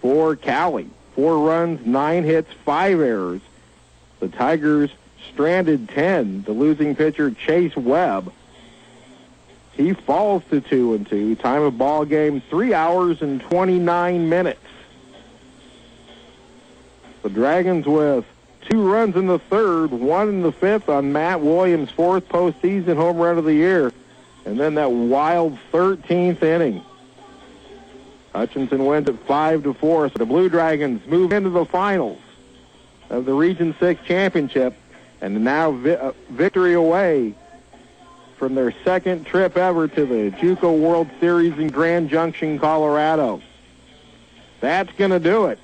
for Cowley. 4 runs, 9 hits, 5 errors. The Tigers stranded 10. The losing pitcher, Chase Webb, he falls to 2-2. Time of ball game, 3 hours and 29 minutes. The Dragons with 2 runs in the third, 1 in the fifth on Matt Williams' 4th postseason home run of the year. And then that wild 13th inning. Hutchinson wins at 5-4. So the Blue Dragons move into the finals of the Region 6 championship and now victory away from their second trip ever to the JUCO World Series in Grand Junction, Colorado. That's going to do it.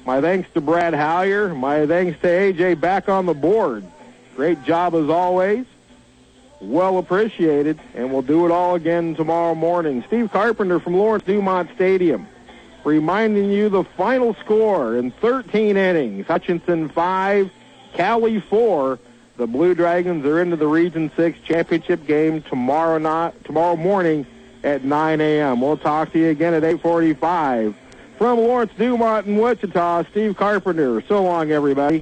My thanks to Brad Howyer. My thanks to AJ back on the board. Great job as always. Well appreciated. And we'll do it all again tomorrow morning. Steve Carpenter from Lawrence-Dumont Stadium reminding you the final score in 13 innings. Hutchinson 5, Cowley 4. The Blue Dragons are into the Region 6 championship game tomorrow morning at 9 a.m. We'll talk to you again at 8:45. From Lawrence-Dumont in Wichita, Steve Carpenter. So long, everybody.